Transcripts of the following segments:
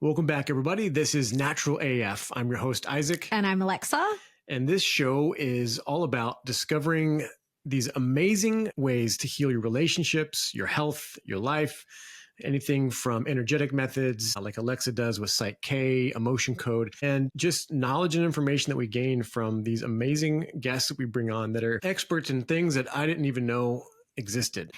Welcome back, everybody. This is Natural AF. I'm your host, Isaac. And I'm Alexa. And this show is all about discovering these amazing ways to heal your relationships, your health, your life, anything from energetic methods like Alexa does with Psych K, Emotion Code, and just knowledge and information that we gain from these amazing guests that we bring on that are experts in things that I didn't even know existed.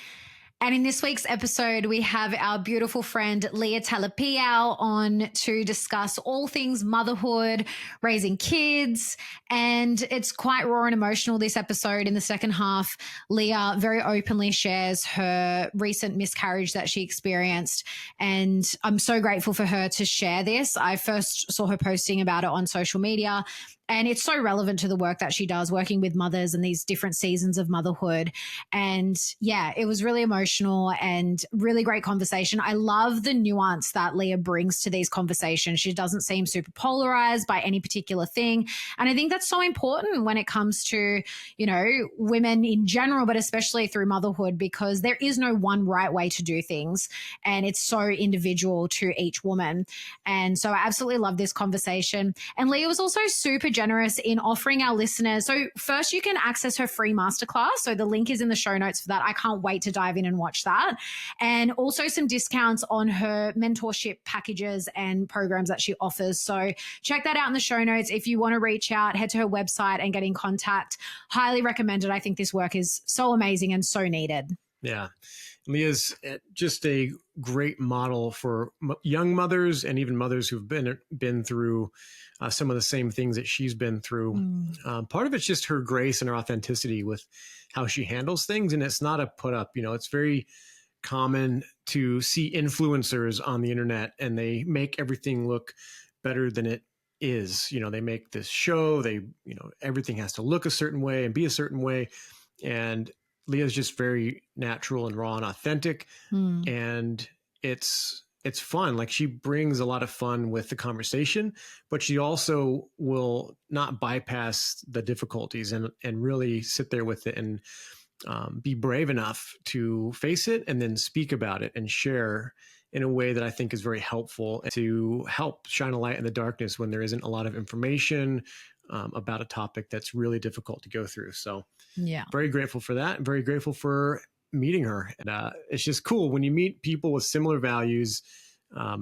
And in this week's episode, we have our beautiful friend Leah Talipeau on to discuss all things motherhood, raising kids, and it's quite raw and emotional, this episode. In the second half, Leah very openly shares her recent miscarriage that she experienced, and I'm so grateful for her to share this. I first saw her posting about it on social media, and it's so relevant to the work that she does, working with mothers and these different seasons of motherhood. And yeah, it was really emotional and really great conversation. I love the nuance that Leah brings to these conversations. She doesn't seem super polarized by any particular thing. And I think that's so important when it comes to, you know, women in general, but especially through motherhood, because there is no one right way to do things. And it's so individual to each woman. And so I absolutely love this conversation. And Leah was also super generous in offering our listeners. So first, you can access her free masterclass. So the link is in the show notes for that. I can't wait to dive in and watch that. And also some discounts on her mentorship packages and programs that she offers. So check that out in the show notes. If you want to reach out, head to her website and get in contact. Highly recommended. I think this work is so amazing and so needed. Yeah. Leah's just a great model for young mothers and even mothers who've been through some of the same things that she's been through. Part of it's just her grace and her authenticity with how she handles things. And it's not a put up, you know, it's very common to see influencers on the internet and they make everything look better than it is. You know, they make this show, everything has to look a certain way and be a certain way. And Leah's just very natural and raw and authentic. And it's fun. Like, she brings a lot of fun with the conversation, but she also will not bypass the difficulties and really sit there with it and be brave enough to face it and then speak about it and share in a way that I think is very helpful to help shine a light in the darkness when there isn't a lot of information about a topic that's really difficult to go through. So yeah, very grateful for that. I'm very grateful for meeting her. And it's just cool when you meet people with similar values. I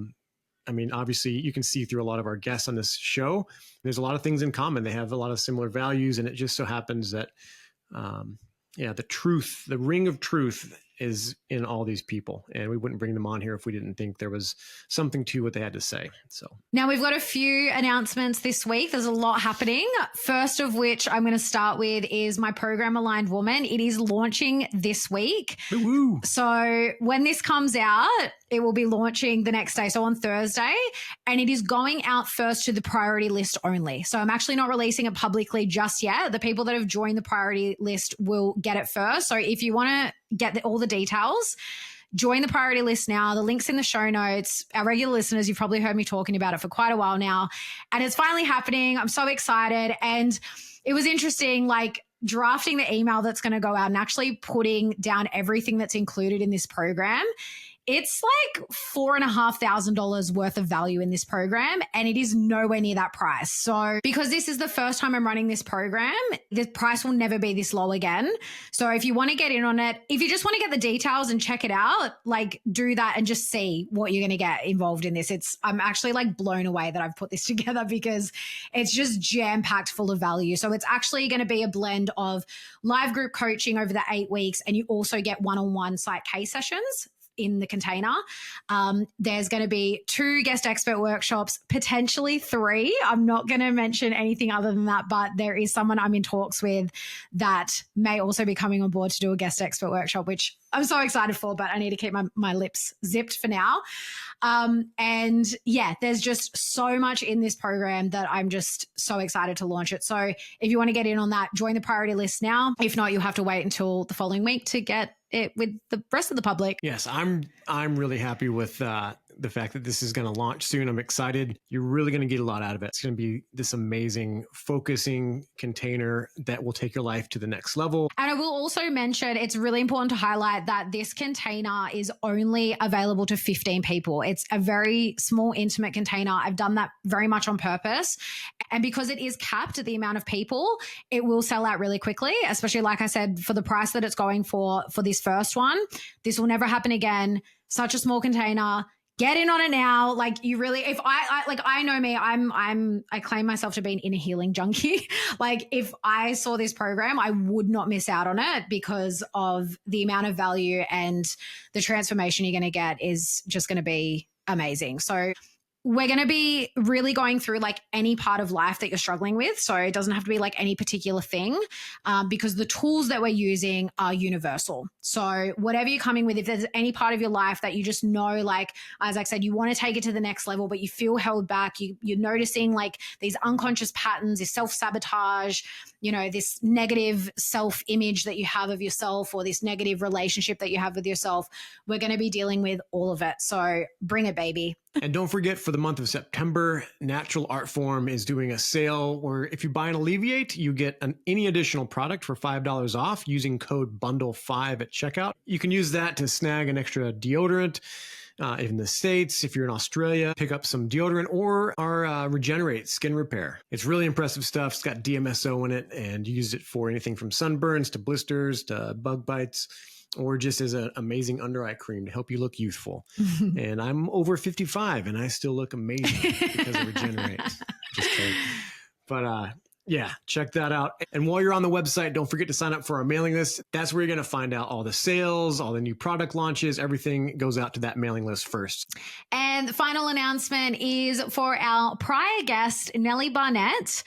mean, obviously you can see through a lot of our guests on this show, there's a lot of things in common. They have a lot of similar values, and it just so happens that, the ring of truth is in all these people, and we wouldn't bring them on here if we didn't think there was something to what they had to say. So now we've got a few announcements this week. There's a lot happening. First of which I'm going to start with is my program Aligned Woman. It is launching this week. Woo-hoo. So when this comes out, it will be launching the next day, so on Thursday, and it is going out first to the priority list only. So I'm actually not releasing it publicly just yet. The people that have joined the priority list will get it first. So if you want to get all the details, join the priority list now. The link's in the show notes. Our regular listeners, you've probably heard me talking about it for quite a while now, and it's finally happening. I'm so excited. And it was interesting, like, drafting the email that's going to go out and actually putting down everything that's included in this program. It's like $4,500 worth of value in this program, and it is nowhere near that price. So because this is the first time I'm running this program, the price will never be this low again. So if you want to get in on it, if you just want to get the details and check it out, like, do that and just see what you're going to get involved in this. I'm actually like blown away that I've put this together because it's just jam-packed full of value. So it's actually going to be a blend of live group coaching over the 8 weeks, and you also get one-on-one Psych K sessions in the container. There's going to be 2 guest expert workshops, potentially 3. I'm not going to mention anything other than that, but there is someone I'm in talks with that may also be coming on board to do a guest expert workshop, which I'm so excited for, but I need to keep my lips zipped for now. And yeah, there's just so much in this program that I'm just so excited to launch it. So if you want to get in on that, join the priority list now. If not, you'll have to wait until the following week to get it with the rest of the public. Yes, I'm really happy with the fact that this is going to launch soon. I'm excited. You're really going to get a lot out of it. It's going to be this amazing focusing container that will take your life to the next level. And I will also mention, it's really important to highlight that this container is only available to 15 people. It's a very small, intimate container. I've done that very much on purpose. And because it is capped at the amount of people, it will sell out really quickly, especially like I said, for the price that it's going for this first one. This will never happen again. Such a small container. Get in on it now. Like you really, if I know me, I claim myself to be an inner healing junkie. Like if I saw this program, I would not miss out on it because of the amount of value and the transformation you're going to get is just going to be amazing. So we're going to be really going through like any part of life that you're struggling with. So it doesn't have to be like any particular thing because the tools that we're using are universal. So whatever you're coming with, if there's any part of your life that you just know, like Isaac said, you want to take it to the next level, but you feel held back, you're noticing like these unconscious patterns, this self-sabotage, you know, this negative self-image that you have of yourself or this negative relationship that you have with yourself, we're going to be dealing with all of it. So bring it, baby. And don't forget, for the month of September, Natural Art Form is doing a sale where if you buy an Alleviate, you get any additional product for $5 off using code BUNDLE5 at checkout. You can use that to snag an extra deodorant. In the States, if you're in Australia, pick up some deodorant or our Regenerate skin repair. It's really impressive stuff. It's got DMSO in it, and you use it for anything from sunburns to blisters to bug bites, or just as an amazing under eye cream to help you look youthful. And I'm over 55 and I still look amazing because of Regenerate. Just kidding. But yeah, check that out. And while you're on the website, don't forget to sign up for our mailing list. That's where you're going to find out all the sales, all the new product launches, everything goes out to that mailing list first. And the final announcement is for our prior guest, Nellie Barnett.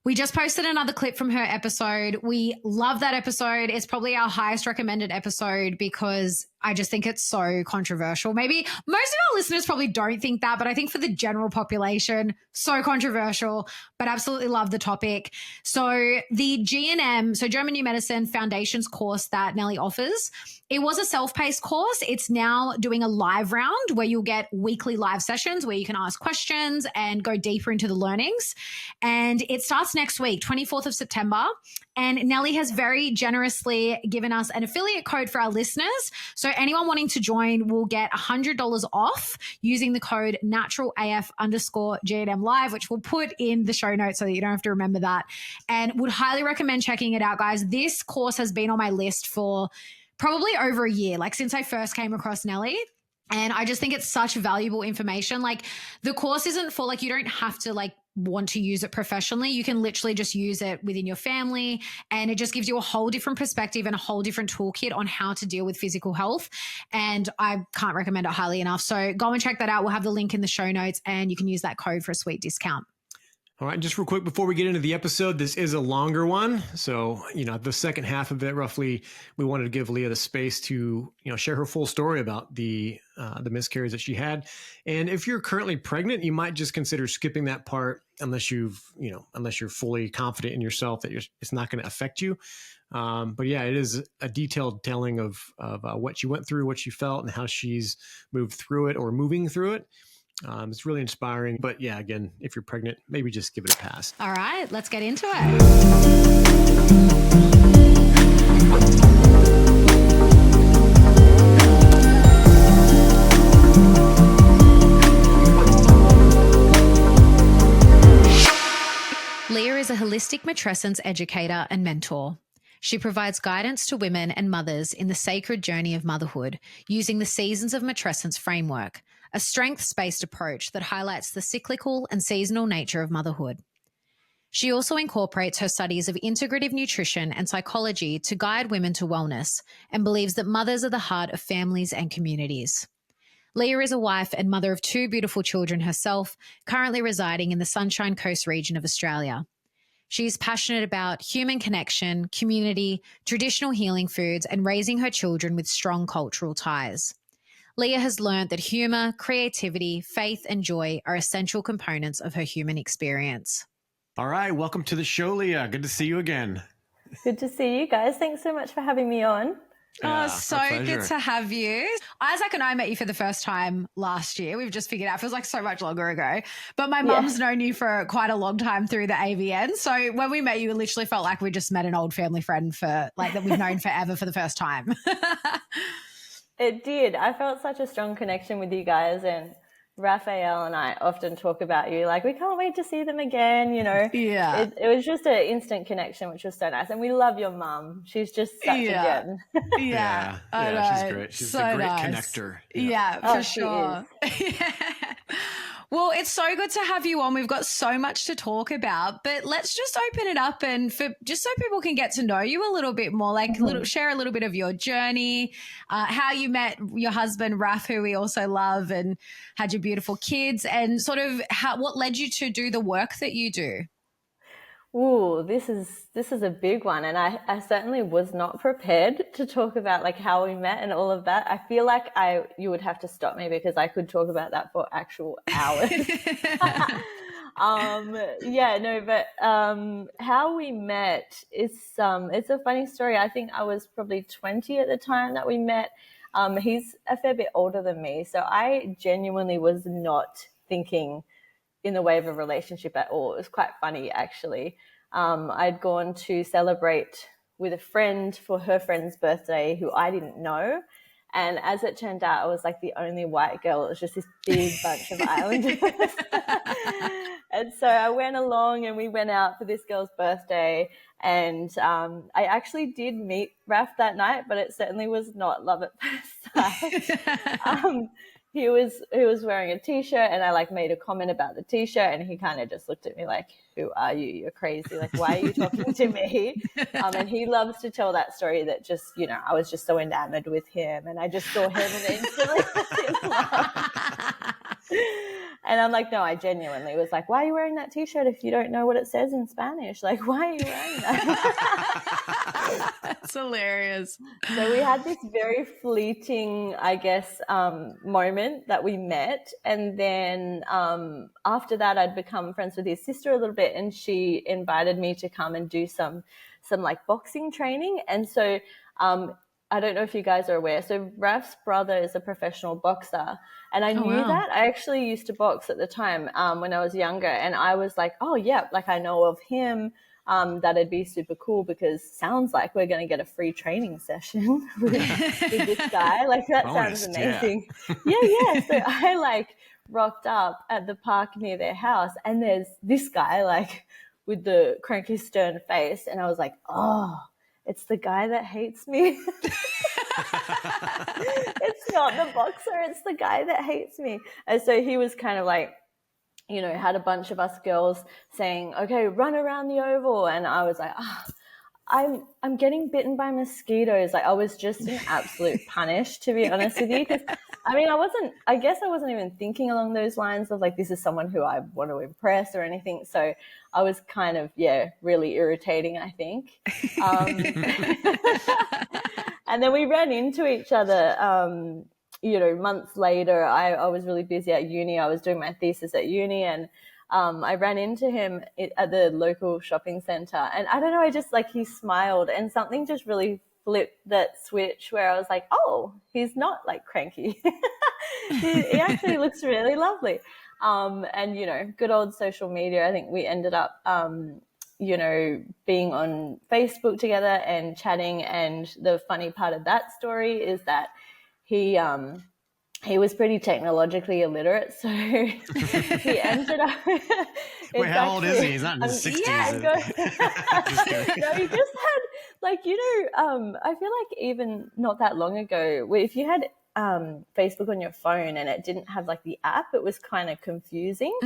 We just posted another clip from her episode. We love that episode. It's probably our highest recommended episode because I just think it's so controversial. Maybe most of our listeners probably don't think that, but I think for the general population, so controversial, but absolutely love the topic. So the GNM, so German New Medicine Foundations course that Nellie offers, it was a self-paced course. It's now doing a live round where you'll get weekly live sessions where you can ask questions and go deeper into the learnings. And it starts next week, 24th of September. And Nellie has very generously given us an affiliate code for our listeners. So anyone wanting to join will get $100 off using the code naturalaf_GNM live, which we'll put in the show notes so that you don't have to remember that. And would highly recommend checking it out, guys. This course has been on my list for probably over a year, like since I first came across Nellie. And I just think it's such valuable information. Like the course isn't for like, you don't have to like want to use it professionally. You can literally just use it within your family, and it just gives you a whole different perspective and a whole different toolkit on how to deal with physical health. And I can't recommend it highly enough. So go and check that out. We'll have the link in the show notes and you can use that code for a sweet discount. All right, just real quick before we get into the episode, this is a longer one. So, the second half of it, roughly, we wanted to give Leah the space to, share her full story about the miscarriage that she had. And if you're currently pregnant, you might just consider skipping that part unless you're fully confident in yourself that it's not going to affect you. But yeah, it is a detailed telling of what she went through, what she felt, and how she's moved through it or moving through it. It's really inspiring. But yeah, again, if you're pregnant, maybe just give it a pass. All right, let's get into it. Leah is a holistic matrescence educator and mentor. She provides guidance to women and mothers in the sacred journey of motherhood using the Seasons of Matrescence framework, a strengths-based approach that highlights the cyclical and seasonal nature of motherhood. She also incorporates her studies of integrative nutrition and psychology to guide women to wellness and believes that mothers are the heart of families and communities. Leah is a wife and mother of 2 beautiful children herself, currently residing in the Sunshine Coast region of Australia. She is passionate about human connection, community, traditional healing foods, and raising her children with strong cultural ties. Leah has learned that humor, creativity, faith, and joy are essential components of her human experience. All right, welcome to the show, Leah. Good to see you again. Good to see you guys. Thanks so much for having me on. Oh, Yeah, so our good pleasure. to have you. Isaac and I met you for the first time last year. We've just figured out, feels like so much longer ago. But my Yeah. mum's known you for quite a long time through the AVN. So when we met you, it literally felt like we just met an old family friend for like that we've known forever for the first time. It did. I felt such a strong connection with you guys, and Raphael and I often talk about you. Like, we can't wait to see them again. You know, Yeah. it was just an instant connection, which was so nice. And we love your mum. She's just such a Yeah. gem. Yeah. I Yeah, know. she's great. She's So a great nice. connector. Yeah, Oh, for she sure. Yeah. Well, it's so good to have you on. We've got so much to talk about, but let's just open it up and for just so people can get to know you a little bit more, like share a little bit of your journey, how you met your husband, Raf, who we also love, and had your beautiful kids, and sort of what led you to do the work that you do. Ooh, this is a big one, and I certainly was not prepared to talk about like how we met and all of that. I feel like you would have to stop me because I could talk about that for actual hours. How we met is it's a funny story. I think I was probably 20 at the time that we met. He's a fair bit older than me, so I genuinely was not thinking in the way of a relationship at all. It was quite funny, actually. I'd gone to celebrate with a friend for her friend's birthday who I didn't know. And as it turned out, I was like the only white girl. It was just this big bunch of islanders. And so I went along and we went out for this girl's birthday. And I actually did meet Raf that night, but it certainly was not love at first sight. He was wearing a t-shirt, and I like made a comment about the t-shirt, and he kind of just looked at me like, "Who are you? You're crazy. Like, why are you talking to me?" And he loves to tell that story that just, you know, I was just so enamored with him, and I just saw him and instantly was in love. And I'm like, no, I genuinely was like, why are you wearing that t-shirt if you don't know what it says in Spanish? Like, why are you wearing that? That's hilarious. So we had this very fleeting, I guess, moment that we met. And then after that, I'd become friends with his sister a little bit, and she invited me to come and do some like boxing training. And so I don't know if you guys are aware. So Raf's brother is a professional boxer, and I knew that. I actually used to box at the time when I was younger, and I was like, oh yeah, like I know of him. That'd be super cool because sounds like we're going to get a free training session with this guy. Like that sounds amazing. Yeah. So I like rocked up at the park near their house, and there's this guy like with the cranky stern face, and I was like, oh, it's the guy that hates me. It's not the boxer, it's the guy that hates me. And so he was kind of like, you know, had a bunch of us girls saying, okay, run around the oval. And I was like, I'm getting bitten by mosquitoes. Like I was just an absolute punish, to be honest with you. Because I mean, I guess I wasn't even thinking along those lines of like, this is someone who I want to impress or anything. So I was kind of, really irritating, I think. And then we ran into each other, months later. I was really busy at uni. I was doing my thesis at uni, and I ran into him at the local shopping center. And I don't know, I just like, he smiled, and something just really flipped that switch where I was like, oh, he's not like cranky. he actually looks really lovely. And, you know, good old social media. I think we ended up, being on Facebook together and chatting. And the funny part of that story is that he was pretty technologically illiterate, so he ended up. Wait, how old is he? He's not in his 60s. No, he just had I feel like even not that long ago, if you had Facebook on your phone and it didn't have like the app, it was kind of confusing.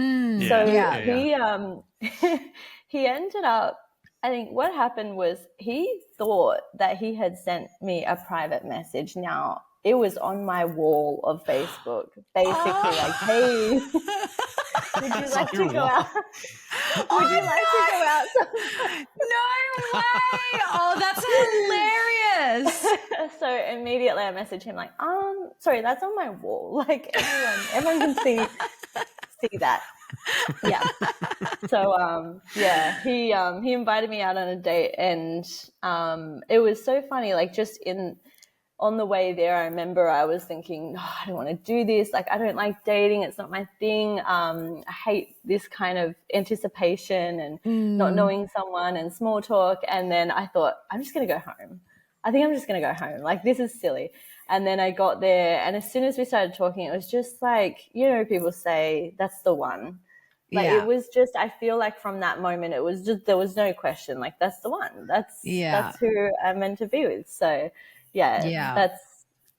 He ended up, I think what happened was he thought that he had sent me a private message. Now, it was on my wall of Facebook, basically like, hey, would you like to go out? Would you like to go out sometime? No way. Oh, that's hilarious. So immediately I messaged him like, sorry, that's on my wall. Like everyone can see that. Yeah. So he invited me out on a date, and it was so funny, like just in on the way there, I remember I was thinking, I don't want to do this. Like, I don't like dating. It's not my thing. I hate this kind of anticipation and not knowing someone and small talk. And then I thought, I'm just going to go home. I think I'm just going to go home. Like, this is silly. And then I got there, and as soon as we started talking, it was just like, people say that's the one. Like, it was just, I feel like from that moment, it was just, there was no question. Like, that's the one. That's who I'm meant to be with. So that's,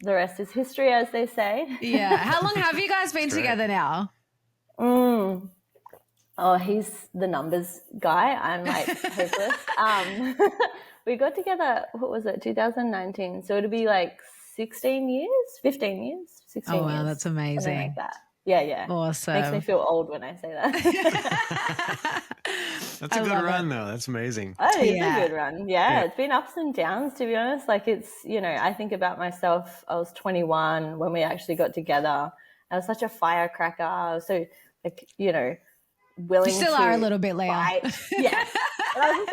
the rest is history, as they say. Yeah. How long have you guys been together now? Oh, he's the numbers guy. I'm like hopeless. We got together, what was it, 2019. So it'll be like 16 years, 15 years, 16 years. Oh, wow, that's amazing. Something like that. Yeah. Awesome. Makes me feel old when I say that. That's a good run, though. That's amazing. Oh, it's a good run. Yeah, it's been ups and downs, to be honest. Like, it's, I think about myself. I was 21 when we actually got together. I was such a firecracker. I was so, like, willing to. You still are a little bit, Leah. Fight. Yeah. And I was just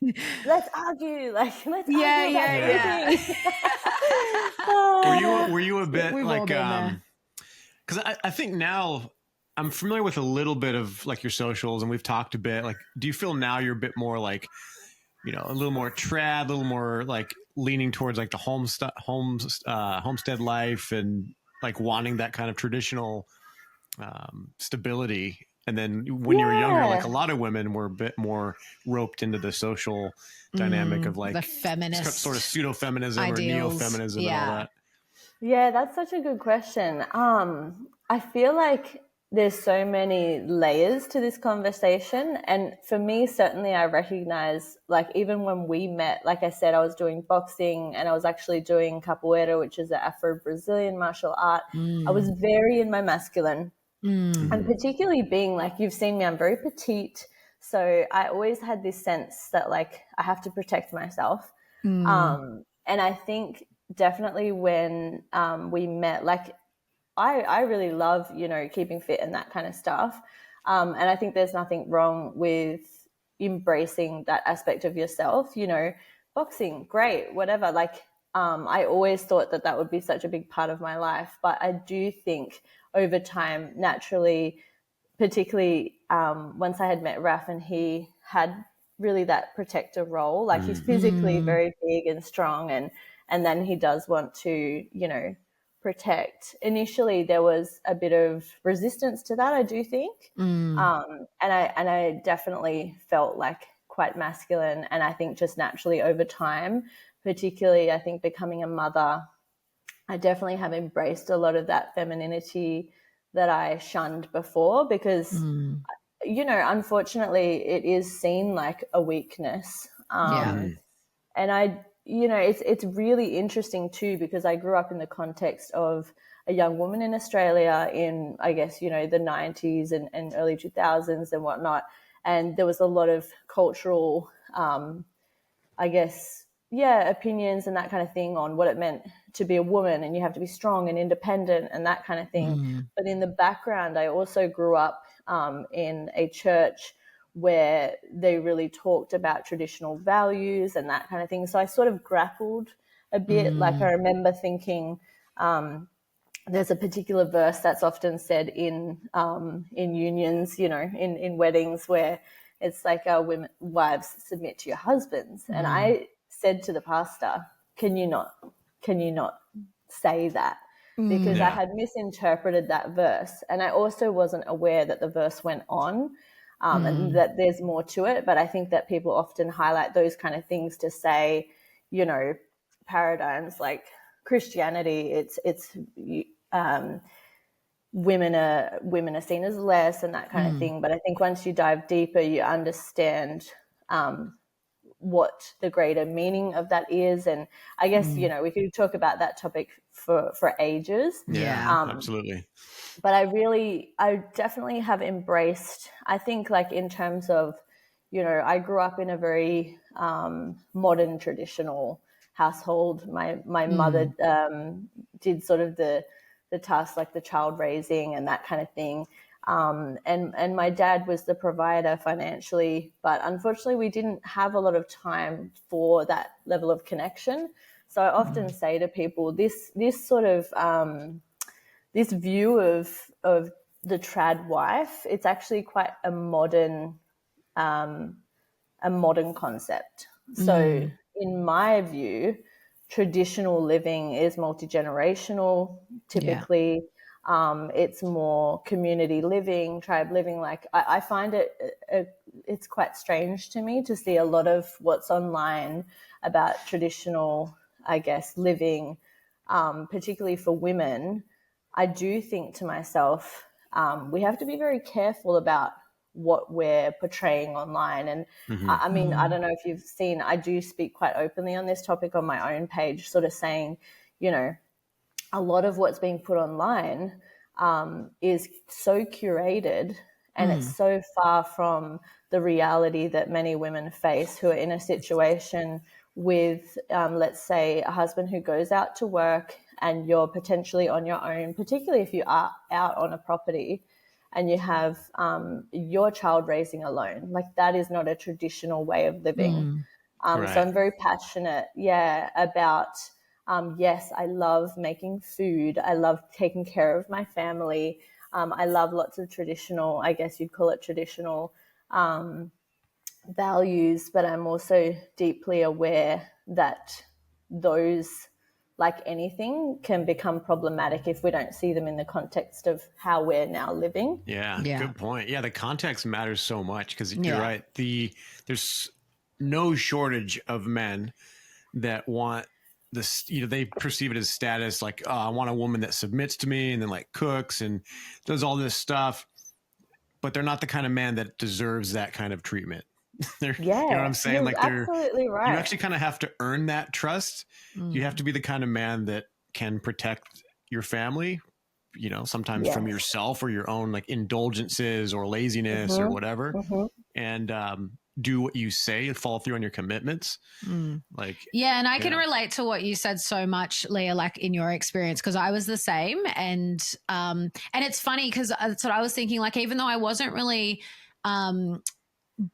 like, let's argue. Like, let's argue about everything. Were you a bit like, because I think now I'm familiar with a little bit of like your socials, and we've talked a bit. Like, do you feel now you're a bit more like, a little more trad, a little more like leaning towards like the homestead life and like wanting that kind of traditional stability? And then when you were younger, like a lot of women were a bit more roped into the social dynamic of like the feminist sort of pseudo-feminism ideals. or neo-feminism and all that. Yeah, that's such a good question. I feel like there's so many layers to this conversation. And for me, certainly I recognize, like, even when we met, like I said, I was doing boxing and I was actually doing capoeira, which is an Afro-Brazilian martial art. I was very in my masculine. And particularly being like, you've seen me, I'm very petite. So I always had this sense that like I have to protect myself. And I think definitely when we met, like I really love, keeping fit and that kind of stuff. And I think there's nothing wrong with embracing that aspect of yourself, boxing, great, whatever. Like I always thought that would be such a big part of my life. But I do think over time, naturally, particularly once I had met Raf and he had really that protector role, like he's physically very big and strong and then he does want to, protect. Initially, there was a bit of resistance to that, I do think. And I definitely felt like quite masculine. And I think just naturally over time, particularly I think becoming a mother, I definitely have embraced a lot of that femininity that I shunned before because, unfortunately it is seen like a weakness. And it's really interesting too, because I grew up in the context of a young woman in Australia in, I guess, the 90s and early 2000s and whatnot. And there was a lot of cultural, opinions and that kind of thing on what it meant to be a woman, and you have to be strong and independent and that kind of thing. But in the background, I also grew up in a church where they really talked about traditional values and that kind of thing. So I sort of grappled a bit. Like I remember thinking there's a particular verse that's often said in unions, in weddings, where it's like wives submit to your husbands. And I said to the pastor, can you not say that? Because I had misinterpreted that verse. And I also wasn't aware that the verse went on and that there's more to it. But I think that people often highlight those kind of things to say, paradigms like Christianity, it's women are seen as less and that kind of thing. But I think once you dive deeper, you understand what the greater meaning of that is. And I guess, we could talk about that topic for ages. Yeah, absolutely. But I definitely have embraced, I think, like in terms of, I grew up in a very modern, traditional household. My mother did sort of the tasks like the child raising and that kind of thing. And my dad was the provider financially, but unfortunately we didn't have a lot of time for that level of connection. So I often say to people, this sort of this view of the trad wife, it's actually quite a modern concept. So in my view, traditional living is multi-generational. Typically, it's more community living, tribe living. Like I find it's quite strange to me to see a lot of what's online about traditional, I guess, living, particularly for women. I do think to myself, we have to be very careful about what we're portraying online. And I mean, I don't know if you've seen, I do speak quite openly on this topic on my own page, sort of saying, you know, a lot of what's being put online is so curated, and it's so far from the reality that many women face who are in a situation with, let's say, a husband who goes out to work and you're potentially on your own, particularly if you are out on a property and you have your child raising alone. Like, that is not a traditional way of living. Right. So I'm very passionate, about, yes, I love making food. I love taking care of my family. I love lots of traditional, I guess you'd call it traditional values, but I'm also deeply aware that those, like anything, can become problematic if we don't see them in the context of how we're now living. Yeah. Good point. Yeah, the context matters so much, because you're right. There's no shortage of men that want this, you know, they perceive it as status, like, oh, I want a woman that submits to me and then like cooks and does all this stuff, but they're not the kind of man that deserves that kind of treatment. You know what I'm saying? Like, absolutely right. You actually kind of have to earn that trust. You have to be the kind of man that can protect your family, you know, sometimes from yourself or your own like indulgences or laziness or whatever, and do what you say and follow through on your commitments. Like, and I can relate to what you said so much, Leah, like in your experience, because I was the same. And it's funny because that's what I was thinking, like, even though I wasn't really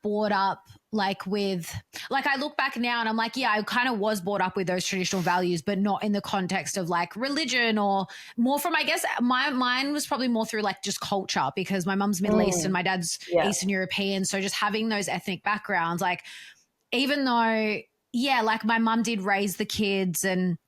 brought up like with, like, I look back now and I'm like, I kind of was brought up with those traditional values, but not in the context of like religion, or more from, I guess mine was probably more through like just culture, because my mum's Middle East and my dad's Eastern European. So just having those ethnic backgrounds, like, even though, like my mum did raise the kids and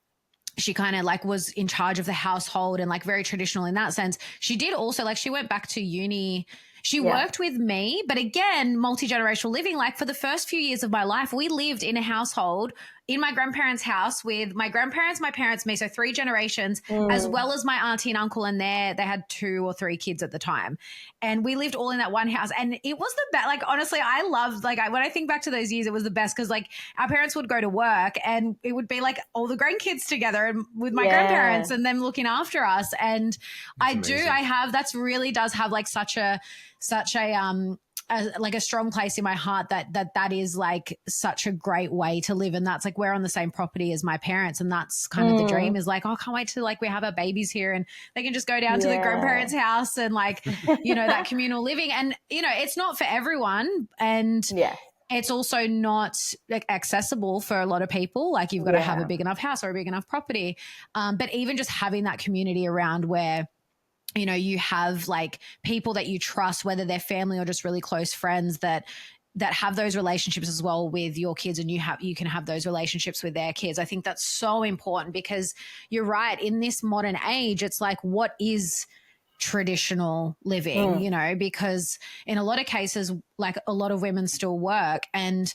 she kind of like was in charge of the household and like very traditional in that sense, she did also, like, she went back to uni. She worked with me, but again, multi-generational living. Like, for the first few years of my life, we lived in a household in my grandparents' house with my grandparents, my parents, me. So 3 generations, as well as my auntie and uncle. And they had 2 or 3 kids at the time. And we lived all in that one house. And it was the best. Like, honestly, I loved, like, when I think back to those years, it was the best, because like our parents would go to work and it would be like all the grandkids together and with my grandparents and them looking after us. And that's really does have like such a like a strong place in my heart that is like such a great way to live. And that's like, we're on the same property as my parents, and that's kind of the dream, is like, oh, I can't wait to, like, we have our babies here and they can just go down to the grandparents' house and like, you know, that communal living. And, you know, it's not for everyone, and it's also not like accessible for a lot of people. Like, you've got to have a big enough house or a big enough property. But even just having that community around where, you know, you have like people that you trust, whether they're family or just really close friends, that have those relationships as well with your kids, and you can have those relationships with their kids. I think that's so important, because you're right, in this modern age, it's like, what is traditional living, you know, because in a lot of cases, like, a lot of women still work. And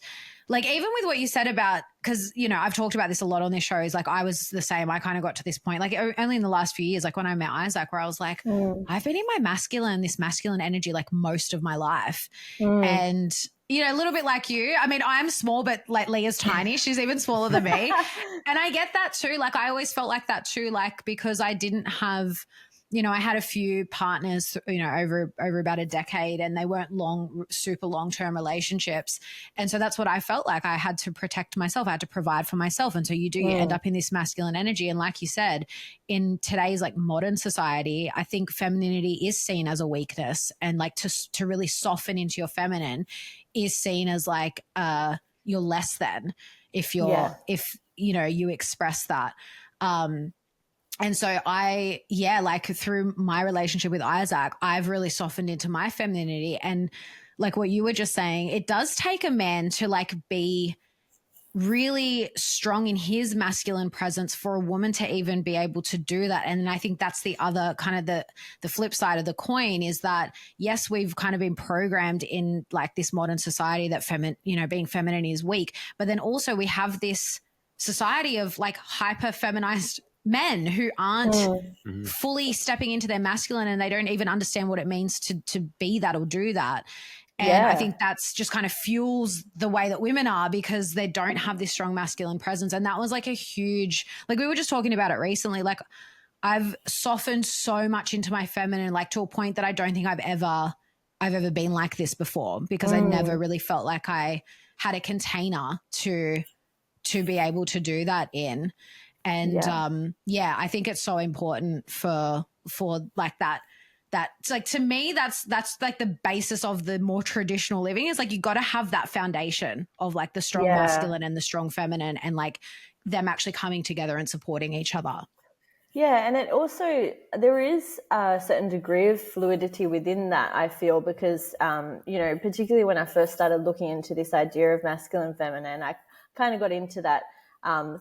like, even with what you said about, because, you know, I've talked about this a lot on this show, is like, I was the same. I kind of got to this point, like, only in the last few years, like when I met Isaac, where I was like, I've been in this masculine energy, like, most of my life. And, you know, a little bit like you. I mean, I'm small, but like Leah's tiny. She's even smaller than me. And I get that too. Like, I always felt like that too, like, because I didn't have, you know, I had a few partners, you know, over about a decade, and they weren't super long-term relationships. And so that's what I felt like. I had to protect myself. I had to provide for myself. And so you end up in this masculine energy. And like you said, in today's like modern society, I think femininity is seen as a weakness, and like to really soften into your feminine is seen as like, you're less than if you're, you express that. And so like through my relationship with Isaac, I've really softened into my femininity. And like what you were just saying, it does take a man to like be really strong in his masculine presence for a woman to even be able to do that. And I think that's the other kind of the flip side of the coin is that, yes, we've kind of been programmed in like this modern society that being feminine is weak, but then also we have this society of like hyper feminized men who aren't fully stepping into their masculine, and they don't even understand what it means to be that or do that. And I think that's just kind of fuels the way that women are, because they don't have this strong masculine presence. And that was like a huge, like we were just talking about it recently. Like I've softened so much into my feminine, like to a point that I don't think I've ever been like this before, because I never really felt like I had a container to be able to do that in. And I think it's so important for like that. That's like, to me, that's like the basis of the more traditional living, is like you got to have that foundation of like the strong masculine and the strong feminine, and like them actually coming together and supporting each other. Yeah, and it also, there is a certain degree of fluidity within that, I feel, because, particularly when I first started looking into this idea of masculine, feminine, I kind of got into that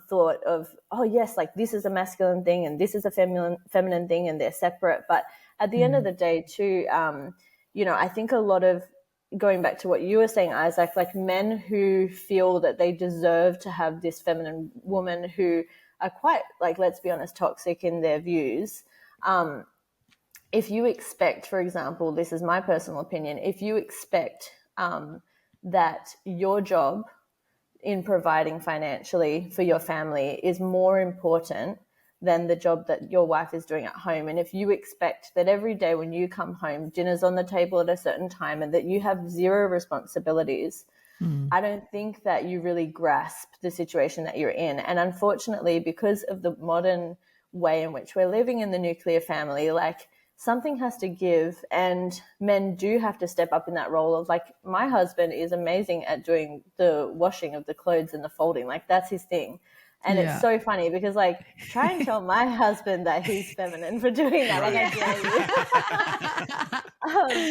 thought of, oh yes, like this is a masculine thing and this is a feminine thing, and they're separate. But at the end of the day too, I think a lot of, going back to what you were saying, Isaac, like men who feel that they deserve to have this feminine woman who are quite, like, let's be honest, toxic in their views. If you expect, for example, this is my personal opinion, if you expect that your job in providing financially for your family is more important than the job that your wife is doing at home, and if you expect that every day when you come home, dinner's on the table at a certain time and that you have zero responsibilities, I don't think that you really grasp the situation that you're in. And unfortunately, because of the modern way in which we're living in the nuclear family, like something has to give, and men do have to step up in that role of, like, my husband is amazing at doing the washing of the clothes and the folding. Like, that's his thing. And it's so funny because, like, try and tell my husband that he's feminine for doing that. Like, I dare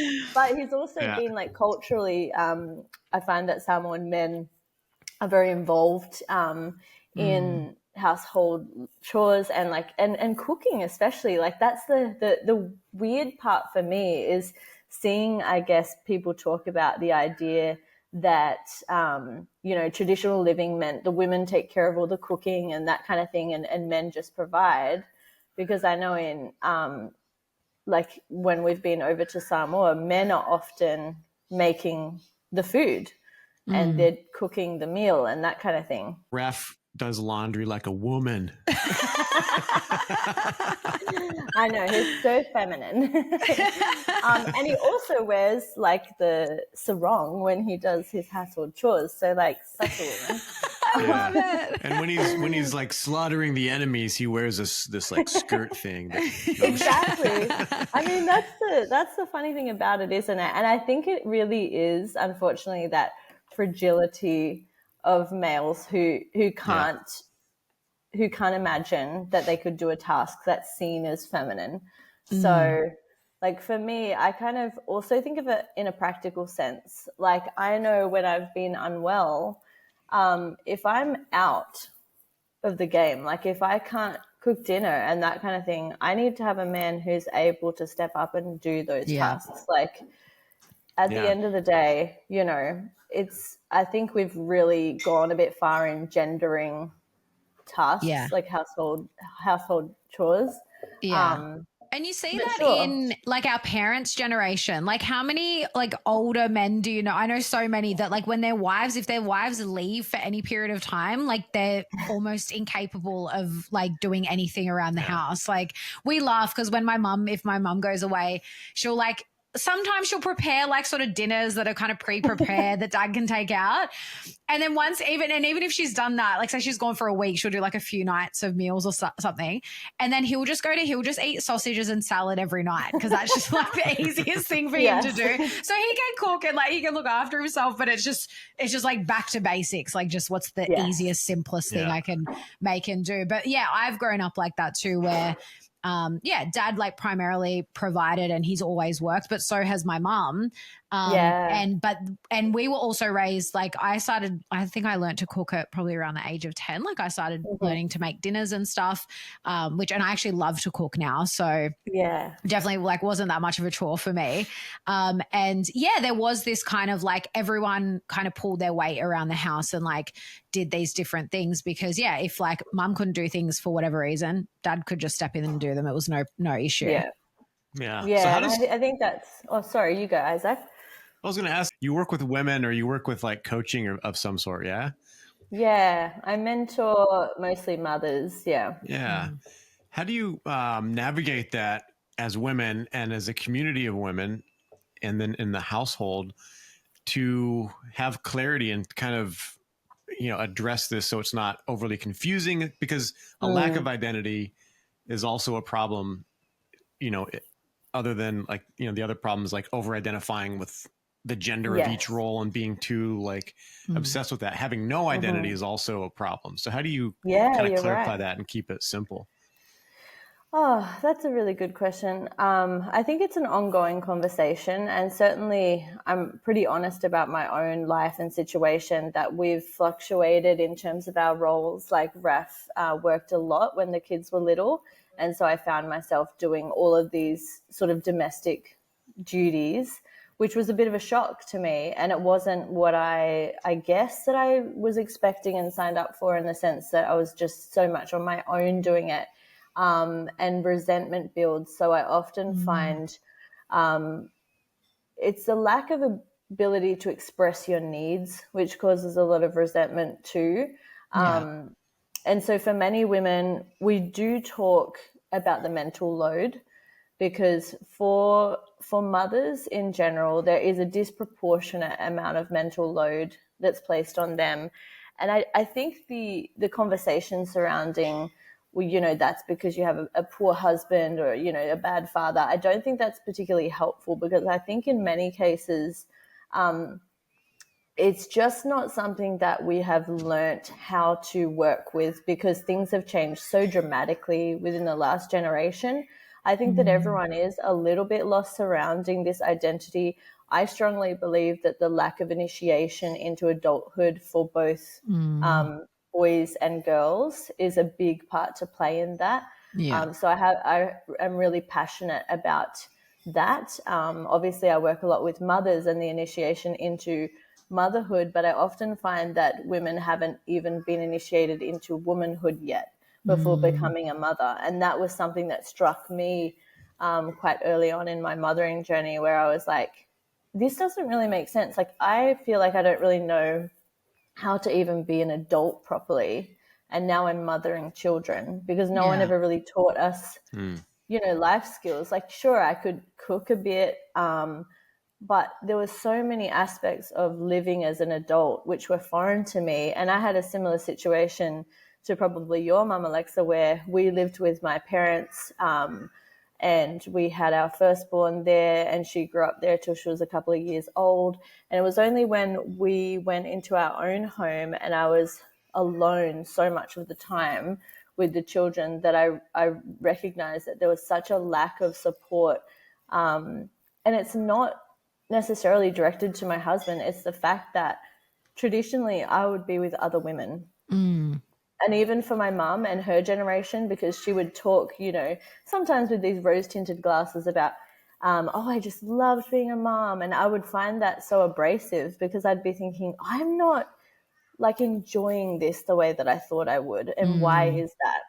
you. But he's also been, like, culturally, I find that Samoan men are very involved in household chores and, like, and cooking especially. Like, that's the weird part for me, is seeing, I guess, people talk about the idea that traditional living meant the women take care of all the cooking and that kind of thing, and men just provide. Because I know in like when we've been over to Samoa, men are often making the food and they're cooking the meal and that kind of thing. Ref does laundry like a woman. I know, he's so feminine. And he also wears, like, the sarong when he does his household chores. So, like, such a woman. I love it. And when he's like slaughtering the enemies, he wears this like skirt thing. Exactly. I mean, that's the funny thing about it, isn't it? And I think it really is, unfortunately, that fragility of males who can't imagine that they could do a task that's seen as feminine. So, like, for me, I kind of also think of it in a practical sense. Like, I know when I've been unwell, if I'm out of the game, like if I can't cook dinner and that kind of thing, I need to have a man who's able to step up and do those tasks. Like, at the end of the day, I think we've really gone a bit far in gendering tasks, like household chores. And you see that in, like, our parents' generation. Like, how many, like, older men do you know? I know so many that, like, when if their wives leave for any period of time, like, they're almost incapable of, like, doing anything around the house. Like, we laugh because when if my mum goes away, she'll, like sometimes she'll prepare like sort of dinners that are kind of pre-prepared that dad can take out. And then even if she's done that, like say she's gone for a week, she'll do like a few nights of meals or something. And then he'll just eat sausages and salad every night because that's just like the easiest thing for him to do. So he can cook and like he can look after himself, but it's just like back to basics, like just what's the easiest, simplest thing I can make and do. But yeah, I've grown up like that too, where dad like primarily provided and he's always worked, but so has my mom. And we were also raised, like I think I learned to cook at probably around the age of 10. Like I started learning to make dinners and stuff, and I actually love to cook now. So definitely like wasn't that much of a chore for me. There was this kind of like everyone kind of pulled their weight around the house and like did these different things because if like mom couldn't do things for whatever reason, dad could just step in and do them. It was no issue. Yeah. So I think that's, sorry, you go, Isaac. I was going to ask, you work with women or you work with like coaching of some sort, yeah? Yeah, I mentor mostly mothers, yeah. How do you navigate that as women and as a community of women and then in the household to have clarity and kind of, address this so it's not overly confusing? Because a lack of identity is also a problem, other than like, the other problems like over-identifying with the gender of each role and being too like obsessed with that. Having no identity is also a problem. So how do you kind of clarify that and keep it simple? Oh, that's a really good question. I think it's an ongoing conversation, and certainly I'm pretty honest about my own life and situation that we've fluctuated in terms of our roles. Like Raf worked a lot when the kids were little, and so I found myself doing all of these sort of domestic duties, which was a bit of a shock to me. And it wasn't what I guess that I was expecting and signed up for, in the sense that I was just so much on my own doing it. And resentment builds. So I often find it's a lack of ability to express your needs, which causes a lot of resentment too. And so for many women, we do talk about the mental load, because for mothers in general, there is a disproportionate amount of mental load that's placed on them. And I think the conversation surrounding, well, that's because you have a poor husband or, a bad father, I don't think that's particularly helpful, because I think in many cases it's just not something that we have learnt how to work with, because things have changed so dramatically within the last generation. I think that everyone is a little bit lost surrounding this identity. I strongly believe that the lack of initiation into adulthood for both boys and girls is a big part to play in that. So I am really passionate about that. Obviously, I work a lot with mothers and the initiation into motherhood, but I often find that women haven't even been initiated into womanhood yet before becoming a mother. And that was something that struck me quite early on in my mothering journey, where I was like, this doesn't really make sense. Like, I feel like I don't really know how to even be an adult properly. And now I'm mothering children, because no one ever really taught us, life skills. Like, sure, I could cook a bit, but there were so many aspects of living as an adult which were foreign to me. And I had a similar situation to probably your mum, Alexa, where we lived with my parents, and we had our firstborn there, and she grew up there till she was a couple of years old. And it was only when we went into our own home and I was alone so much of the time with the children that I recognized that there was such a lack of support. And it's not necessarily directed to my husband. It's the fact that traditionally I would be with other women. And even for my mum and her generation, because she would talk, sometimes with these rose-tinted glasses about, I just loved being a mom. And I would find that so abrasive, because I'd be thinking, I'm not like enjoying this the way that I thought I would. And why is that?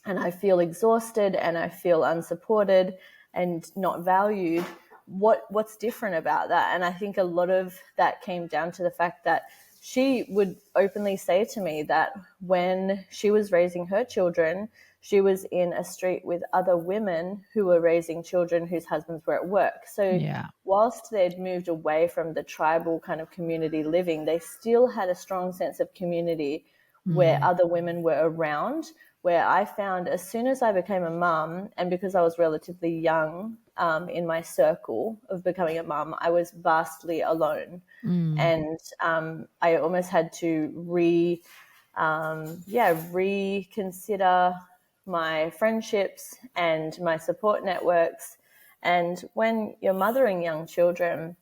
And I feel exhausted and I feel unsupported and not valued. What's different about that? And I think a lot of that came down to the fact that she would openly say to me that when she was raising her children, she was in a street with other women who were raising children whose husbands were at work. So whilst they'd moved away from the tribal kind of community living, they still had a strong sense of community where other women were around, where I found as soon as I became a mum, and because I was relatively young in my circle of becoming a mum, I was vastly alone. And I almost had to reconsider my friendships and my support networks. And when you're mothering young children,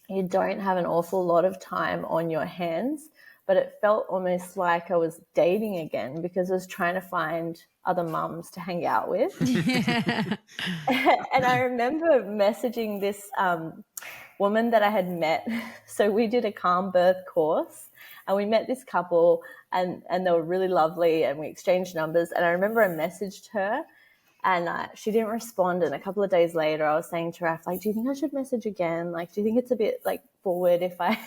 you don't have an awful lot of time on your hands, but it felt almost like I was dating again because I was trying to find other mums to hang out with. And I remember messaging this woman that I had met. So we did a calm birth course, and we met this couple, and they were really lovely, and we exchanged numbers. And I remember I messaged her, and she didn't respond. And a couple of days later, I was saying to her, like, do you think I should message again? Like, do you think it's a bit like forward if I...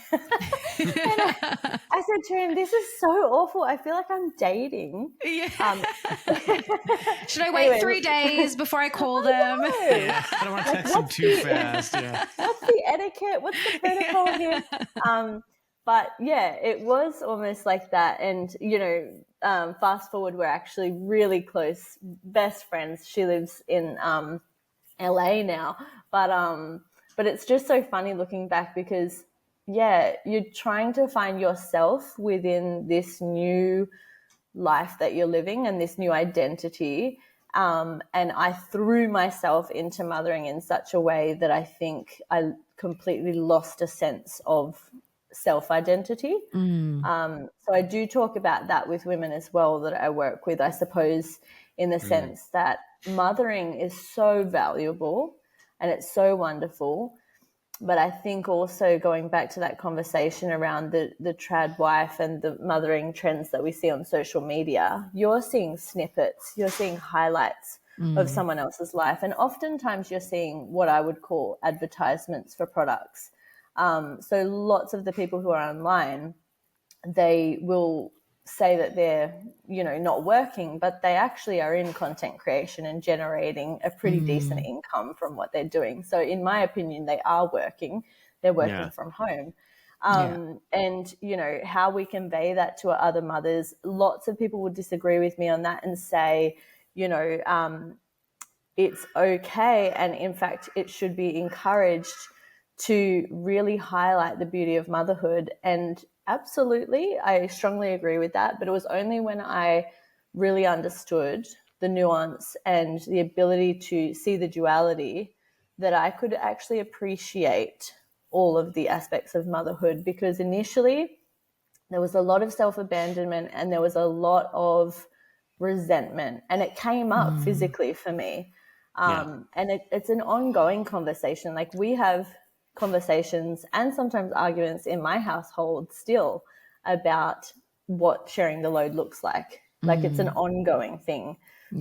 And I said to him, this is so awful. I feel like I'm dating. Yeah. Should I wait 3 days before I call them? I don't want to text them too fast. Yeah. What's the etiquette? What's the protocol here? But yeah, it was almost like that. And, you know, fast forward, we're actually really close, best friends. She lives in LA now. But it's just so funny looking back because, yeah, you're trying to find yourself within this new life that you're living and this new identity. And I threw myself into mothering in such a way that I think I completely lost a sense of self-identity. So I do talk about that with women as well that I work with, I suppose, in the sense that mothering is so valuable and it's so wonderful. But I think also going back to that conversation around the trad wife and the mothering trends that we see on social media, you're seeing snippets, you're seeing highlights of someone else's life. And oftentimes you're seeing what I would call advertisements for products. So lots of the people who are online, they will say that they're, you know, not working, but they actually are in content creation and generating a pretty decent income from what they're doing. So in my opinion, they are working. They're working from home. And, you know, how we convey that to other mothers, lots of people would disagree with me on that and say, you know, it's okay. And in fact, it should be encouraged to really highlight the beauty of motherhood. And absolutely, I strongly agree with that. But it was only when I really understood the nuance and the ability to see the duality that I could actually appreciate all of the aspects of motherhood. Because initially there was a lot of self-abandonment and there was a lot of resentment, and it came up physically for me. And it's an ongoing conversation. Like, we have conversations and sometimes arguments in my household still about what sharing the load looks like. Like, it's an ongoing thing.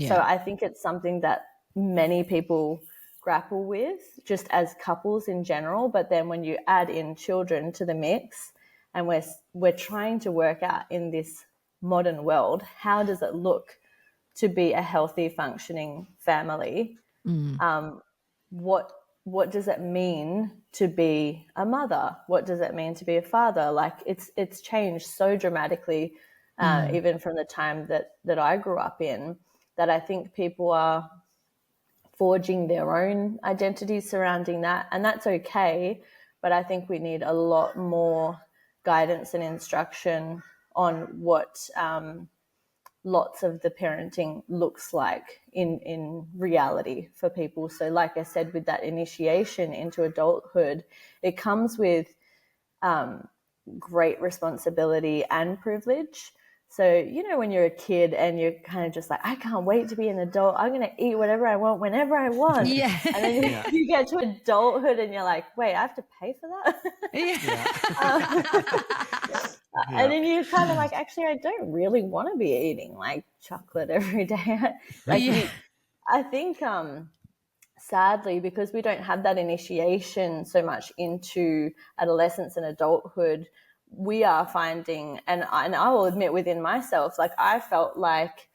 So I think it's something that many people grapple with just as couples in general. But then when you add in children to the mix, and we're trying to work out in this modern world, how does it look to be a healthy, functioning family? What does it mean to be a mother? What does it mean to be a father? Like, it's changed so dramatically, even from the time that I grew up in, that I think people are forging their own identities surrounding that, and that's okay. But I think we need a lot more guidance and instruction on what lots of the parenting looks like in reality for people. So like I said, with that initiation into adulthood, it comes with great responsibility and privilege. So, you know, when you're a kid and you're kind of just like, I can't wait to be an adult. I'm going to eat whatever I want whenever I want. Yeah. And then you get to adulthood and you're like, wait, I have to pay for that? And then you're kind of like, actually, I don't really want to be eating like chocolate every day. I think, sadly, because we don't have that initiation so much into adolescence and adulthood, we are finding, and I will admit within myself, like, I felt like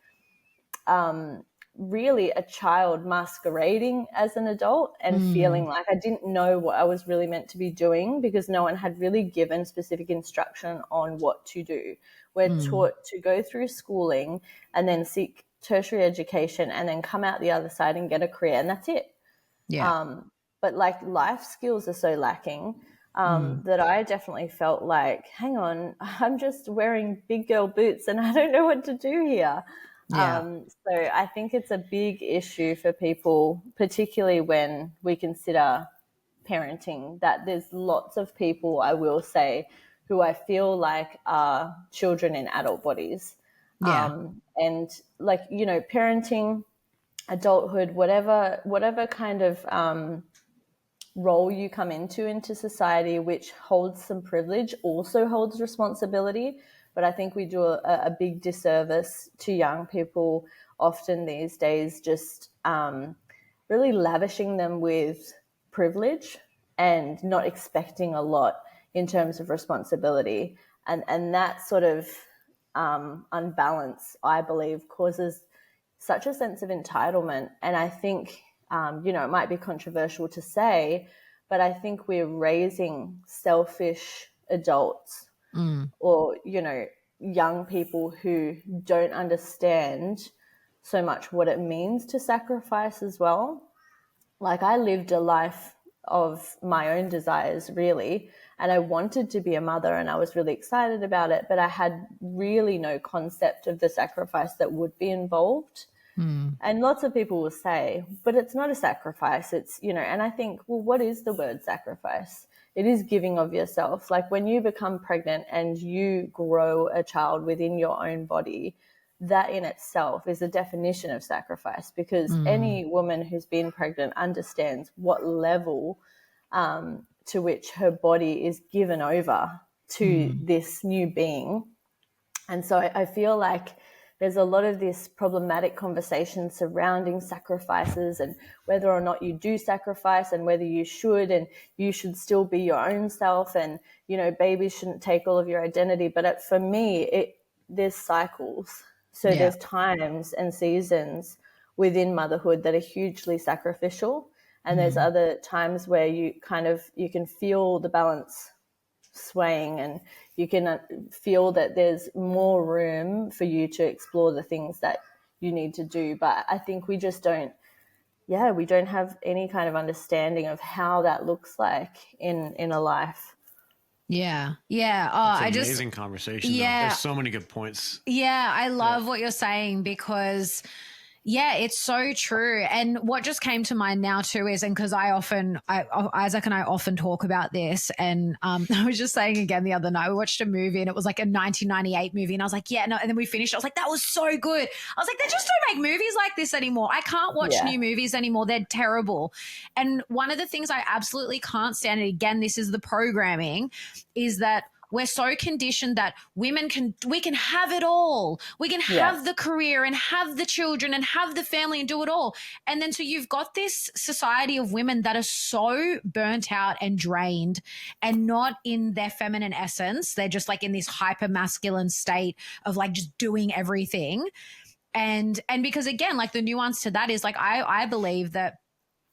really a child masquerading as an adult and feeling like I didn't know what I was really meant to be doing because no one had really given specific instruction on what to do. We're taught to go through schooling and then seek tertiary education and then come out the other side and get a career, and that's it. Yeah. But like life skills are so lacking that I definitely felt like, hang on, I'm just wearing big girl boots and I don't know what to do here. Yeah. So I think it's a big issue for people, particularly when we consider parenting, that there's lots of people, I will say, who I feel like are children in adult bodies. Yeah. And like, you know, parenting, adulthood, whatever kind of role you come into society, which holds some privilege, also holds responsibility. But I think we do a big disservice to young people often these days, just really lavishing them with privilege and not expecting a lot in terms of responsibility. And that sort of unbalance, I believe, causes such a sense of entitlement. And I think, you know, it might be controversial to say, but I think we're raising selfish adults or, you know, young people who don't understand so much what it means to sacrifice as well. Like I lived a life of my own desires, really, and I wanted to be a mother and I was really excited about it, but I had really no concept of the sacrifice that would be involved. And lots of people will say, but it's not a sacrifice. It's, you know, and I think, well, what is the word sacrifice? It is giving of yourself. Like when you become pregnant and you grow a child within your own body, that in itself is a definition of sacrifice, because any woman who's been pregnant understands what level to which her body is given over to this new being. And so I feel like there's a lot of this problematic conversation surrounding sacrifices and whether or not you do sacrifice and whether you should, and you should still be your own self, and, you know, babies shouldn't take all of your identity. But for me, there's cycles. So there's times and seasons within motherhood that are hugely sacrificial. And there's other times where you can feel the balance swaying, and you can feel that there's more room for you to explore the things that you need to do. But I think we just don't have any kind of understanding of how that looks like in a life. Yeah. Yeah. Oh, it's an amazing conversation. Yeah. There's so many good points. Yeah. I love what you're saying, because yeah, it's so true. And what just came to mind now too is, and because Isaac and I often talk about this, and I was just saying again the other night, we watched a movie and it was like a 1998 movie, and I was like, yeah, no, and then we finished. I was like, that was so good. I was like, they just don't make movies like this anymore. I can't watch new movies anymore. They're terrible. And one of the things I absolutely can't stand, and again, this is the programming, is that we're so conditioned that we can have it all. We can have the career and have the children and have the family and do it all. And then so you've got this society of women that are so burnt out and drained and not in their feminine essence. They're just like in this hyper masculine state of like just doing everything. And because again, like the nuance to that is like, I believe that,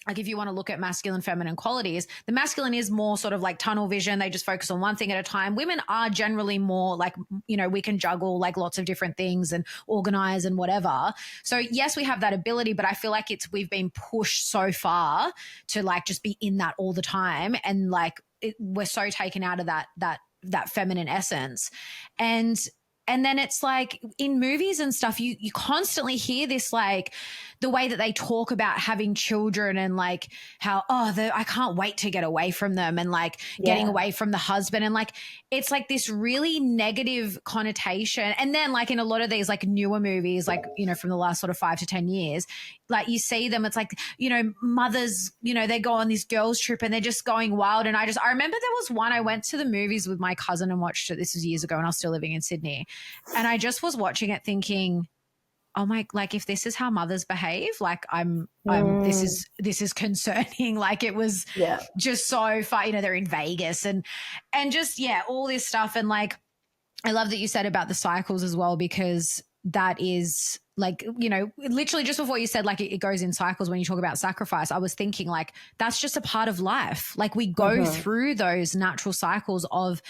like if you want to look at masculine, feminine qualities, the masculine is more sort of like tunnel vision. They just focus on one thing at a time. Women are generally more like, you know, we can juggle like lots of different things and organize and whatever. So yes, we have that ability, but I feel like we've been pushed so far to like just be in that all the time. And like we're so taken out of that feminine essence. And then it's like in movies and stuff, you constantly hear this, like the way that they talk about having children and like how, I can't wait to get away from them, and like getting away from the husband. And like, it's like this really negative connotation. And then like in a lot of these like newer movies, like, you know, from the last sort of 5 to 10 years, like you see them, it's like, you know, mothers, you know, they go on this girls trip and they're just going wild. And I remember there was one, I went to the movies with my cousin and watched it. This was years ago and I was still living in Sydney. And I just was watching it thinking, oh my, like if this is how mothers behave, like this is concerning. Like it was just so far, you know, they're in Vegas and just, all this stuff. And like, I love that you said about the cycles as well, because that is like, you know, literally just before you said like it goes in cycles when you talk about sacrifice, I was thinking like that's just a part of life. Like we go through those natural cycles of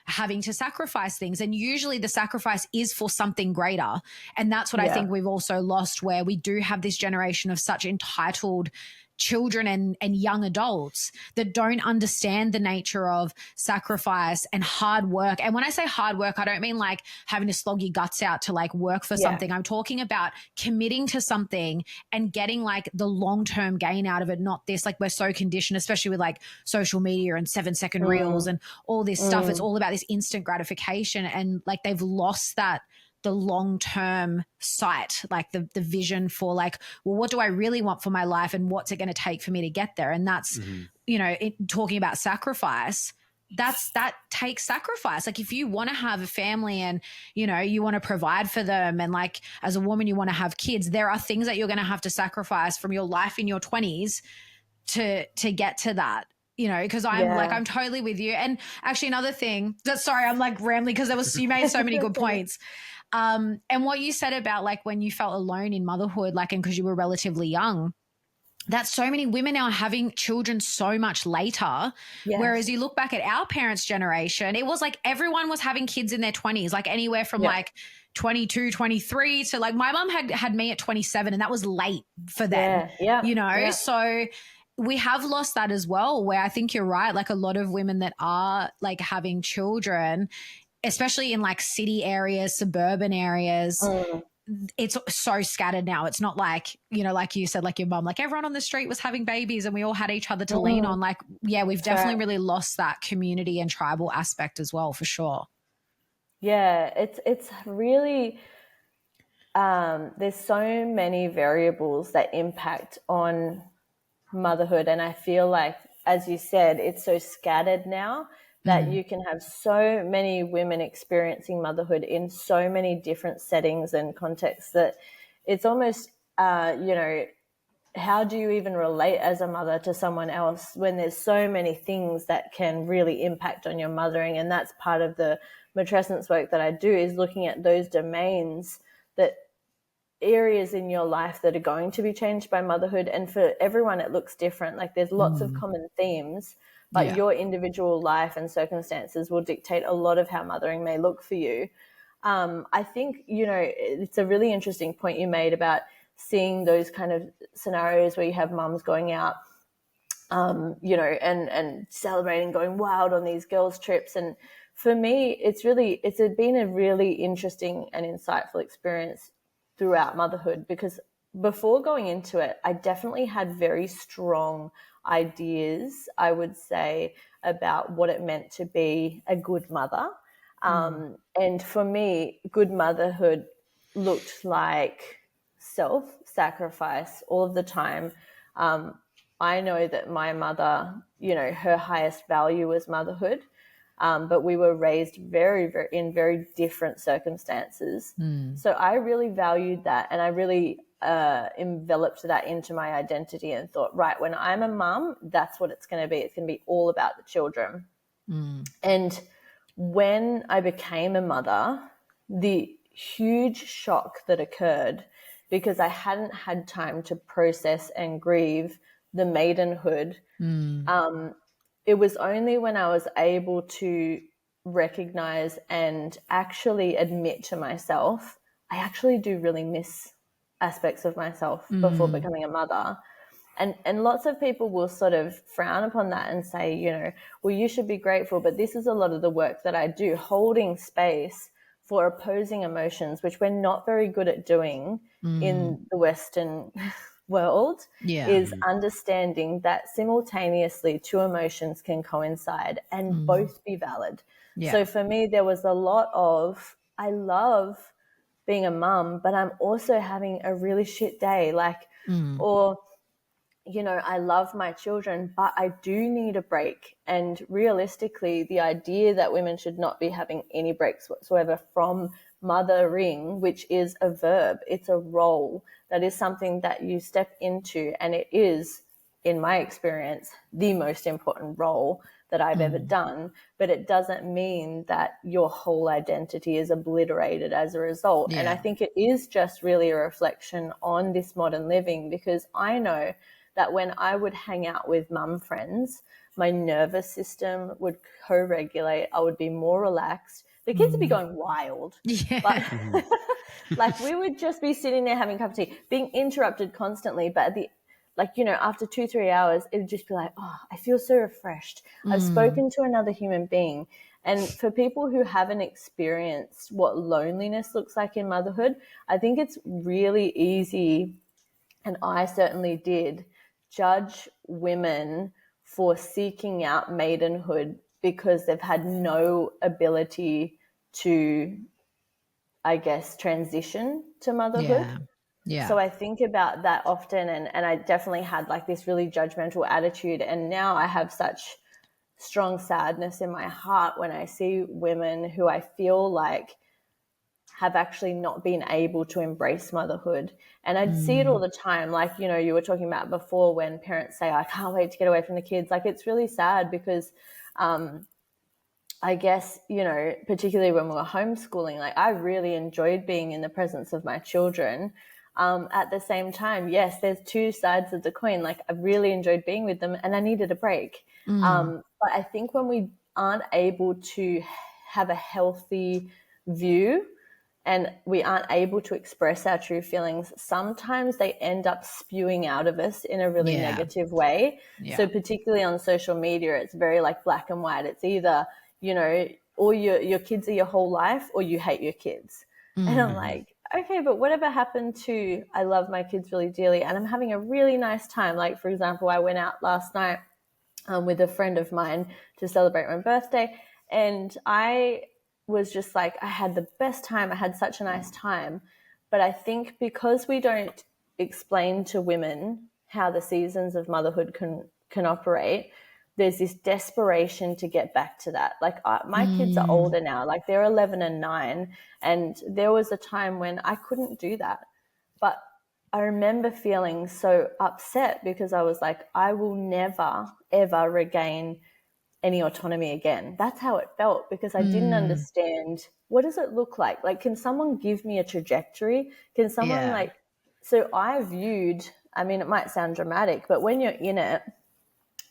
having to sacrifice things. And usually the sacrifice is for something greater. And that's what I think we've also lost, where we do have this generation of such entitled children and young adults that don't understand the nature of sacrifice and hard work. And when I say hard work, I don't mean like having to slog your guts out to like work for something. I'm talking about committing to something and getting like the long-term gain out of it, not this, like we're so conditioned, especially with like social media and 7-second reels and all this stuff. It's all about this instant gratification, and like they've lost that, the long-term sight, like the vision for like, well, what do I really want for my life and what's it going to take for me to get there? And that's, you know, talking about sacrifice, that takes sacrifice. Like if you want to have a family and, you know, you want to provide for them, and like as a woman, you want to have kids, there are things that you're going to have to sacrifice from your life in your 20s to get to that. You know, because I'm totally with you. And actually another thing sorry, I'm like rambling because you made so many good points. And what you said about like when you felt alone in motherhood, like, and because you were relatively young, that so many women now are having children so much later. Whereas you look back at our parents' generation, it was like everyone was having kids in their 20s, like anywhere from like 22, 23 to like my mom had me at 27, and that was late for them, you know? So we have lost that as well, where I think you're right. Like a lot of women that are like having children, especially in like city areas, suburban areas, it's so scattered now. It's not like, you know, like you said, like your mom, like everyone on the street was having babies and we all had each other to lean on. Like, yeah, we've definitely really lost that community and tribal aspect as well, for sure. Yeah, it's really, there's so many variables that impact on motherhood. And I feel like, as you said, it's so scattered now that you can have so many women experiencing motherhood in so many different settings and contexts that it's almost, you know, how do you even relate as a mother to someone else when there's so many things that can really impact on your mothering? And that's part of the matrescence work that I do, is looking at those domains, that areas in your life that are going to be changed by motherhood. And for everyone, it looks different. Like there's lots of common themes, but your individual life and circumstances will dictate a lot of how mothering may look for you. I think, you know, it's a really interesting point you made about seeing those kind of scenarios where you have mums going out, you know, and celebrating, going wild on these girls' trips. And for me, it's been a really interesting and insightful experience throughout motherhood, because before going into it, I definitely had very strong ideas, I would say, about what it meant to be a good mother. And for me, good motherhood looked like self-sacrifice all of the time. I know that my mother, you know, her highest value was motherhood. But we were raised very, very in very different circumstances. So I really valued that, and I really enveloped that into my identity and thought, right, when I'm a mum, that's what it's going to be. It's going to be all about the children. And when I became a mother, the huge shock that occurred, because I hadn't had time to process and grieve the maidenhood, it was only when I was able to recognize and actually admit to myself, I actually do really miss aspects of myself before becoming a mother. And lots of people will sort of frown upon that and say, you know, well, you should be grateful. But this is a lot of the work that I do, holding space for opposing emotions, which we're not very good at doing in the Western world, is understanding that simultaneously two emotions can coincide and both be valid. So for me, there was a lot of, I love being a mum, but I'm also having a really shit day, like, or, you know, I love my children, but I do need a break. And realistically, the idea that women should not be having any breaks whatsoever from mothering, which is a verb, it's a role, that is something that you step into, and it is, in my experience, the most important role that I've ever done, but it doesn't mean that your whole identity is obliterated as a result. And I think it is just really a reflection on this modern living, because I know that when I would hang out with mum friends, my nervous system would co-regulate. I would be more relaxed. The kids would be going wild. Yeah. Like we would just be sitting there having a cup of tea, being interrupted constantly. But after 2-3 hours, it would just be like, oh, I feel so refreshed. I've spoken to another human being. And for people who haven't experienced what loneliness looks like in motherhood, I think it's really easy, and I certainly did, judge women for seeking out maidenhood because they've had no ability to, I guess, transition to motherhood. Yeah. So I think about that often, and I definitely had like this really judgmental attitude. And now I have such strong sadness in my heart when I see women who I feel like have actually not been able to embrace motherhood. And I'd see it all the time. Like, you know, you were talking about before when parents say, I can't wait to get away from the kids. Like, it's really sad because I guess, you know, particularly when we were homeschooling, like I really enjoyed being in the presence of my children. At the same time, yes, there's two sides of the coin. Like I really enjoyed being with them and I needed a break. But I think when we aren't able to have a healthy view and we aren't able to express our true feelings, sometimes they end up spewing out of us in a really negative way. So particularly on social media, it's very like black and white. It's either, you know, or your kids are your whole life or you hate your kids. And I'm like, okay, but whatever happened to, I love my kids really dearly and I'm having a really nice time. Like, for example, I went out last night with a friend of mine to celebrate my birthday. And I was just like, I had the best time. I had such a nice time. But I think because we don't explain to women how the seasons of motherhood can operate, there's this desperation to get back to that. Like my kids are older now, like they're 11 and 9. And there was a time when I couldn't do that. But I remember feeling so upset because I was like, I will never, ever regain any autonomy again. That's how it felt because I didn't understand, what does it look like? Like, can someone give me a trajectory? Can someone so I viewed, I mean, it might sound dramatic, but when you're in it,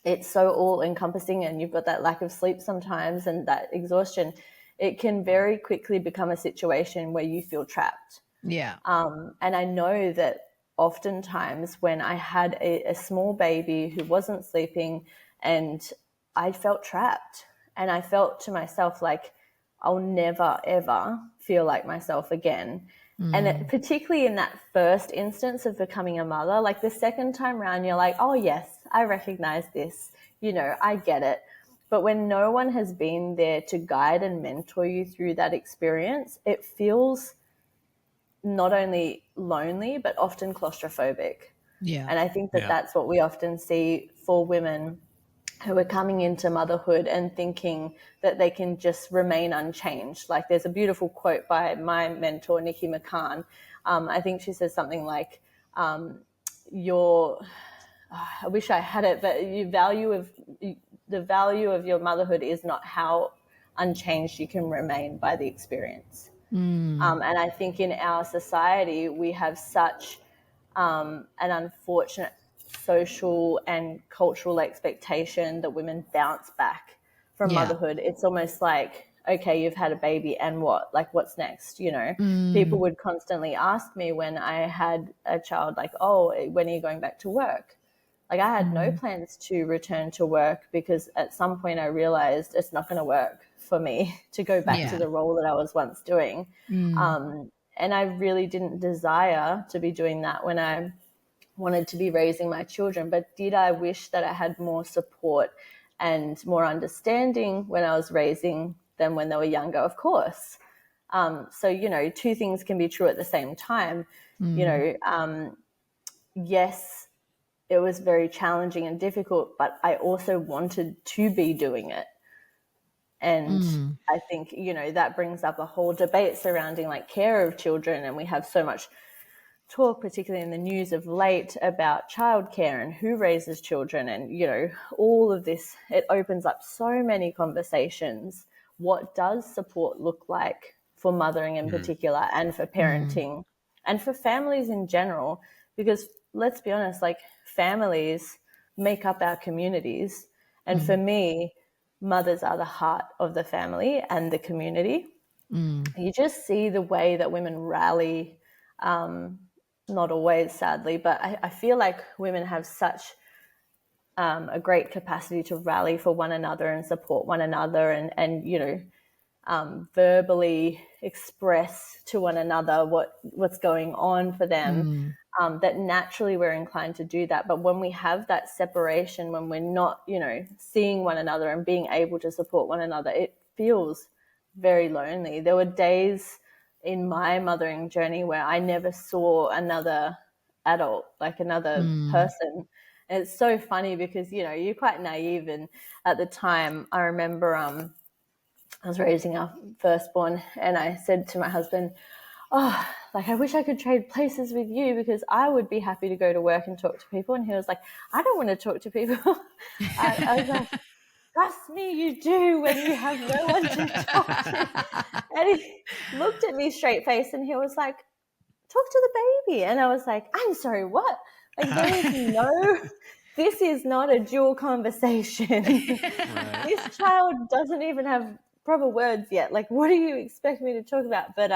it's so all encompassing and you've got that lack of sleep sometimes and that exhaustion, it can very quickly become a situation where you feel trapped. Yeah. And I know that oftentimes when I had a small baby who wasn't sleeping and I felt trapped and I felt to myself like I'll never, ever feel like myself again. And particularly in that first instance of becoming a mother, like the second time around, you're like, oh, yes, I recognize this. You know, I get it. But when no one has been there to guide and mentor you through that experience, it feels not only lonely, but often claustrophobic. Yeah. And I think that that's what we often see for women who are coming into motherhood and thinking that they can just remain unchanged. Like there's a beautiful quote by my mentor, Nikki McCann. I think she says something like, I wish I had it, but the value of your motherhood is not how unchanged you can remain by the experience. And I think in our society, we have such an unfortunate social and cultural expectation that women bounce back from motherhood. It's almost like, okay, you've had a baby and what? Like, what's next? You know, people would constantly ask me when I had a child, like, oh, when are you going back to work? Like I had no plans to return to work because at some point I realized it's not going to work for me to go back to the role that I was once doing. And I really didn't desire to be doing that when I wanted to be raising my children. But did I wish that I had more support and more understanding when I was raising them when they were younger? Of course. So, you know, two things can be true at the same time. You know, yes, it was very challenging and difficult, but I also wanted to be doing it. And I think, you know, that brings up a whole debate surrounding like care of children. And we have so much talk, particularly in the news of late, about childcare and who raises children and, you know, all of this, it opens up so many conversations. What does support look like for mothering in particular, and for parenting and for families in general? Because let's be honest, like, families make up our communities. And for me, mothers are the heart of the family and the community. You just see the way that women rally, not always, sadly, but I feel like women have such a great capacity to rally for one another and support one another, and you know, verbally express to one another what's going on for them, that naturally we're inclined to do that. But when we have that separation, when we're not, you know, seeing one another and being able to support one another, it feels very lonely. There were days in my mothering journey where I never saw another adult, like another person. And it's so funny because, you know, you're quite naive. And at the time, I remember I was raising our firstborn, and I said to my husband, oh, like, I wish I could trade places with you because I would be happy to go to work and talk to people. And he was like, I don't want to talk to people. I was like, trust me, you do, when you have no one to talk to. And he looked at me straight faced and he was like, talk to the baby. And I was like, I'm sorry, what? Like, this is not a dual conversation. Right. This child doesn't even have proper words yet. Like, what do you expect me to talk about? But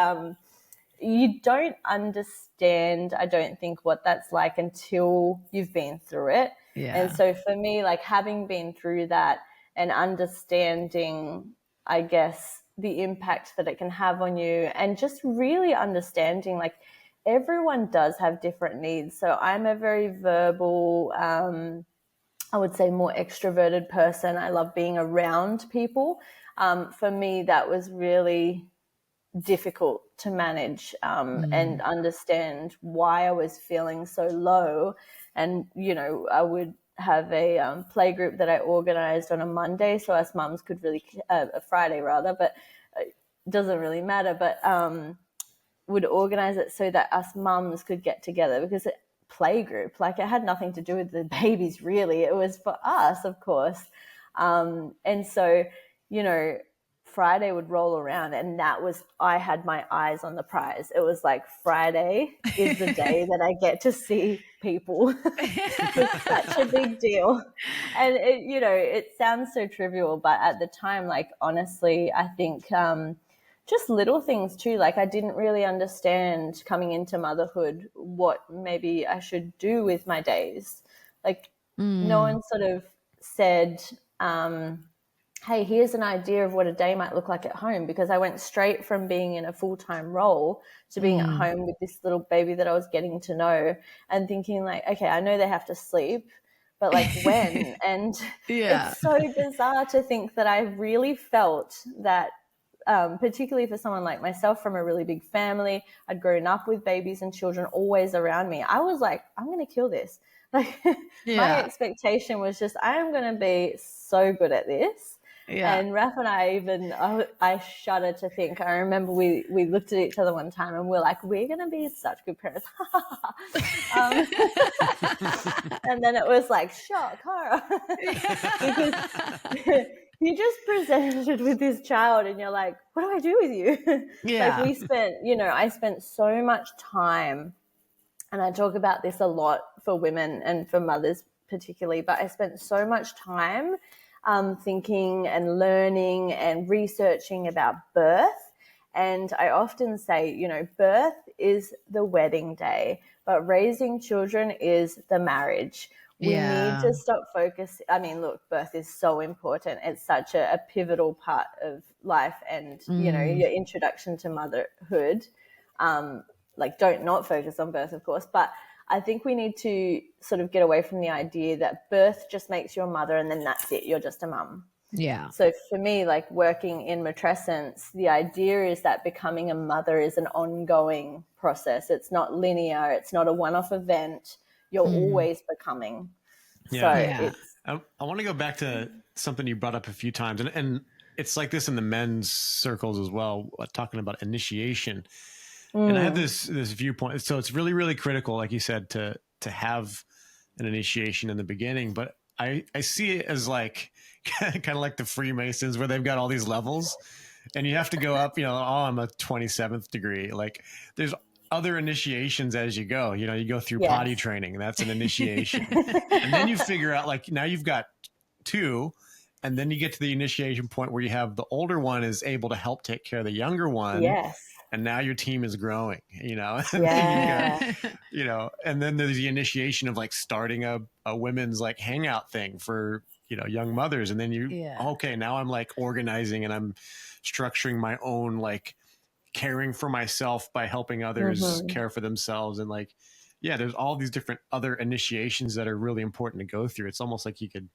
you don't understand, I don't think, what that's like until you've been through it. Yeah. And so for me, like, having been through that and understanding, I guess, the impact that it can have on you, and just really understanding, like, everyone does have different needs. So I'm a very verbal, I would say more extroverted person. I love being around people. For me, that was really difficult to manage, and understand why I was feeling so low. And, you know, I would have a play group that I organized on a Monday, so us mums could really, a Friday rather, but it doesn't really matter, but would organize it so that us mums could get together, because play group, like, it had nothing to do with the babies really, it was for us, of course. And so, you know, Friday would roll around and I had my eyes on the prize. It was like, Friday is the day that I get to see people. It's such a big deal. And it, you know, it sounds so trivial, but at the time, like, honestly, I think just little things too. Like, I didn't really understand coming into motherhood what maybe I should do with my days. Like, no one sort of said, hey, here's an idea of what a day might look like at home, because I went straight from being in a full-time role to being at home with this little baby that I was getting to know, and thinking, like, okay, I know they have to sleep, but, like, when? And it's so bizarre to think that I really felt that, particularly for someone like myself from a really big family, I'd grown up with babies and children always around me. I was like, I'm going to kill this. Like, my expectation was just, I am going to be so good at this. Yeah. And Raph and I shudder to think. I remember we looked at each other one time and we're like, we're going to be such good parents. And then it was like, shock, horror. Because you just presented with this child and you're like, what do I do with you? Yeah. Like, we spent, you know, I spent so much time, and I talk about this a lot for women and for mothers particularly, but I spent so much time thinking and learning and researching about birth. And I often say, you know, birth is the wedding day, but raising children is the marriage. We need to stop focusing. I mean, look, birth is so important. It's such a pivotal part of life and, you know, your introduction to motherhood. Like, don't not focus on birth, of course, but I think we need to sort of get away from the idea that birth just makes you a mother and then that's it, you're just a mum. Yeah. So for me, like, working in matrescence, the idea is that becoming a mother is an ongoing process. It's not linear. It's not a one-off event. You're always becoming. Yeah. So I want to go back to something you brought up a few times, and it's like this in the men's circles as well, talking about initiation. And I have this viewpoint. So it's really, really critical, like you said, to have an initiation in the beginning. But I see it as like kind of like the Freemasons, where they've got all these levels, and you have to go up. I'm a 27th degree. Like there's other initiations as you go. You go through potty training. That's an initiation, and then you figure out like now you've got 2. And then you get to the initiation point where you have the older one is able to help take care of the younger one. Yes. And now your team is growing, and Yeah. then you got, and then there's the initiation of like starting a women's like hangout thing for, young mothers. And then okay, now I'm like organizing and I'm structuring my own, like caring for myself by helping others care for themselves. And like, there's all these different other initiations that are really important to go through. It's almost like you could,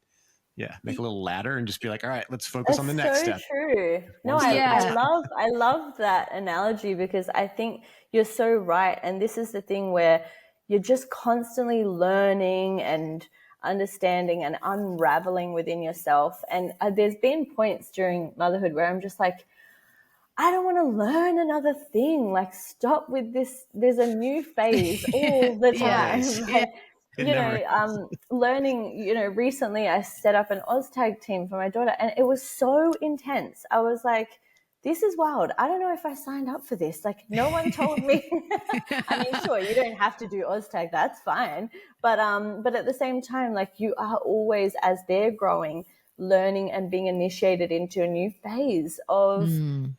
make a little ladder and just be like, all right, let's focus on the next step. True. No, I love that analogy, because I think you're so right. And this is the thing where you're just constantly learning and understanding and unraveling within yourself. And there's been points during motherhood where I'm just like, I don't want to learn another thing. Like, stop with this. There's a new phase all the time. Learning, recently I set up an OzTag team for my daughter, and it was so intense. I was like, this is wild. I don't know if I signed up for this. Like, no one told me. I mean, sure, you don't have to do OzTag. That's fine. But at the same time, like, you are always, as they're growing, learning and being initiated into a new phase of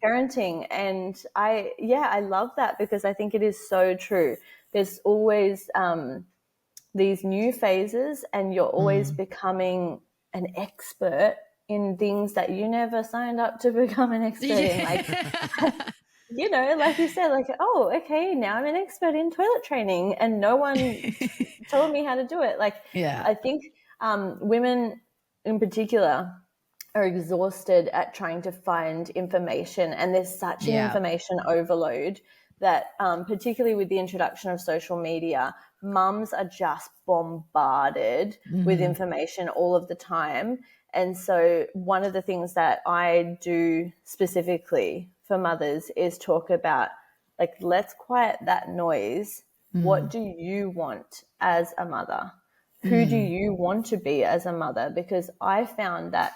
parenting. And I love that, because I think it is so true. There's always, these new phases, and you're always becoming an expert in things that you never signed up to become an expert in. Like, like you said, like, oh, okay, now I'm an expert in toilet training and no one told me how to do it. Like, I think women in particular are exhausted at trying to find information, and there's such an information overload that particularly with the introduction of social media, mums are just bombarded with information all of the time. And so one of the things that I do specifically for mothers is talk about, like, let's quiet that noise. What do you want as a mother? Who do you want to be as a mother? Because I found that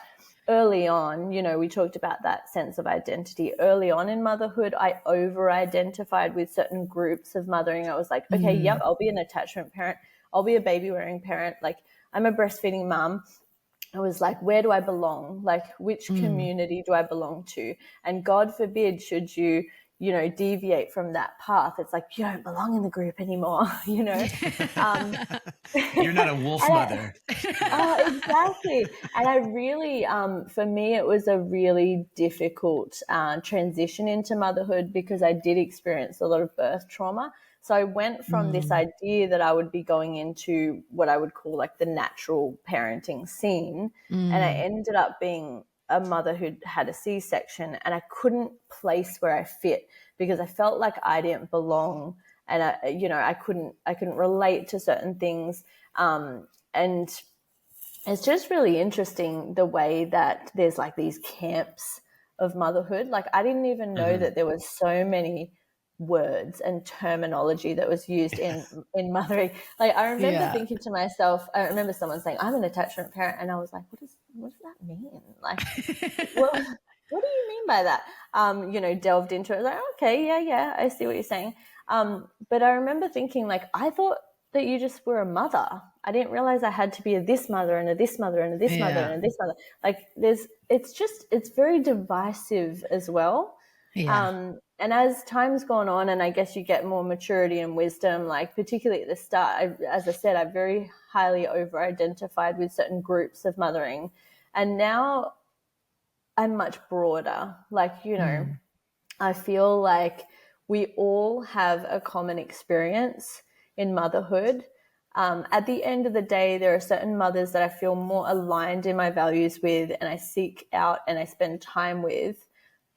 early on, we talked about that sense of identity. Early on in motherhood, I over-identified with certain groups of mothering. I was like, okay, yep, I'll be an attachment parent. I'll be a baby-wearing parent. Like, I'm a breastfeeding mom. I was like, where do I belong? Like, which community do I belong to? And God forbid, should you, deviate from that path. It's like, you don't belong in the group anymore, You're not a wolf mother. Exactly. And I really, for me, it was a really difficult transition into motherhood, because I did experience a lot of birth trauma. So I went from this idea that I would be going into what I would call like the natural parenting scene. And I ended up being a mother who had a C-section, and I couldn't place where I fit, because I felt like I didn't belong, and I couldn't relate to certain things. And it's just really interesting the way that there's like these camps of motherhood. Like, I didn't even know that there was so many words and terminology that was used in mothering. Like, I remember thinking to myself, I remember someone saying, I'm an attachment parent, and I was like, what does that mean? Like, what do you mean by that? Delved into it, like, okay, yeah, I see what you're saying. But I remember thinking, like, I thought that you just were a mother. I didn't realize I had to be a this mother and a this mother and a this mother and a this mother. Like, it's very divisive as well. And as time's gone on, and I guess you get more maturity and wisdom, like particularly at the start, as I said, I very highly over-identified with certain groups of mothering. And now I'm much broader. Like, I feel like we all have a common experience in motherhood. At the end of the day, there are certain mothers that I feel more aligned in my values with, and I seek out and I spend time with.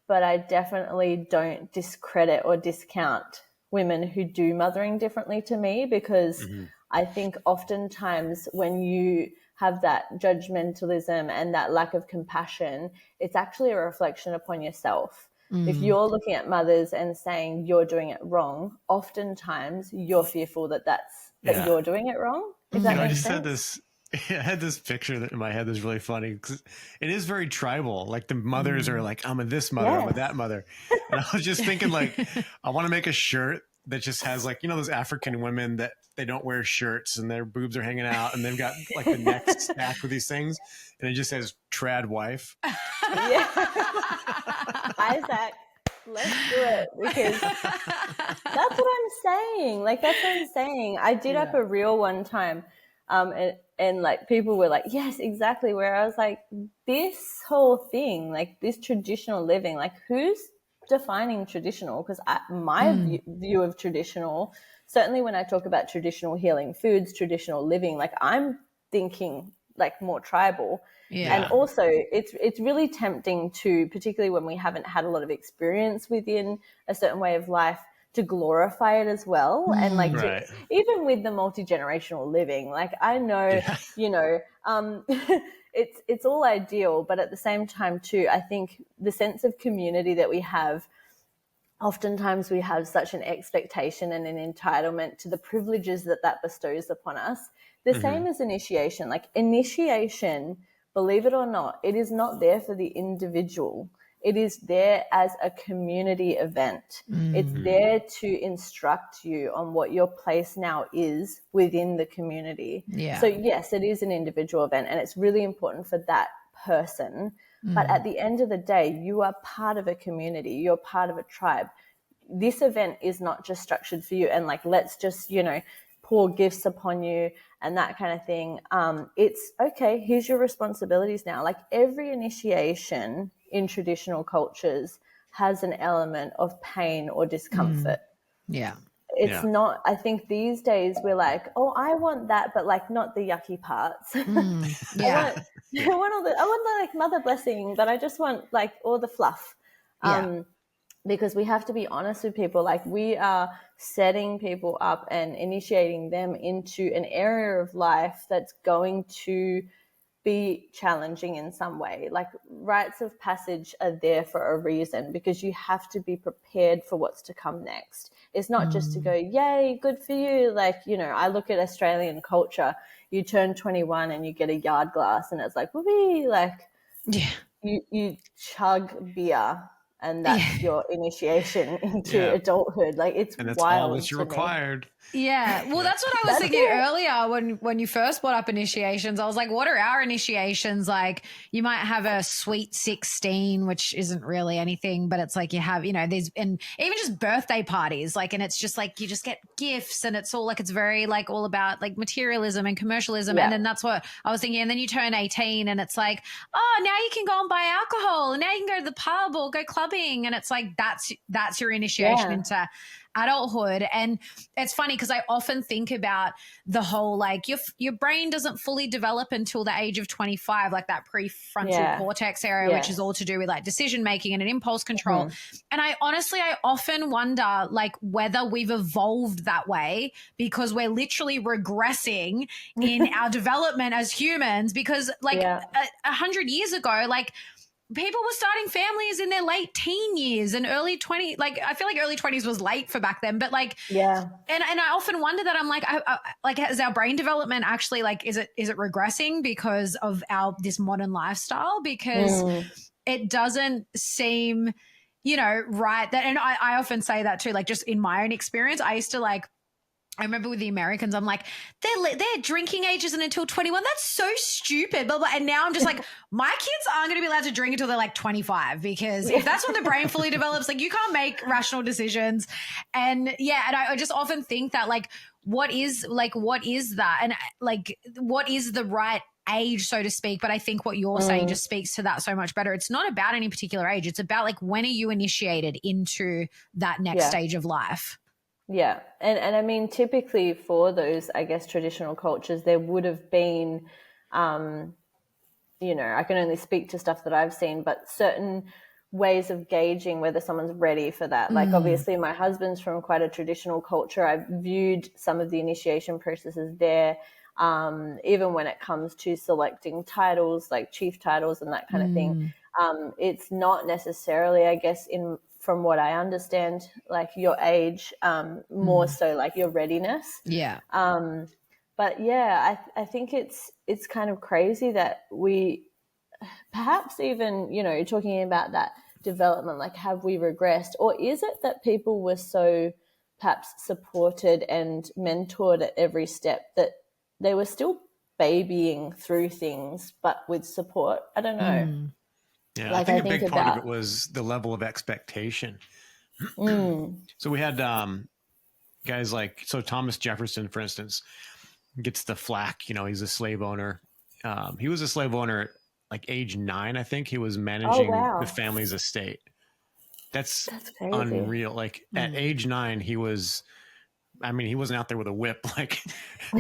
But I definitely don't discredit or discount women who do mothering differently to me, because I think oftentimes when you have that judgmentalism and that lack of compassion, it's actually a reflection upon yourself. If you're looking at mothers and saying you're doing it wrong, oftentimes you're fearful that you're doing it wrong. If that I makes just sense. had this. I had this picture that in my head that's really funny because it is very tribal. Like the mothers are like, I'm a this mother, I'm a Yes. that mother. And I was just thinking like, I want to make a shirt that just has like, those African women that they don't wear shirts and their boobs are hanging out and they've got like the neck stacked with these things. And it just says trad wife. Yeah. Isaac, let's do it, because that's what I'm saying. Like, that's what I'm saying. I did up a reel one time, and like people were like, yes, exactly. Where I was like, this whole thing, like this traditional living, like who's defining traditional? Because my view of traditional, certainly when I talk about traditional healing foods, traditional living, like I'm thinking like more tribal. Yeah. And also it's really tempting to, particularly when we haven't had a lot of experience within a certain way of life, to glorify it as well. And like, even with the multi-generational living, like I know, it's all ideal, but at the same time too, I think the sense of community that we have, oftentimes we have such an expectation and an entitlement to the privileges that bestows upon us. The same as initiation. Like initiation, believe it or not, it is not there for the individual. It is there as a community event. It's there to instruct you on what your place now is within the community. Yeah. So yes, it is an individual event and it's really important for that person. But at the end of the day, you are part of a community. You're part of a tribe. This event is not just structured for you and like, let's just, pour gifts upon you and that kind of thing. It's okay, here's your responsibilities now. Like every initiation in traditional cultures has an element of pain or discomfort. Yeah. It's not, I think these days we're like, oh, I want that, but like not the yucky parts. Yeah. I want the like mother blessing, but I just want like all the fluff. Because we have to be honest with people. Like we are setting people up and initiating them into an area of life that's going to be challenging in some way. Like rites of passage are there for a reason, because you have to be prepared for what's to come next. It's not just to go, yay, good for you. Like, I look at Australian culture, you turn 21 and you get a yard glass and it's like, whoopee, like you chug beer. And that's your initiation into adulthood. Like it's and that's wild. all that you're required. Yeah. Well, that's what I was thinking earlier when you first brought up initiations. I was like, what are our initiations? Like you might have a sweet 16, which isn't really anything, but it's like you have, these, and even just birthday parties, like, and it's just like, you just get gifts and it's all like, it's very like all about like materialism and commercialism. And then that's what I was thinking. And then you turn 18 and it's like, oh, now you can go and buy alcohol and now you can go to the pub or go clubbing. And it's like, that's your initiation into adulthood. And it's funny because I often think about the whole, like your brain doesn't fully develop until the age of 25, like that prefrontal cortex area, which is all to do with like decision making and an impulse control. And I often wonder like whether we've evolved that way because we're literally regressing in our development as humans, because like 100 years ago, like people were starting families in their late teen years and early 20s. Like, I feel like early 20s was late for back then, but like, and I often wonder that. I'm like, I like, is our brain development actually like, is it regressing because of this modern lifestyle? Because it doesn't seem, right. That, and I often say that too, like just in my own experience, I remember with the Americans, I'm like, their drinking age isn't until 21. That's so stupid. Blah, blah. And now I'm just like, my kids aren't going to be allowed to drink until they're like 25, because if that's when the brain fully develops, like you can't make rational decisions. And and I just often think that like, what is that? And like, what is the right age, so to speak? But I think what you're saying just speaks to that so much better. It's not about any particular age. It's about like, when are you initiated into that next stage of life? Yeah. And I mean, typically for those, I guess, traditional cultures, there would have been, I can only speak to stuff that I've seen, but certain ways of gauging whether someone's ready for that. Like obviously my husband's from quite a traditional culture. I've viewed some of the initiation processes there, even when it comes to selecting titles, like chief titles and that kind of thing. It's not necessarily, I guess, from what I understand, like your age, more so like your readiness. Yeah. But yeah, I think it's kind of crazy that we perhaps even, you know, talking about that development, like have we regressed, or is it that people were so perhaps supported and mentored at every step that they were still babying through things but with support? I don't know. Yeah, Like, I I think a think big part of about- it was the level of expectation. So we had guys like, so Thomas Jefferson, for instance, gets the flack. You know, he's a slave owner. He was a slave owner at like age 9, I think. He was managing the wow. family's estate. That's crazy. unreal. Like at age 9, he was, I mean, he wasn't out there with a whip, like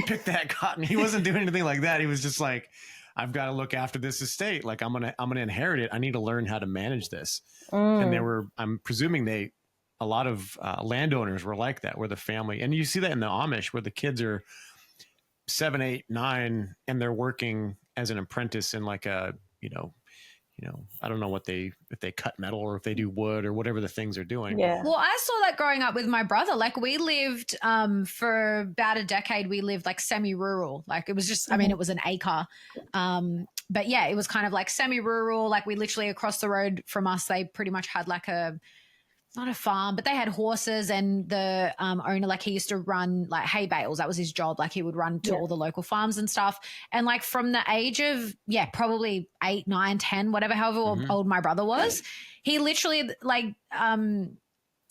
pick that cotton. He wasn't doing anything like that. He was just like, I've got to look after this estate. Like I'm going to inherit it. I need to learn how to manage this. And there were, I'm presuming a lot of landowners were like that, where the family, and you see that in the Amish, where the kids are 7, 8, 9, and they're working as an apprentice in like a, I don't know if they cut metal or if they do wood or whatever the things are doing. Yeah. Well, I saw that growing up with my brother. Like we lived for about a decade, we lived like semi-rural. Like it was just, I mean, it was an acre. But yeah, it was kind of like semi-rural. Like we literally across the road from us, they pretty much had like not a farm, but they had horses, and the owner, like he used to run like hay bales. That was his job. Like he would run to all the local farms and stuff. And like from the age of, probably 8, 9, 10, whatever, however old my brother was, he literally like,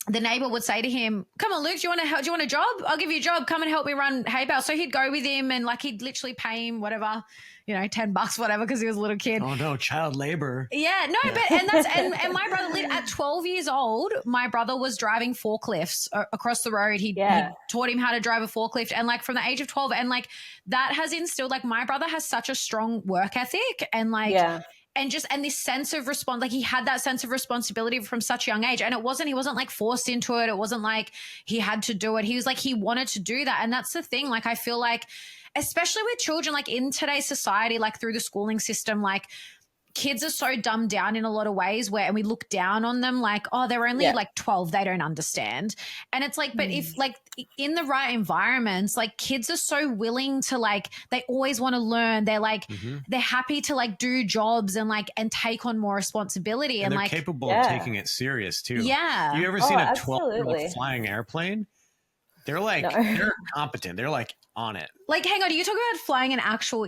the neighbor would say to him, come on, Luke, do you want a job? I'll give you a job. Come and help me run hay bale. So he'd go with him, and like he'd literally pay him whatever, $10, whatever, because he was a little kid. Oh no, child labor. Yeah, no, but and my brother at 12 years old, my brother was driving forklifts across the road. He taught him how to drive a forklift, and like from the age of 12, and like that has instilled, like my brother has such a strong work ethic, and like and this sense of like he had that sense of responsibility from such a young age. And he wasn't like forced into it. It wasn't like he had to do it. He was like, he wanted to do that. And that's the thing. Like, I feel like, especially with children, like in today's society, like through the schooling system, like kids are so dumbed down in a lot of ways and we look down on them like, oh, they're only like 12, they don't understand. And it's like, but if like in the right environments, like kids are so willing to like, they always want to learn. They're like, they're happy to like do jobs and like, and take on more responsibility. And they're like capable of taking it serious too. Yeah. You ever seen a 12-year-old flying airplane? They're like, they're competent. They're like on it. Like, hang on, are you talking about flying an actual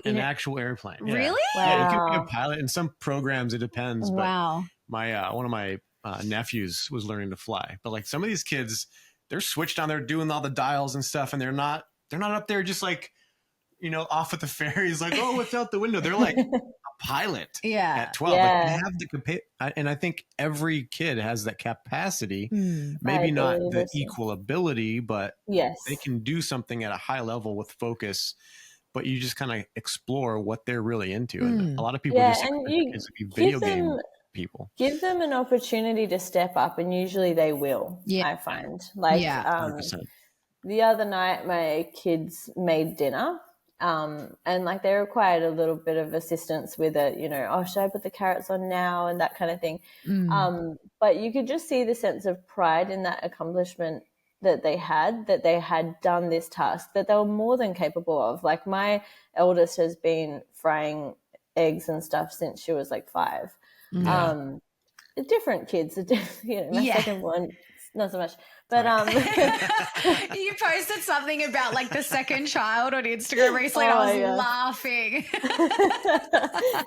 airplane? Yeah. Really? Wow. Yeah, you can be a pilot. In some programs, it depends. But wow. My one of my nephews was learning to fly. But like some of these kids, they're switched on. They're doing all the dials and stuff, and they're not up there just like, off at the ferries, like, oh, what's out the window? They're like a pilot at 12. Yeah. Like, they have the and I think every kid has that capacity. Maybe not the equal ability, but they can do something at a high level with focus. But you just kind of explore what they're really into. And a lot of people just kids to be video game people. Give them an opportunity to step up, and usually they will. I find like 100%. The other night my kids made dinner. And like they required a little bit of assistance with it, oh, should I put the carrots on now and that kind of thing. But you could just see the sense of pride in that accomplishment that they had done this task that they were more than capable of. Like my eldest has been frying eggs and stuff since she was like 5. Different kids, my second one, not so much. But you posted something about like the second child on Instagram recently, and I was laughing.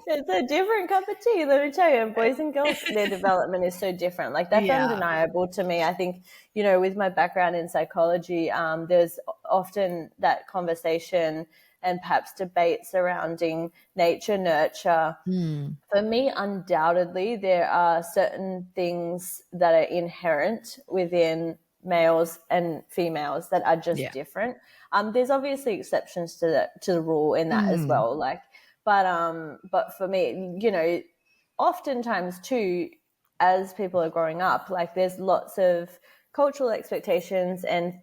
It's a different cup of tea, let me tell you. And boys and girls, their development is so different. Like that's undeniable to me. I think, with my background in psychology, there's often that conversation and perhaps debate surrounding nature, nurture. For me, undoubtedly, there are certain things that are inherent within males and females that are just different. There's obviously exceptions to the rule in that as well. Like, but for me, oftentimes too, as people are growing up, like there's lots of cultural expectations and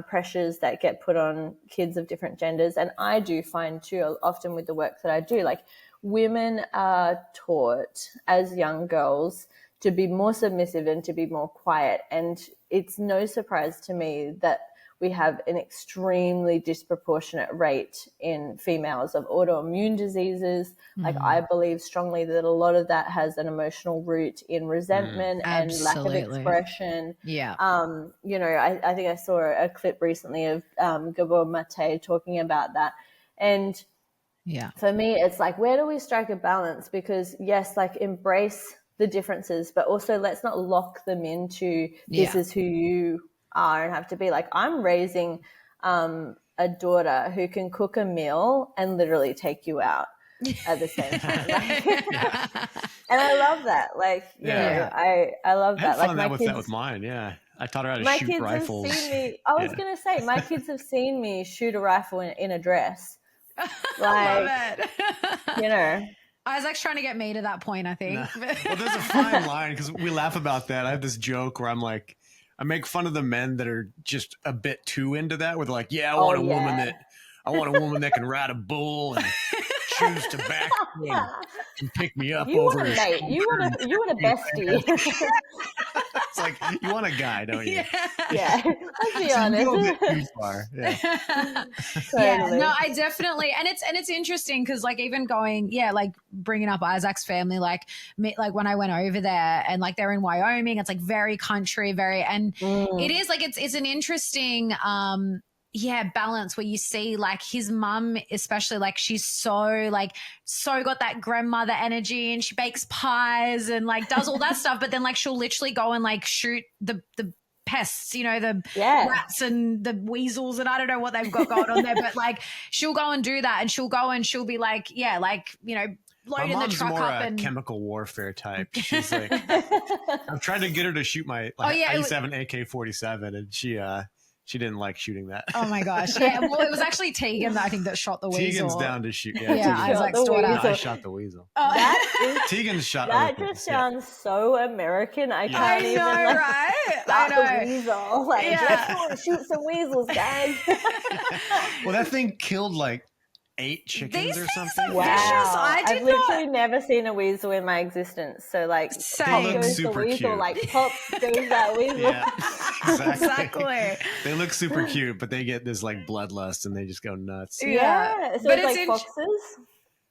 pressures that get put on kids of different genders. And I do find too, often with the work that I do, like women are taught as young girls to be more submissive and to be more quiet. And it's no surprise to me that we have an extremely disproportionate rate in females of autoimmune diseases. Like, I believe strongly that a lot of that has an emotional root in resentment and lack of expression. Yeah. You know, I think I saw a clip recently of Gabor Mate talking about that. And yeah, for me, it's like, where do we strike a balance? Because yes, like, embrace the differences, but also let's not lock them into this is who you are and have to be. Like, I'm raising a daughter who can cook a meal and literally take you out at the same time. Like, and I love that. Like, you know, I love that. I had fun like, with that with mine. Yeah. I taught her how to my shoot kids rifles. have seen me. I was going to say, my kids have seen me shoot a rifle in a dress. Like, I love it. you know. Isaac's trying to get me to that point, I think. No. Well, there's a fine line because we laugh about that. I have this joke where I'm like, I make fun of the men that are just a bit too into that, where they're like, yeah, I want a woman that can ride a bull and chews tobacco and pick me up You over want a his mate. You want a bestie. It's like, you want a guy, don't you? Yeah. Let's be So you go a honest. bit too far. Yeah. Yeah, no, I definitely, and it's interesting because, like, even going, like, bringing up Isaac's family, like when I went over there, and like they're in Wyoming, it's like very country, and it is like it's an interesting balance where you see like his mum, especially, like she's so got that grandmother energy, and she bakes pies and like does all that stuff, but then like she'll literally go and like shoot the pests, you know, the rats and the weasels, and I don't know what they've got going on there, but like she'll go and do that, and she'll be like, like, you know, loading the truck more up a and chemical warfare type. She's like, I'm trying to get her to shoot my. Like, I used to have an AK-47, and she didn't like shooting that. Oh my gosh! Yeah, well, it was actually Tegan that I think that shot the weasel. Tegan's down to shoot. Isaac's daughter. No, I shot the weasel. Tegan's shot. That just sounds so American. I can't even. Like, right? stop the weasel. Like, let's go and shoot some weasels, guys. Well, that thing killed like 8 chickens or something. Wow. I've literally never seen a weasel in my existence. So like, Same. goes super the weasel, cute. like pop goes that weasel. Yeah, Exactly. They look super cute, but they get this like bloodlust and they just go nuts. Yeah. So but it's like foxes.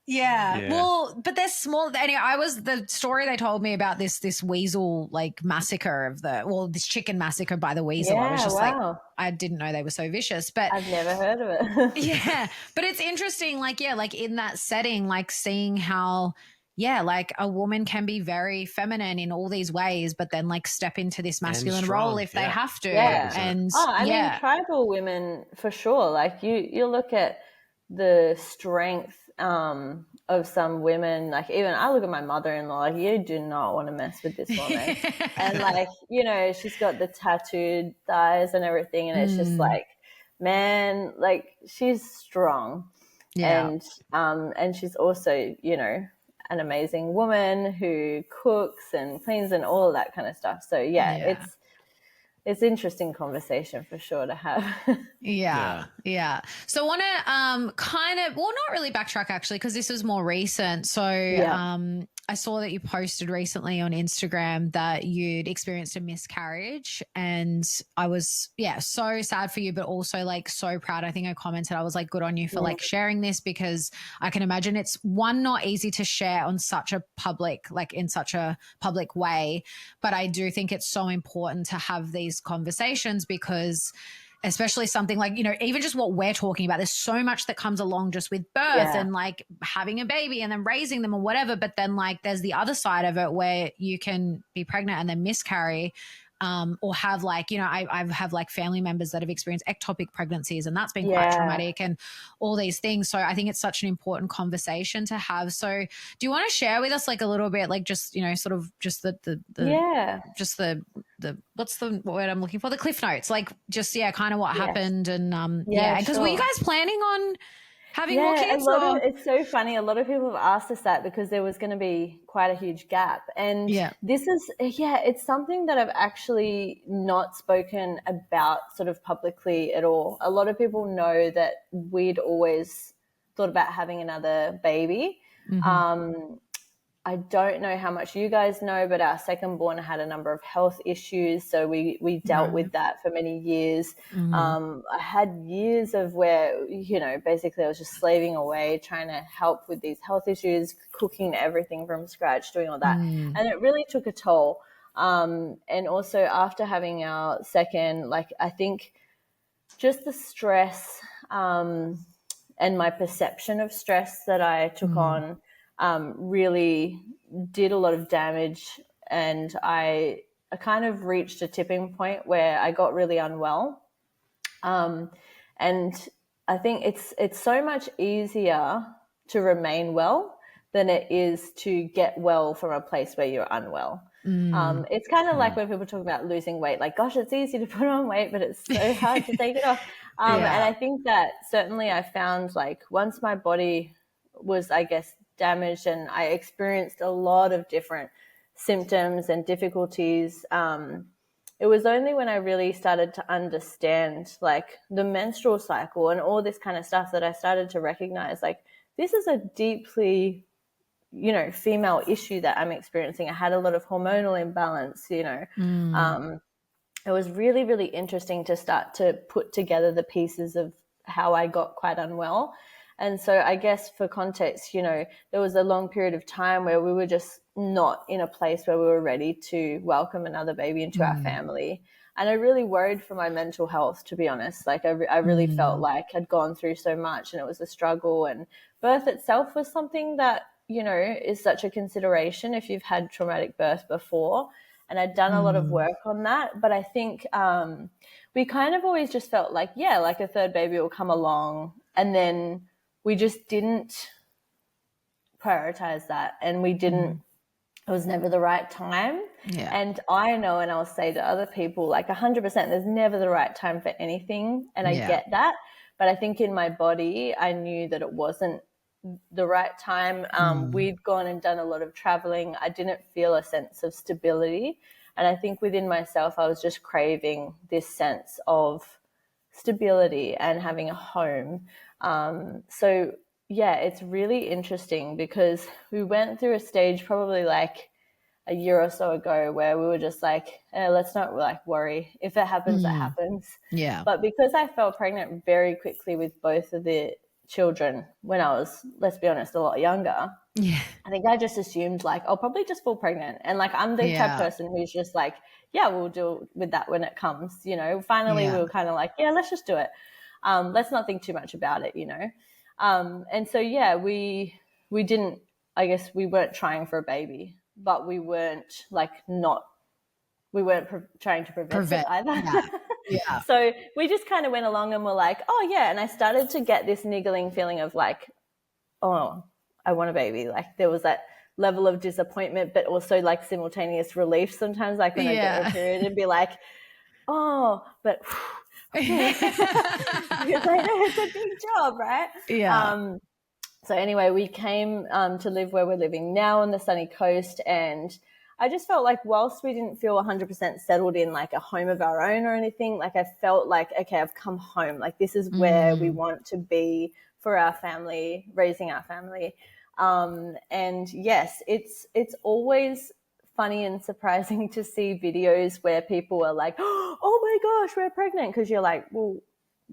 Yeah. Well, but they're small. Anyway, the story they told me about this weasel like massacre this chicken massacre by the weasel. I was just like, I didn't know they were so vicious, but I've never heard of it. Yeah. But it's interesting, like, like in that setting, like seeing how, like a woman can be very feminine in all these ways, but then like step into this masculine role if they have to. Yeah. And I mean, tribal women for sure. Like you look at the strength of some women, like even I look at my mother-in-law, like, you do not want to mess with this woman. And like, you know, she's got the tattooed thighs and everything, and it's just like, man, like she's strong. And she's also, you know, an amazing woman who cooks and cleans and all of that kind of stuff. So it's interesting conversation for sure to have. Yeah. So I want to kind of, well, not really backtrack actually, because this is more recent. So I saw that you posted recently on Instagram that you'd experienced a miscarriage, and I was, so sad for you, but also like so proud. I think I commented, I was like, good on you for like sharing this, because I can imagine it's not easy to share on such a public, like in such a public way. But I do think it's so important to have these conversations, because especially something like, you know, even just what we're talking about, there's so much that comes along just with birth and like having a baby and then raising them or whatever. But then like there's the other side of it where you can be pregnant and then miscarry, or have like, you know, I've have like family members that have experienced ectopic pregnancies, and that's been quite traumatic, and all these things. So I think it's such an important conversation to have. So do you want to share with us like a little bit, like just, you know, sort of just the what's the word I'm looking for? The cliff notes, like just, kind of what happened. And because were you guys planning on having more kids? It's so funny. A lot of people have asked us that because there was going to be quite a huge gap. And this is, it's something that I've actually not spoken about sort of publicly at all. A lot of people know that we'd always thought about having another baby. I don't know how much you guys know, but our second born had a number of health issues. So we dealt with that for many years. I had years of where, basically I was just slaving away, trying to help with these health issues, cooking everything from scratch, doing all that. And it really took a toll. And also after having our second, I think just the stress and my perception of stress that I took on really did a lot of damage, and I kind of reached a tipping point where I got really unwell. And I think it's so much easier to remain well than it is to get well from a place where you're unwell. It's kind of like when people talk about losing weight, like, gosh, it's easy to put on weight, but it's so hard to take it off. And I think that certainly I found once my body was, I guess, damaged and I experienced a lot of different symptoms and difficulties, it was only when I really started to understand the menstrual cycle and all this kind of stuff that I started to recognize this is a deeply female issue that I'm experiencing. I had a lot of hormonal imbalance, it was really, really interesting to start to put together the pieces of how I got quite unwell. And so I guess for context, there was a long period of time where we were just not in a place where we were ready to welcome another baby into our family. And I really worried for my mental health, to be honest. I really felt like I'd gone through so much and it was a struggle. And birth itself was something that, is such a consideration if you've had traumatic birth before. And I'd done a lot of work on that. But I think we kind of always just felt a third baby will come along, and then we just didn't prioritize that, and we didn't, it was never the right time. Yeah. And I know, and I'll say to other people, 100%, there's never the right time for anything. And I get that. But I think in my body, I knew that it wasn't the right time. We'd gone and done a lot of traveling. I didn't feel a sense of stability. And I think within myself, I was just craving this sense of stability and having a home. So it's really interesting because we went through a stage probably a year or so ago where we were just let's not worry. If it happens, it happens. Yeah. But because I fell pregnant very quickly with both of the children when I was, let's be honest, a lot younger. Yeah. I think I just assumed I'll probably just fall pregnant. And I'm the type of person who's just we'll deal with that when it comes, Finally we were kind of let's just do it. Let's not think too much about it, And so, we didn't, I guess we weren't trying for a baby, but we weren't trying to prevent it either. Yeah. So we just kind of went along and were and I started to get this niggling feeling of oh, I want a baby. There was that level of disappointment, but also simultaneous relief sometimes, when I get a period and be oh, but because I know it's a big job, right? Yeah. So anyway, we came to live where we're living now on the sunny coast, and I just felt whilst we didn't feel 100% settled in a home of our own or anything, I felt okay, I've come home. This is where we want to be for our family, raising our family. And yes, it's always funny and surprising to see videos where people are oh my gosh, we're pregnant. Because you're well,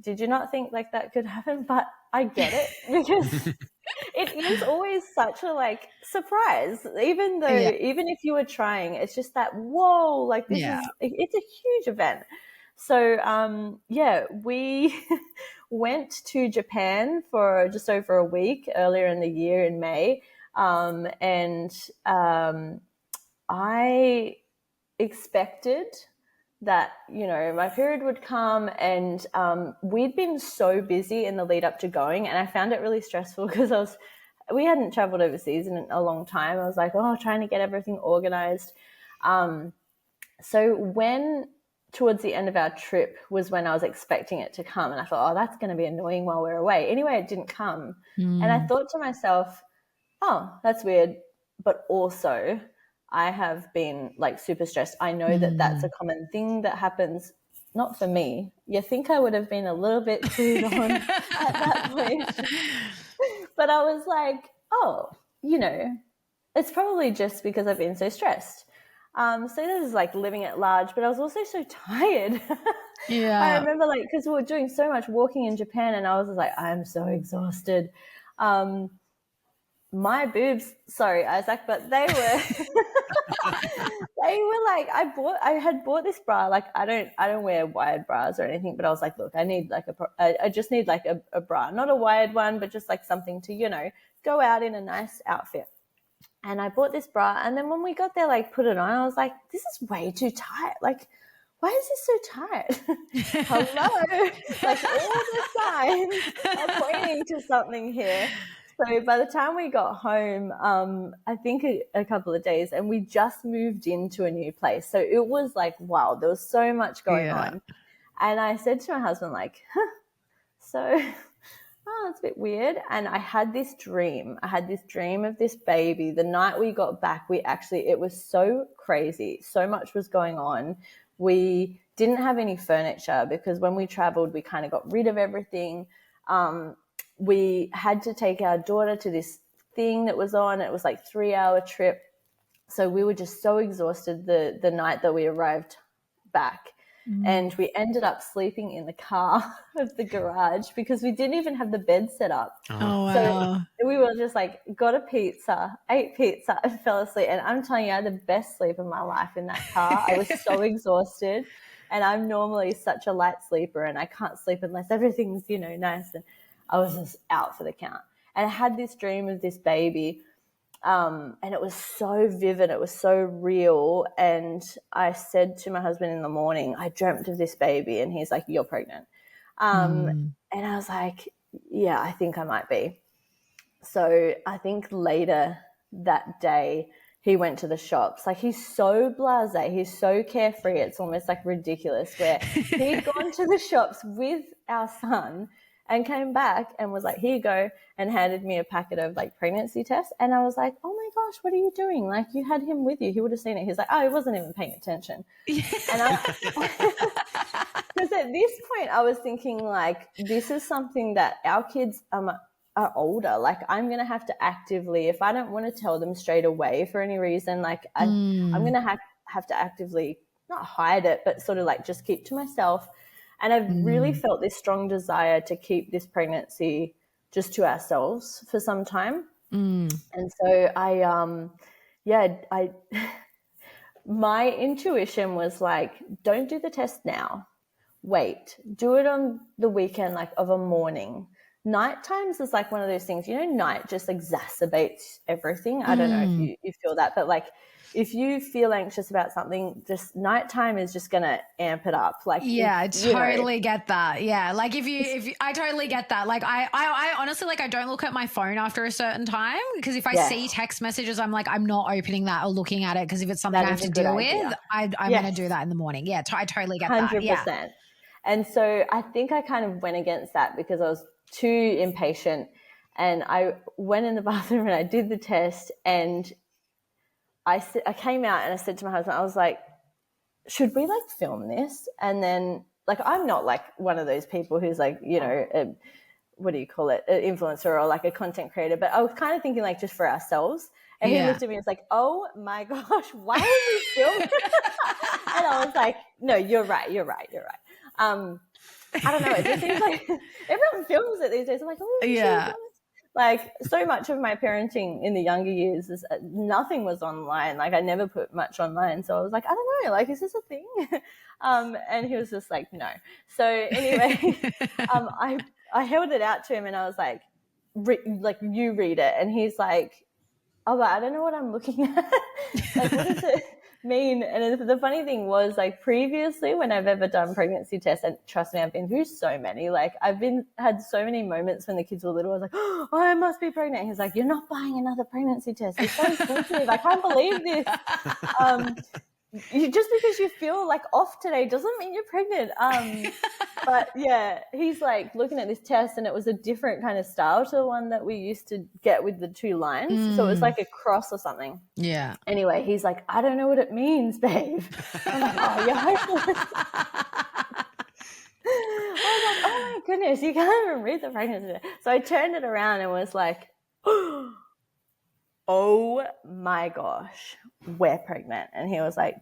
did you not think that could happen? But I get it because it is always such a surprise, even if you were trying, it's just that, whoa, it's a huge event. So, we went to Japan for just over a week earlier in the year in May. I expected that, my period would come, and we'd been so busy in the lead up to going, and I found it really stressful because we hadn't traveled overseas in a long time. I was trying to get everything organized. So when towards the end of our trip was when I was expecting it to come, and I thought, oh, that's going to be annoying while we're away. Anyway, it didn't come. And I thought to myself, oh, that's weird. But also I have been super stressed. I know that that's a common thing that happens, not for me. You think I would have been a little bit too on at that point. But I was oh, you know, it's probably just because I've been so stressed. So this is like living at large, but I was also so tired. Yeah. I remember like, because we were doing so much walking in Japan and I was like, I'm so exhausted. My boobs, sorry, Isaac, but they were, they were like, I had bought this bra. Like, I don't wear wired bras or anything, but I was like, look, I need like I just need like a bra, not a wired one, but just like something to, you know, go out in a nice outfit. And I bought this bra, and then when we got there, like put it on, I was like, this is way too tight. Like, why is this so tight? Hello? Like all the signs are pointing to something here. So by the time we got home, I think a couple of days, and we just moved into a new place. So it was like, wow, there was so much going on. And I said to my husband, like, so it's a bit weird. And I had this dream. I had this dream of this baby. The night we got back, it was so crazy. So much was going on. We didn't have any furniture because when we traveled, we kind of got rid of everything. We had to take our daughter to this thing that was on. It was like 3-hour trip. So we were just so exhausted the night that we arrived back. And we ended up sleeping in the car of the garage because we didn't even have the bed set up. Oh, wow. So we were just like, got a pizza, ate pizza and fell asleep. And I'm telling you, I had the best sleep of my life in that car. I was so exhausted. And I'm normally such a light sleeper and I can't sleep unless everything's, you know, nice. And I was just out for the count. And I had this dream of this baby. And it was so vivid. It was so real. And I said to my husband in the morning, I dreamt of this baby. And he's like, you're pregnant. And I was like, yeah, I think I might be. So I think later that day, he went to the shops. Like, he's so blasé. He's so carefree. It's almost like ridiculous, where he'd gone to the shops with our son and came back and was like, here you go, and handed me a packet of like pregnancy tests. And I was like, oh my gosh, what are you doing? Like, you had him with you. He would have seen it. He's like, oh, he wasn't even paying attention. And because at this point I was thinking, like, this is something that our kids are older. Like, I'm going to have to actively, if I don't want to tell them straight away for any reason, like I'm going to have to actively not hide it, but sort of like just keep to myself. And I've really felt this strong desire to keep this pregnancy just to ourselves for some time. And so my intuition was like, don't do the test now. Wait, do it on the weekend, like of a morning. Night times is like one of those things, you know, night just exacerbates everything. I don't know if you feel that, but like, if you feel anxious about something, just nighttime is just going to amp it up. Like, yeah, I totally get that. Yeah. Like if you, I totally get that. Like I honestly, like, I don't look at my phone after a certain time, because if I see text messages, I'm like, I'm not opening that or looking at it. Cause if it's something I have to deal with, I'm going to do that in the morning. Yeah. I totally get 100%. That. Yeah. And so I think I kind of went against that because I was too impatient, and I went in the bathroom and I did the test, and I came out and I said to my husband, I was like, should we like film this? And then, like, I'm not like one of those people who's like, you know, what do you call it? An influencer or like a content creator. But I was kind of thinking like just for ourselves. And he looked at me and was like, oh my gosh, why would we film? And I was like, no, you're right. I don't know. It just seems like everyone films it these days. I'm like, oh, yeah. Like, so much of my parenting in the younger years is nothing was online. Like, I never put much online. So I was like, I don't know, like, is this a thing? And he was just like, no. So anyway, I held it out to him and I was like, you read it. And he's like, oh, but I don't know what I'm looking at. Like, what does it mean? And the funny thing was, like, previously when I've ever done pregnancy tests, and trust me, I've been through so many, like, had so many moments when the kids were little, I was like, oh, I must be pregnant. He's like, you're not buying another pregnancy test. It's so sensitive. I can't believe this. Just because you feel like off today doesn't mean you're pregnant. But yeah, he's like looking at this test, and it was a different kind of style to the one that we used to get with the 2 lines. So it was like a cross or something. Yeah. Anyway, he's like, I don't know what it means, babe. I'm like, oh, yeah. I was like, oh my goodness, you can't even read the pregnancy test. So I turned it around and was like, oh, oh my gosh, we're pregnant. And he was like,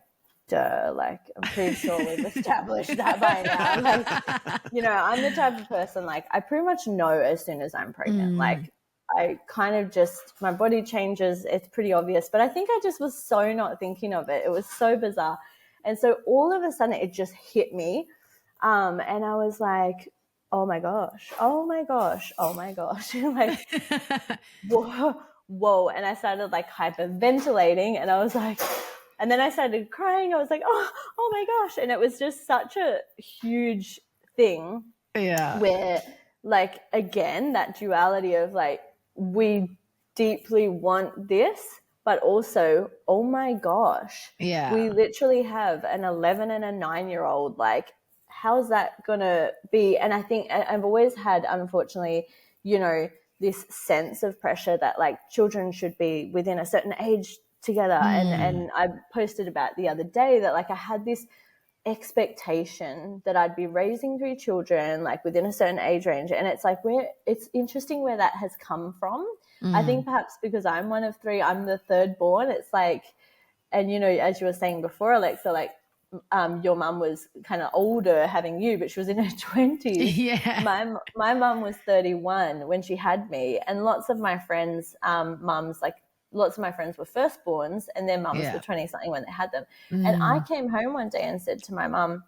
duh, like, I'm pretty sure we've established that by now. Like, you know, I'm the type of person, like, I pretty much know as soon as I'm pregnant. Like, I kind of just, my body changes. It's pretty obvious. But I think I just was so not thinking of it. It was so bizarre. And so all of a sudden it just hit me. And I was like, oh my gosh, oh my gosh, oh my gosh. Like, whoa. And I started like hyperventilating, and I was like, and then I started crying. I was like, oh my gosh. And it was just such a huge thing. Yeah. Where, like, again, that duality of like, we deeply want this, but also, oh my gosh, Yeah. we literally have an 11 and a 9-year-old. Like, how's that gonna be? And I think I've always had, unfortunately, you know, this sense of pressure that like children should be within a certain age together. And I posted about the other day that like I had this expectation that I'd be raising 3 children like within a certain age range. And it's like, it's interesting where that has come from. I think perhaps because I'm one of 3, I'm the third born. It's like, and you know, as you were saying before, Alexa, like your mum was kind of older having you, but she was in her 20s. Yeah. My mum was 31 when she had me, and lots of my friends' mums, like lots of my friends were firstborns, and their mums were 20-something when they had them. And I came home one day and said to my mum,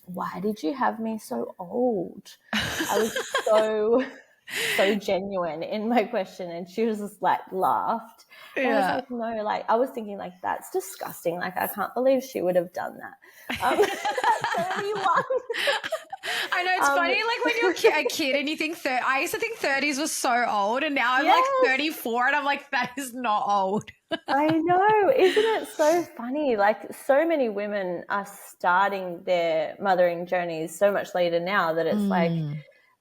why did you have me so old? I was so genuine in my question, and she was just like laughed. And I was like, no, like I was thinking like, that's disgusting. Like I can't believe she would have done that. At 31. I know, it's funny, like when you're a kid and you think I used to think 30s was so old, and now I'm like 34 and I'm like, that is not old. I know. Isn't it so funny? Like so many women are starting their mothering journeys so much later now that it's like,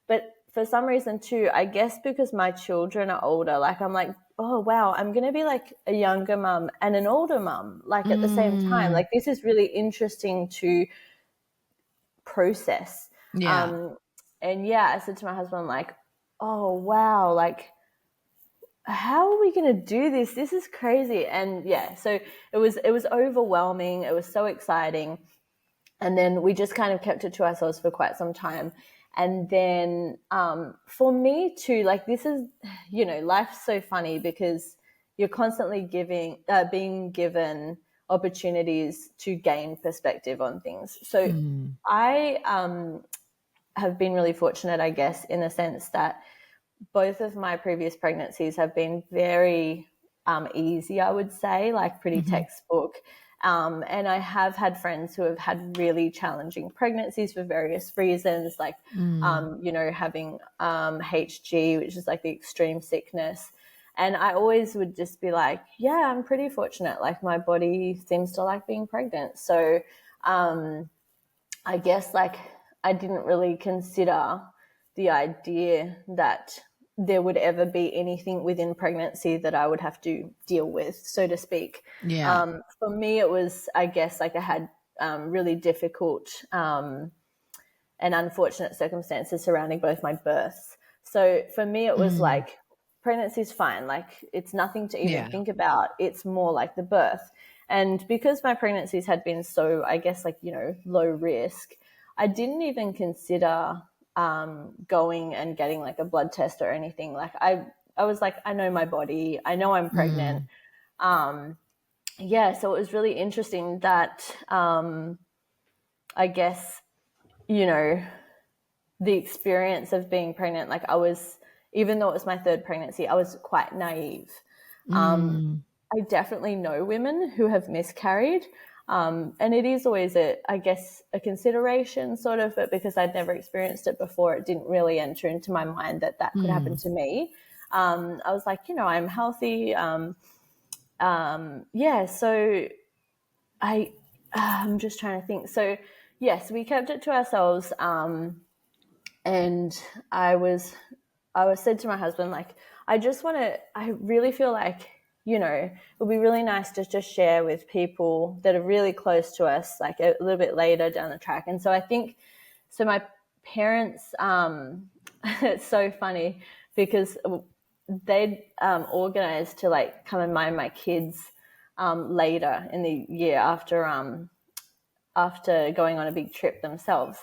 but for some reason too, I guess because my children are older, like I'm like, oh wow, I'm going to be like a younger mum and an older mum, like at the same time. Like this is really interesting to process. And yeah, I said to my husband, like, oh wow, like how are we going to do this? This is crazy. And yeah, so it was overwhelming. It was so exciting. And then we just kind of kept it to ourselves for quite some time. And then for me too, like this is, you know, life's so funny because you're constantly being given opportunities to gain perspective on things. So I have been really fortunate, I guess, in the sense that both of my previous pregnancies have been very easy, I would say, like pretty textbook. And I have had friends who have had really challenging pregnancies for various reasons, like, you know, having HG, which is like the extreme sickness. And I always would just be like, yeah, I'm pretty fortunate. Like my body seems to like being pregnant. So I guess like I didn't really consider the idea that there would ever be anything within pregnancy that I would have to deal with, so to speak. For me, it was, I guess, like I had really difficult and unfortunate circumstances surrounding both my births. So for me, it was like pregnancy's fine. Like it's nothing to even think about. It's more like the birth. And because my pregnancies had been so, I guess, like, you know, low risk, I didn't even consider going and getting like a blood test or anything. Like I was like, I know my body, I know I'm pregnant. Yeah, so it was really interesting that I guess, you know, the experience of being pregnant, like I was, even though it was my 3rd pregnancy, I was quite naive. I definitely know women who have miscarried. And it is always I guess a consideration sort of, but because I'd never experienced it before, it didn't really enter into my mind that could happen to me. I was like, you know, I'm healthy. Yeah. So I'm just trying to think. So yes, we kept it to ourselves. And I said to my husband, like, I really feel like, you know, it would be really nice to just share with people that are really close to us, like a little bit later down the track. And so I think, so my parents, it's so funny because they'd organized to like come and mind my kids later in the year after going on a big trip themselves.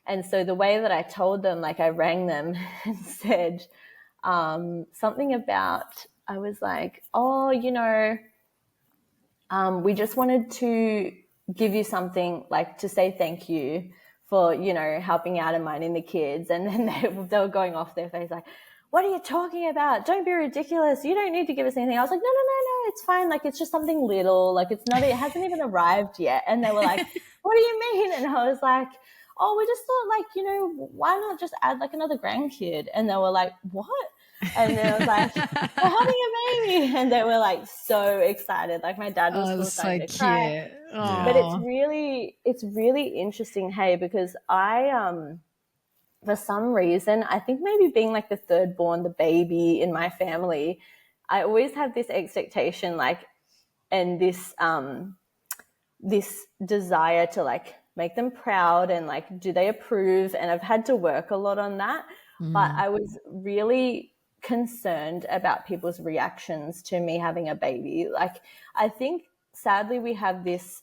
And so the way that I told them, like I rang them and said something about, I was like, oh, we just wanted to give you something, like to say thank you for, helping out and minding the kids. And then they were going off their face like, what are you talking about? Don't be ridiculous. You don't need to give us anything. I was like, no, it's fine. Like, it's just something little. Like, it hasn't even arrived yet. And they were like, what do you mean? And I was like, oh, we just thought, like, why not just add like another grandkid? And they were like, what? And then I was like, we're having a baby. And they were like so excited. Like my dad was starting to cry. But it's really interesting, hey, because I for some reason, I think maybe being like the third born, the baby in my family, I always have this expectation, like, and this desire to like make them proud and like, do they approve? And I've had to work a lot on that. But I was really concerned about people's reactions to me having a baby. Like, I think sadly we have this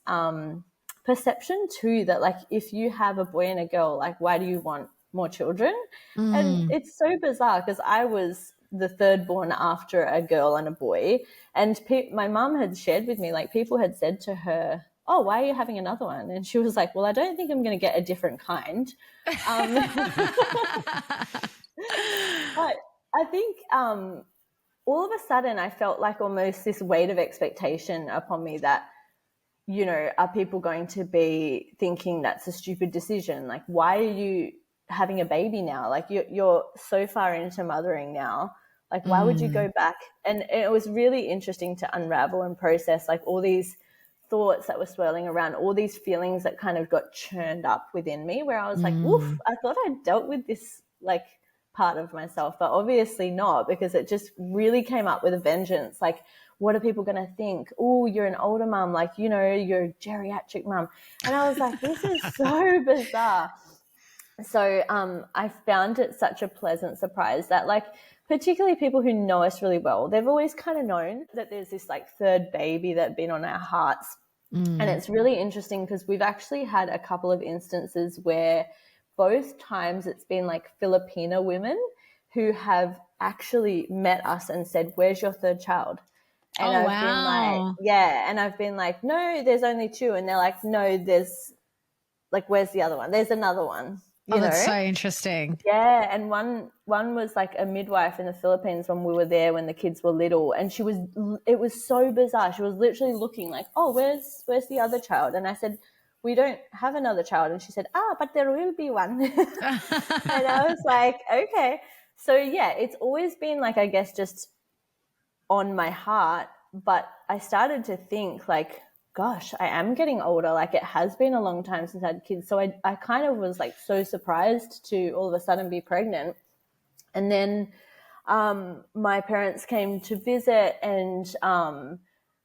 perception too that like, if you have a boy and a girl, like, why do you want more children? And it's so bizarre because I was the third born after a girl and a boy, and my mum had shared with me, like, people had said to her, oh, why are you having another one? And she was like, well, I don't think I'm going to get a different kind. But I think all of a sudden I felt like almost this weight of expectation upon me that, are people going to be thinking that's a stupid decision? Like, why are you having a baby now? Like, you're so far into mothering now. Like, why would you go back? And it was really interesting to unravel and process like all these thoughts that were swirling around, all these feelings that kind of got churned up within me, where I was like, woof, I thought I dealt with this like part of myself, but obviously not, because it just really came up with a vengeance. Like, what are people going to think? Oh, you're an older mum, like, you're a geriatric mum. And I was like, this is so bizarre. So I found it such a pleasant surprise that, like, particularly people who know us really well, they've always kind of known that there's this like third baby that's been on our hearts. And it's really interesting because we've actually had a couple of instances where both times it's been like Filipina women who have actually met us and said, where's your third child? And I've been like, yeah. And I've been like, no, there's only two. And they're like, no, there's like, where's the other one? There's another one. That's so interesting. Yeah. And one was like a midwife in the Philippines when we were there when the kids were little. And it was so bizarre. She was literally looking like, oh, where's the other child? And I said, we don't have another child. And she said, but there will be one. And I was like, okay. So yeah, it's always been like, I guess, just on my heart. But I started to think like, gosh, I am getting older. Like, it has been a long time since I had kids. So I kind of was like so surprised to all of a sudden be pregnant. And then my parents came to visit, and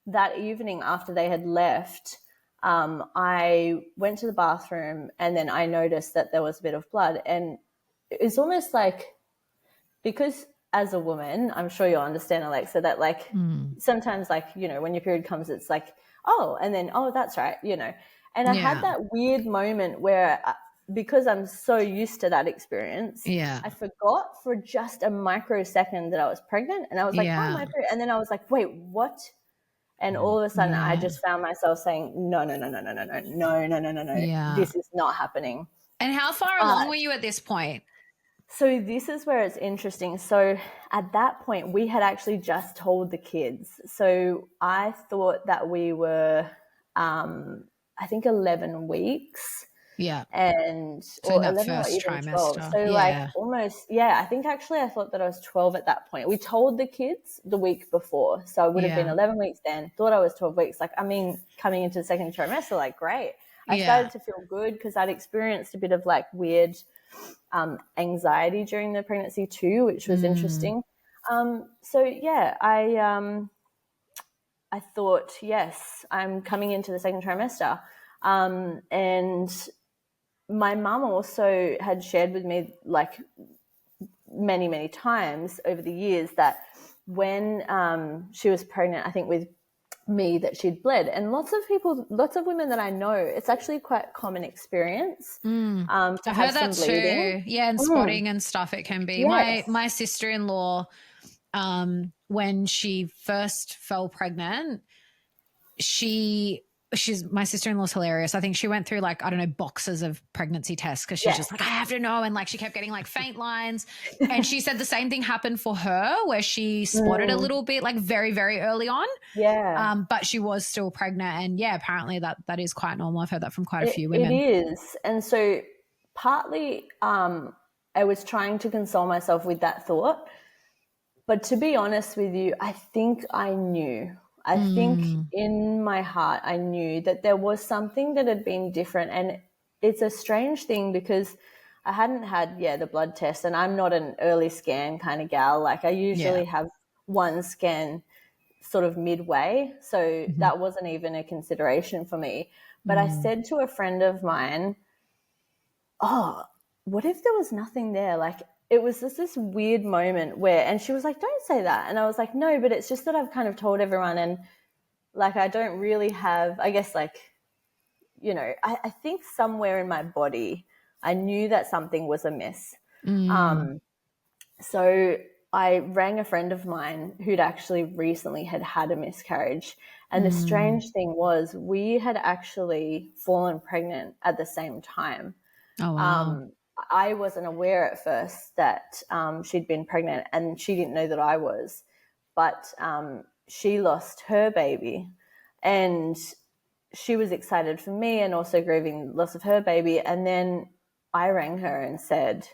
that evening after they had left, I went to the bathroom, and then I noticed that there was a bit of blood. And it's almost like, because as a woman, I'm sure you'll understand, Alexa, that like sometimes like, when your period comes, it's like, oh, and then, oh, that's right, And I had that weird moment where, because I'm so used to that experience, I forgot for just a microsecond that I was pregnant, and I was like, oh, my period. And then I was like, wait, what? And all of a sudden I just found myself saying, no, this is not happening. And how far along were you at this point? So this is where it's interesting. So at that point, we had actually just told the kids. So I thought that we were, I think 11 weeks. Yeah. And so or that 11 first or even trimester. 12. So like almost, I think actually I thought that I was 12 at that point. We told the kids the week before. So I would have been 11 weeks then, thought I was 12 weeks. Like, I mean, coming into the second trimester, like, great. I started to feel good because I'd experienced a bit of like weird anxiety during the pregnancy too, which was interesting. So yeah, I thought, yes, I'm coming into the second trimester. And my mum also had shared with me, like, many, many times over the years that when she was pregnant, I think with me, that she'd bled. And lots of women that I know, it's actually quite a common experience to I've have heard some that bleeding. too. Yeah, and spotting and stuff it can be. Yes. My sister-in-law, when she first fell pregnant, she's my sister-in-law's hilarious. I think she went through like, I don't know, boxes of pregnancy tests because she's just like, I have to know. And like she kept getting like faint lines. And she said the same thing happened for her where she spotted a little bit like very, very early on. Yeah. But she was still pregnant. And yeah, apparently that is quite normal. I've heard that from quite a few It women. is. And so partly I was trying to console myself with that thought. But to be honest with you, I think I knew. I think in my heart I knew that there was something that had been different. And it's a strange thing because I hadn't had, the blood test, and I'm not an early scan kind of gal. Like I usually have one scan sort of midway. So that wasn't even a consideration for me. But I said to a friend of mine, oh, what if there was nothing there? Like it was just this weird moment where, and she was like, don't say that. And I was like, no, but it's just that I've kind of told everyone, and like, I don't really have, I guess, like, I think somewhere in my body, I knew that something was amiss. So I rang a friend of mine who'd actually recently had a miscarriage. And the strange thing was we had actually fallen pregnant at the same time. Oh, wow. I wasn't aware at first that she'd been pregnant, and she didn't know that I was. But she lost her baby, and she was excited for me and also grieving the loss of her baby. And then I rang her and said,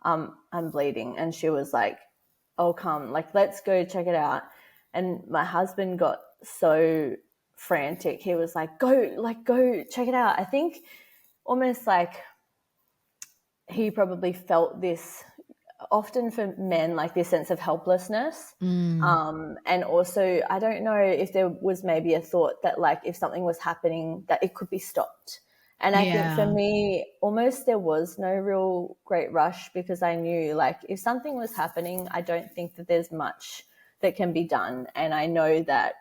I'm bleeding. And she was like, oh, come, like, let's go check it out. And my husband got so frantic. He was like, go check it out. I think almost like he probably felt this often for men, like this sense of helplessness. And also, I don't know if there was maybe a thought that like if something was happening that it could be stopped. And I think for me, almost there was no real great rush because I knew like if something was happening, I don't think that there's much that can be done. And I know that,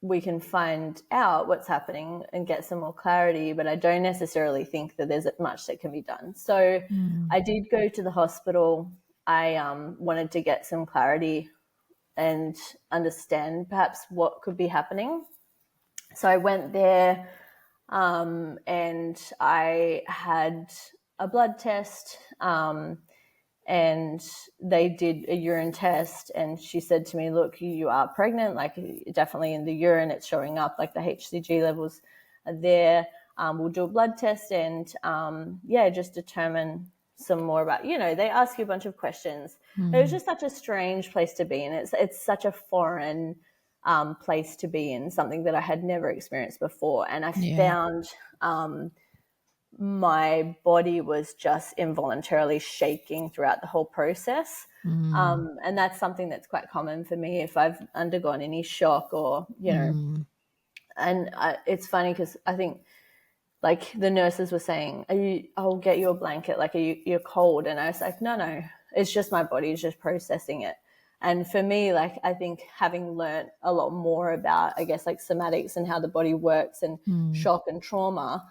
we can find out what's happening and get some more clarity, but I don't necessarily think that there's much that can be done. So I did go to the hospital. I wanted to get some clarity and understand perhaps what could be happening. So I went there and I had a blood test and they did a urine test, and she said to me, look, you are pregnant, like definitely in the urine it's showing up, like the HCG levels are there. We'll do a blood test and just determine some more about, they ask you a bunch of questions. It was just such a strange place to be in. It's such a foreign place to be in, something that I had never experienced before. And I found my body was just involuntarily shaking throughout the whole process. And that's something that's quite common for me if I've undergone any shock or, and it's funny because I think like the nurses were saying, I'll get you a blanket. Like, you're cold. And I was like, no, it's just my body is just processing it. And for me, like, I think having learned a lot more about, I guess, like somatics and how the body works and shock and trauma,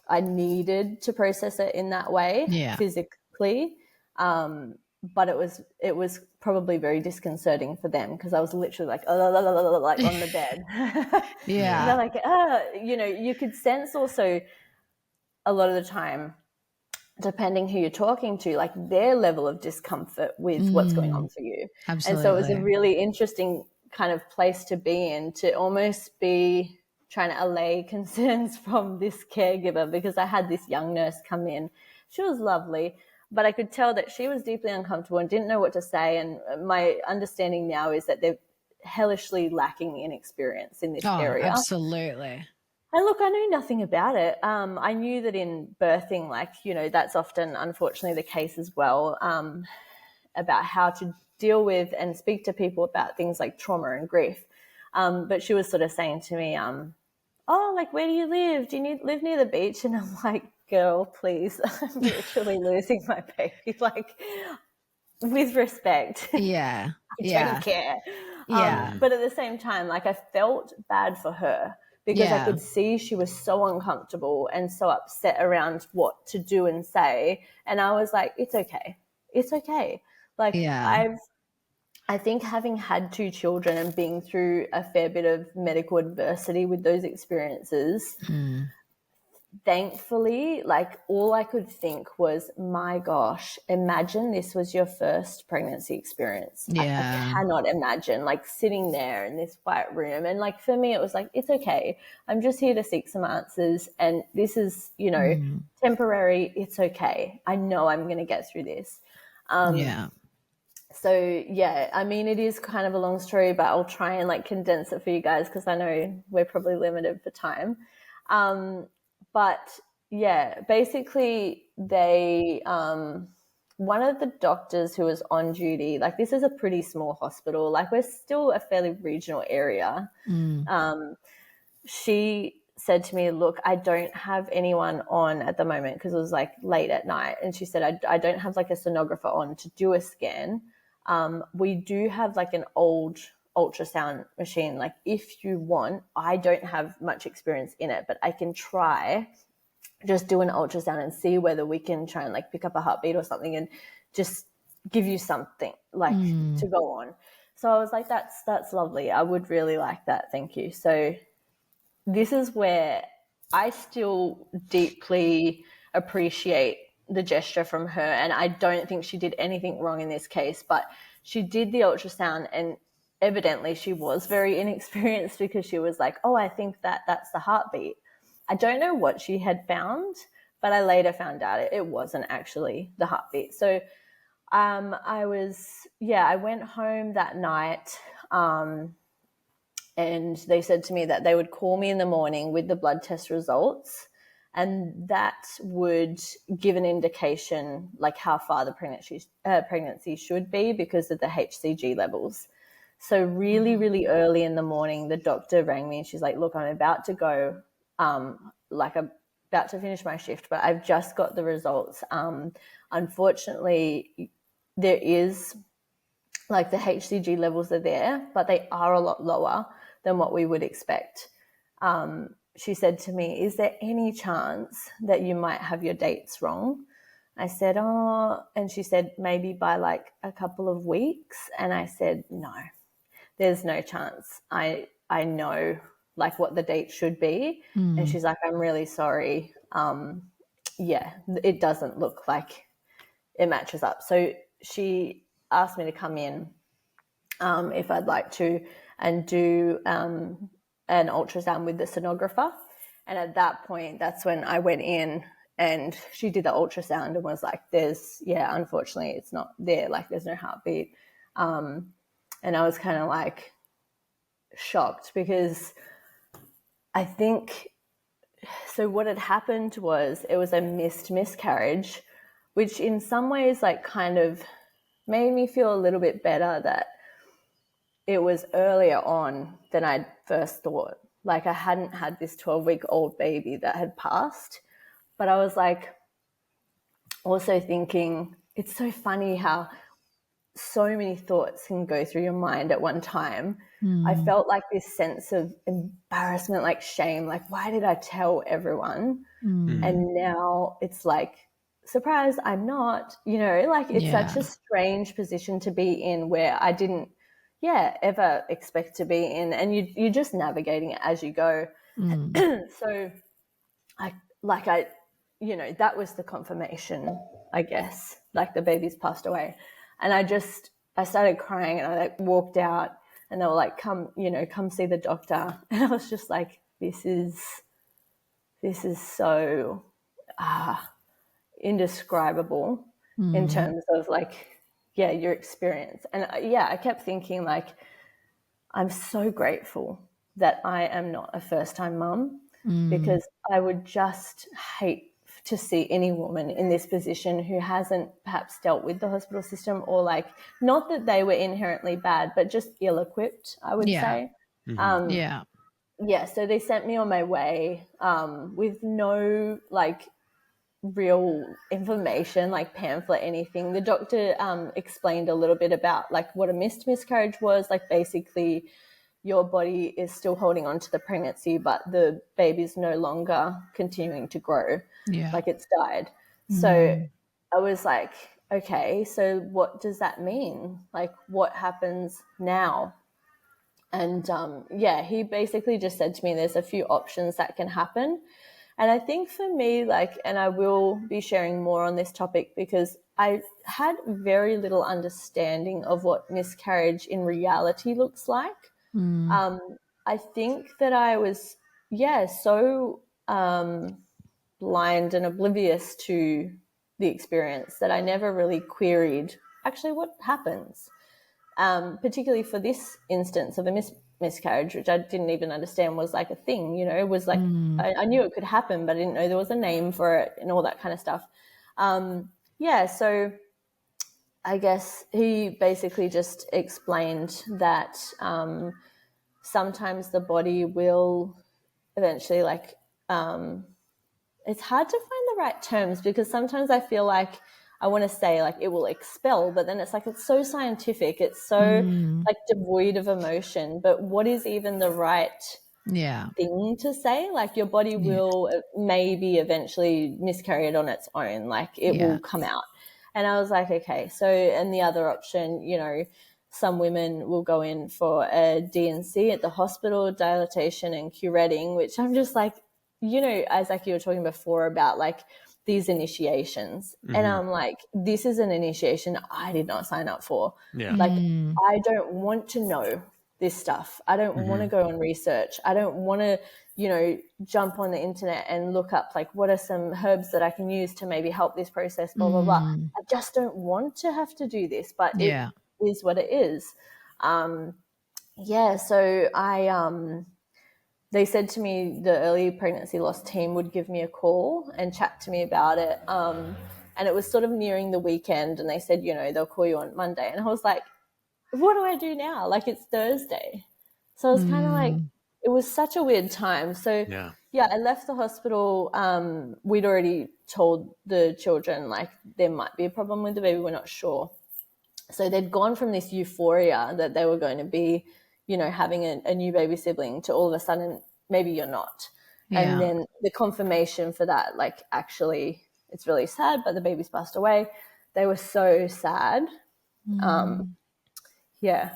I needed to process it in that way physically. But it was probably very disconcerting for them because I was literally like, like on the bed. And they're like, you could sense also a lot of the time, depending who you're talking to, like their level of discomfort with what's going on for you. Absolutely. And so it was a really interesting kind of place to be in, to almost be trying to allay concerns from this caregiver, because I had this young nurse come in. She was lovely, but I could tell that she was deeply uncomfortable and didn't know what to say. And my understanding now is that they're hellishly lacking in experience in this area. Absolutely. And look, I knew nothing about it. I knew that in birthing, like, that's often, unfortunately, the case as well, about how to deal with and speak to people about things like trauma and grief. But she was sort of saying to me, oh, like, where do you live? Do you live near the beach? And I'm like, girl, please, I'm literally losing my baby. Like, with respect. Yeah. I Yeah. don't care. Yeah. But at the same time, like, I felt bad for her because I could see she was so uncomfortable and so upset around what to do and say. And I was like, it's okay. It's okay. Like, I think having had 2 children and being through a fair bit of medical adversity with those experiences, thankfully, like, all I could think was, my gosh, imagine this was your first pregnancy experience. I cannot imagine, like, sitting there in this white room. And, like, for me, it was like, it's okay. I'm just here to seek some answers. And this is, you know, temporary. It's okay. I know I'm going to get through this. So, yeah, I mean, it is kind of a long story, but I'll try and, like, condense it for you guys because I know we're probably limited for time. But, yeah, basically they one of the doctors who was on duty, like, this is a pretty small hospital. Like, we're still a fairly regional area. She said to me, look, I don't have anyone on at the moment because it was, like, late at night. And she said, I don't have, like, a sonographer on to do a scan. We do have, like, an old ultrasound machine. Like, if you want, I don't have much experience in it, but I can try just do an ultrasound and see whether we can try and, like, pick up a heartbeat or something and just give you something, like, to go on. So I was like, that's lovely. I would really like that. Thank you. So this is where I still deeply appreciate the gesture from her. And I don't think she did anything wrong in this case, but she did the ultrasound and evidently she was very inexperienced because she was like, oh, I think that's the heartbeat. I don't know what she had found, but I later found out it wasn't actually the heartbeat. So I went home that night and they said to me that they would call me in the morning with the blood test results, and that would give an indication like how far the pregnancy should be because of the HCG levels. So really, really early in the morning, the doctor rang me and she's like, look, I'm about to go, I'm about to finish my shift, but I've just got the results. Unfortunately, there is, like, the HCG levels are there, but they are a lot lower than what we would expect. She said to me, is there any chance that you might have your dates wrong? I said, oh, and she said, maybe by like a couple of weeks. And I said, no, there's no chance. I know like what the date should be. And she's like, I'm really sorry. It doesn't look like it matches up. So she asked me to come in if I'd like to and do an ultrasound with the sonographer. And at that point, that's when I went in and she did the ultrasound and was like, unfortunately, it's not there. Like, there's no heartbeat. And I was kind of like shocked because I think, so what had happened was it was a miscarriage, which in some ways like kind of made me feel a little bit better that it was earlier on than I'd first thought. Like, I hadn't had this 12-week-old baby that had passed, but I was like also thinking, it's so funny how so many thoughts can go through your mind at one time. I felt like this sense of embarrassment, like shame, like, why did I tell everyone? And now it's like, surprise, I'm not, like it's such a strange position to be in where I didn't ever expect to be in, and you're just navigating it as you go. So that was the confirmation, I guess, like the baby's passed away. And I started crying and I like walked out and they were like, come see the doctor. And I was just like, this is so indescribable in terms of like, your experience. And I kept thinking like, I'm so grateful that I am not a first-time mum because I would just hate to see any woman in this position who hasn't perhaps dealt with the hospital system, or like, not that they were inherently bad, but just ill-equipped, I would say. yeah, so they sent me on my way with no like real information, like pamphlet, anything. The doctor explained a little bit about like what a missed miscarriage was. Like basically your body is still holding on to the pregnancy, but the baby's no longer continuing to grow. Yeah. Like it's died. So I was like, okay, so what does that mean? Like what happens now? And yeah, he basically just said to me, there's a few options that can happen. And I think for me, like, and I will be sharing more on this topic because I had very little understanding of what miscarriage in reality looks like. I think that I was, yeah, so blind and oblivious to the experience that I never really queried actually what happens. Particularly for this instance of a miscarriage, which I didn't even understand was like a thing, you know, it was like, I knew it could happen, but I didn't know there was a name for it and all that kind of stuff. Yeah, so I guess he basically just explained that sometimes the body will eventually like, it's hard to find the right terms because sometimes I feel like I want to say like it will expel, but then it's like it's so scientific, it's so like devoid of emotion. But what is even the right thing to say? Like your body will maybe eventually miscarry it on its own, like it will come out. And I was like, okay, so, and the other option, you know, some women will go in for a D&C at the hospital, dilatation and curetting, which I'm just like, you know, as like you were talking before about like these initiations. And I'm like, this is an initiation I did not sign up for. Yeah. Like, I don't want to know this stuff. I don't want to go and research. I don't want to, you know, jump on the internet and look up like what are some herbs that I can use to maybe help this process, blah, blah, blah. I just don't want to have to do this, but it is what it is. Yeah, so they said to me the early pregnancy loss team would give me a call and chat to me about it. And it was sort of nearing the weekend and they said, you know, they'll call you on Monday. And I was like, what do I do now? Like it's Thursday. So I was kind of like, it was such a weird time. So yeah, I left the hospital. We'd already told the children like there might be a problem with the baby. We're not sure. So they'd gone from this euphoria that they were going to be, you know, having a new baby sibling to all of a sudden, maybe you're not. And then the confirmation for that, like actually it's really sad, but the baby's passed away. They were so sad. Yeah,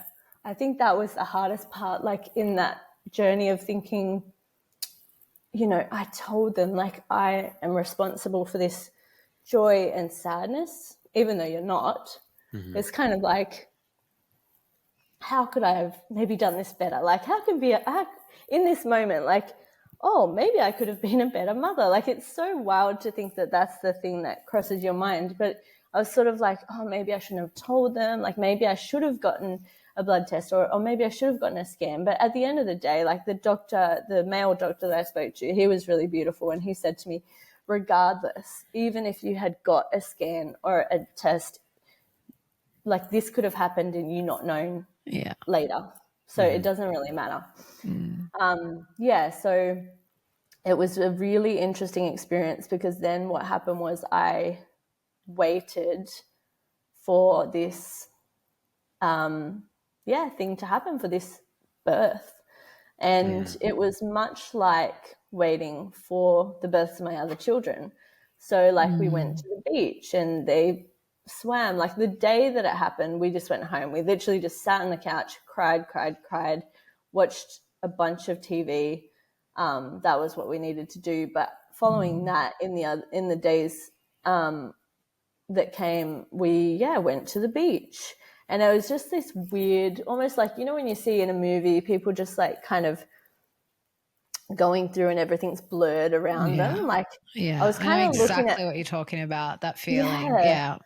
I think that was the hardest part, like in that journey of thinking, you know, I told them like I am responsible for this joy and sadness, even though you're not. It's kind of like, how could I have maybe done this better? Like how can be in this moment, like, oh, maybe I could have been a better mother. Like it's so wild to think that that's the thing that crosses your mind. But I was sort of like, oh, maybe I shouldn't have told them. Like maybe I should have gotten a blood test or maybe I should have gotten a scan. But at the end of the day, like the doctor, the male doctor that I spoke to, he was really beautiful. And he said to me, regardless, even if you had got a scan or a test, like this could have happened and you not known later. So it doesn't really matter. Yeah, so it was a really interesting experience because then what happened was I waited for this thing to happen, for this birth. And it was much like waiting for the births of my other children. So like we went to the beach and they swam. Like the day that it happened, we just went home. We literally just sat on the couch, cried, watched a bunch of TV. That was what we needed to do. But following that, in the days that came, we went to the beach. And it was just this weird, almost like, you know, when you see in a movie, people just like kind of going through and everything's blurred around them. Like I was kind of exactly looking at what you're talking about, that feeling. Yeah.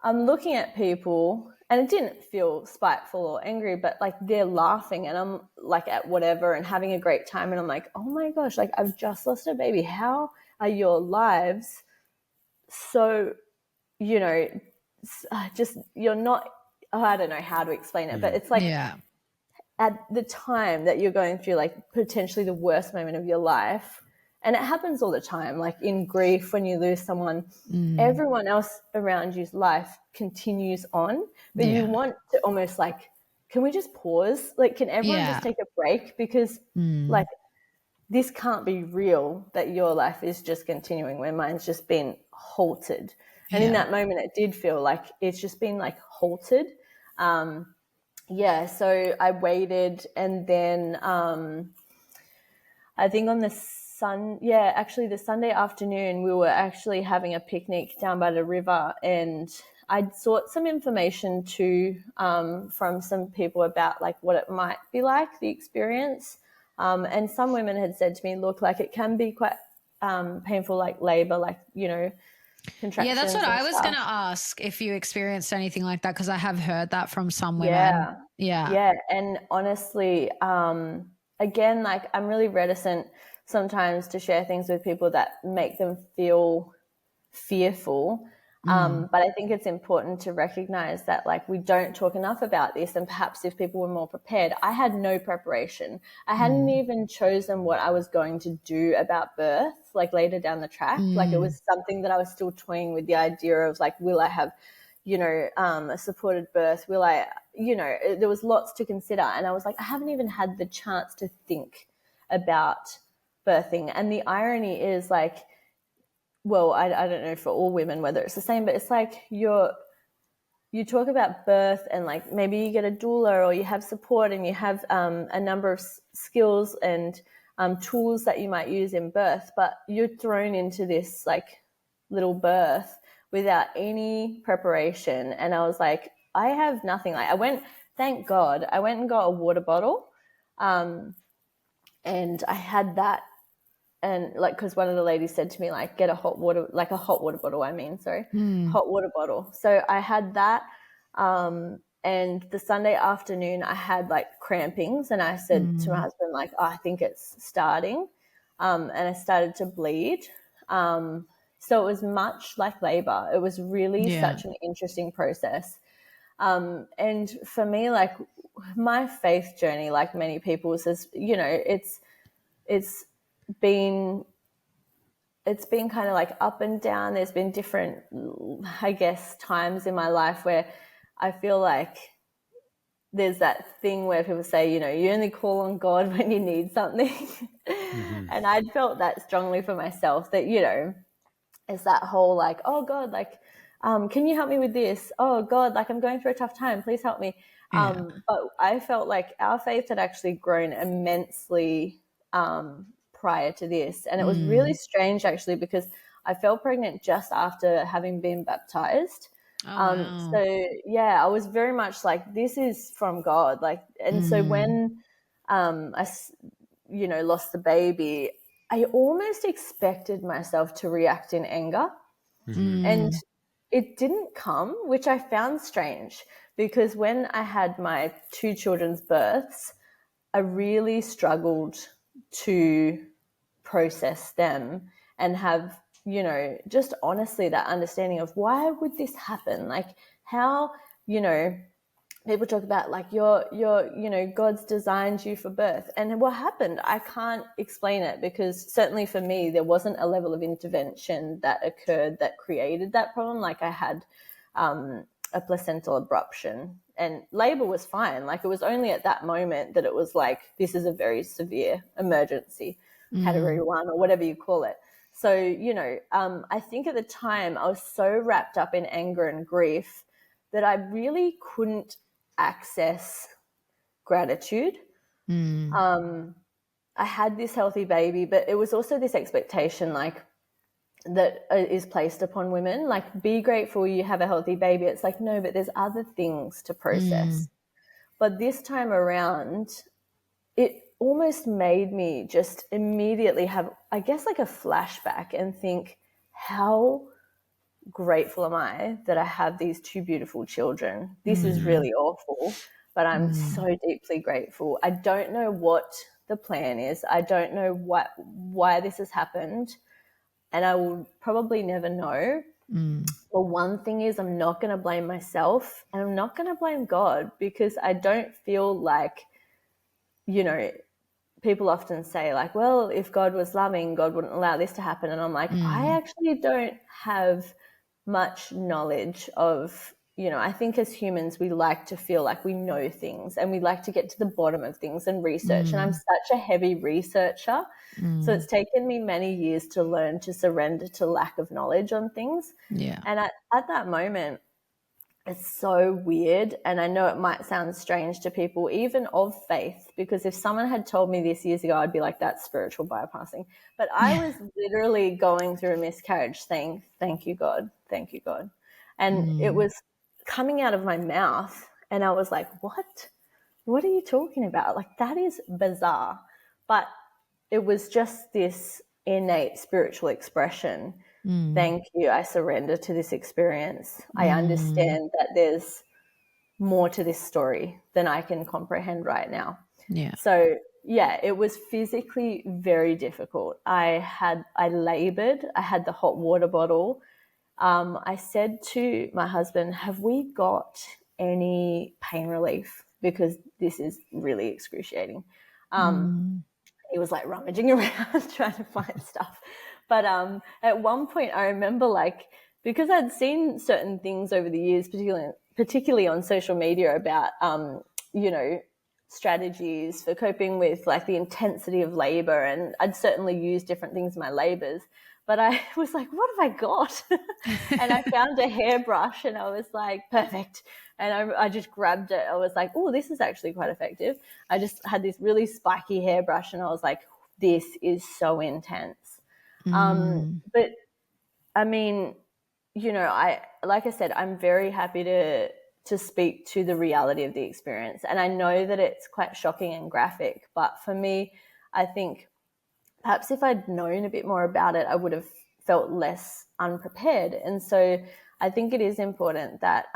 I'm looking at people and it didn't feel spiteful or angry, but like they're laughing and I'm like at whatever and having a great time. And I'm like, oh my gosh, like I've just lost a baby. How are your lives so, you know, just you're not, I don't know how to explain it, but it's like at the time that you're going through like potentially the worst moment of your life, and it happens all the time, like in grief when you lose someone, everyone else around you's life continues on, but you want to almost like, can we just pause? Like, can everyone just take a break? Because like, this can't be real that your life is just continuing when mine's just been halted. And in that moment, it did feel like it's just been like halted. So I waited, and then I think on the the Sunday afternoon, we were actually having a picnic down by the river, and I'd sought some information too from some people about like what it might be like, the experience. And some women had said to me, look, like it can be quite painful, like labor, like, you know, contractions. Yeah, that's what and I was stuff. going to ask, if you experienced anything like that, because I have heard that from some women. Yeah. And honestly, again, like I'm really reticent sometimes to share things with people that make them feel fearful. But I think it's important to recognize that like we don't talk enough about this, and perhaps if people were more prepared. I had no preparation. I hadn't even chosen what I was going to do about birth, like later down the track. Like it was something that I was still toying with the idea of like, will I have, you know, a supported birth? Will I, you know, there was lots to consider. And I was like, I haven't even had the chance to think about birthing. And the irony is like, well, I don't know for all women whether it's the same, but it's like you talk about birth and like maybe you get a doula or you have support and you have a number of skills and tools that you might use in birth, but you're thrown into this like little birth without any preparation. And I was like, I have nothing. Like thank God, I went and got a water bottle, and I had that. And like, because one of the ladies said to me, like, get a hot water bottle. So I had that. And the Sunday afternoon I had like crampings, and I said to my husband, like, oh, I think it's starting. And I started to bleed. So it was much like labor. It was really such an interesting process. And for me, like my faith journey, like many people, says, you know, it's been kind of like up and down. There's been different, I guess, times in my life where I feel like there's that thing where people say, you know, you only call on God when you need something. And I'd felt that strongly for myself, that, you know, it's that whole like, oh God, like, can you help me with this? Oh God, like I'm going through a tough time. Please help me. But I felt like our faith had actually grown immensely prior to this. And it was really strange actually, because I fell pregnant just after having been baptized. Wow. So yeah, I was very much like, this is from God. Like, and so when I, you know, lost the baby, I almost expected myself to react in anger. And it didn't come, which I found strange, because when I had my 2 children's births, I really struggled to process them and have, you know, just honestly that understanding of why would this happen? Like how, you know, people talk about like your you know, God's designed you for birth, and what happened, I can't explain it, because certainly for me there wasn't a level of intervention that occurred that created that problem. Like I had a placental abruption, and labor was fine. Like it was only at that moment that it was like, this is a very severe emergency, category 1 or whatever you call it. So, you know, I think at the time I was so wrapped up in anger and grief that I really couldn't access gratitude. I had this healthy baby, but it was also this expectation like that is placed upon women, like be grateful you have a healthy baby. It's like, no, but there's other things to process. But this time around, it almost made me just immediately have, I guess, like a flashback and think, how grateful am I that I have these 2 beautiful children. This is really awful, but I'm so deeply grateful. I don't know what the plan is. I don't know why this has happened, and I will probably never know. But one thing is, I'm not going to blame myself, and I'm not going to blame God, because I don't feel like you know, people often say like, well, if God was loving, God wouldn't allow this to happen. And I'm like, I actually don't have much knowledge of, you know, I think as humans, we like to feel like we know things and we like to get to the bottom of things and research. And I'm such a heavy researcher. So it's taken me many years to learn to surrender to lack of knowledge on things. Yeah. And at that moment, it's so weird. And I know it might sound strange to people, even of faith, because if someone had told me this years ago, I'd be like, that's spiritual bypassing. But I was literally going through a miscarriage saying, thank you, God. Thank you, God. And it was coming out of my mouth. And I was like, what? What are you talking about? Like, that is bizarre. But it was just this innate spiritual expression. Thank you. I surrender to this experience. I understand that there's more to this story than I can comprehend right now. Yeah. So yeah, it was physically very difficult. I labored. I had the hot water bottle. I said to my husband, have we got any pain relief? Because this is really excruciating. He was like rummaging around trying to find stuff. But at one point I remember, like, because I'd seen certain things over the years, particularly on social media about, you know, strategies for coping with like the intensity of labor. And I'd certainly used different things in my labors, but I was like, what have I got? And I found a hairbrush and I was like, perfect. And I just grabbed it. I was like, oh, this is actually quite effective. I just had this really spiky hairbrush and I was like, this is so intense. But I mean, you know, like I said, I'm very happy to speak to the reality of the experience. And I know that it's quite shocking and graphic, but for me, I think perhaps if I'd known a bit more about it, I would have felt less unprepared. And so I think it is important that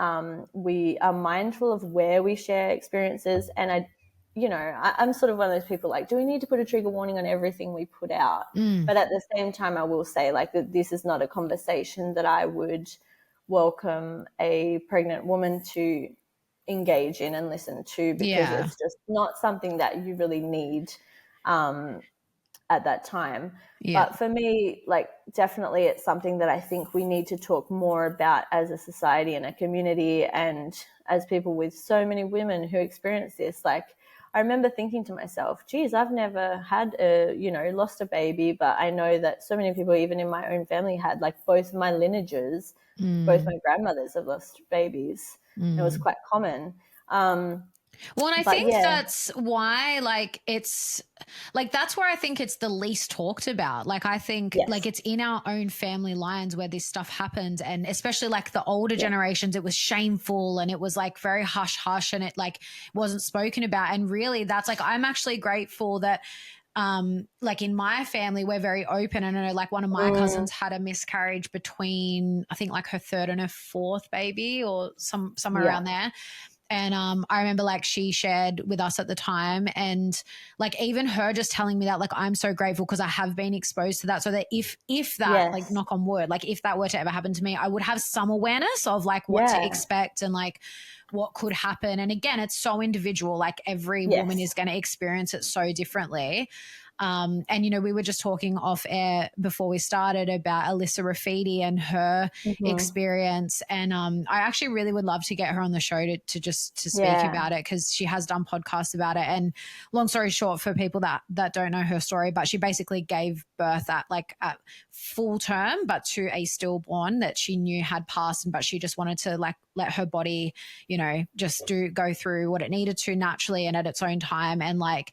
we are mindful of where we share experiences. And I'm sort of one of those people like, do we need to put a trigger warning on everything we put out? But at the same time, I will say like that this is not a conversation that I would welcome a pregnant woman to engage in and listen to, because it's just not something that you really need at that time. But for me, like, definitely it's something that I think we need to talk more about as a society and a community, and as people with so many women who experience this. Like, I remember thinking to myself, geez, I've never had lost a baby, but I know that so many people, even in my own family, had, like, both my lineages, both my grandmothers have lost babies. It was quite common. Well, and I think that's why, like, it's like, that's where I think it's the least talked about. Like, I think like it's in our own family lines where this stuff happens. And especially like the older generations, it was shameful and it was like very hush hush and it like wasn't spoken about. And really that's like, I'm actually grateful that like in my family, we're very open. And I know like one of my cousins had a miscarriage between, I think like her third and her fourth baby or somewhere around there. And I remember like she shared with us at the time, and like even her just telling me that, like, I'm so grateful because I have been exposed to that, so that if that like, knock on wood, like if that were to ever happen to me, I would have some awareness of like what to expect and like what could happen. And again, it's so individual, like every woman is going to experience it so differently. And, you know, we were just talking off air before we started about Alyssa Rafidi and her experience. And I actually really would love to get her on the show to speak about it, because she has done podcasts about it. And long story short, for people that don't know her story, but she basically gave birth at full term, but to a stillborn that she knew had passed, but she just wanted to like let her body, you know, just go through what it needed to naturally and at its own time. And like,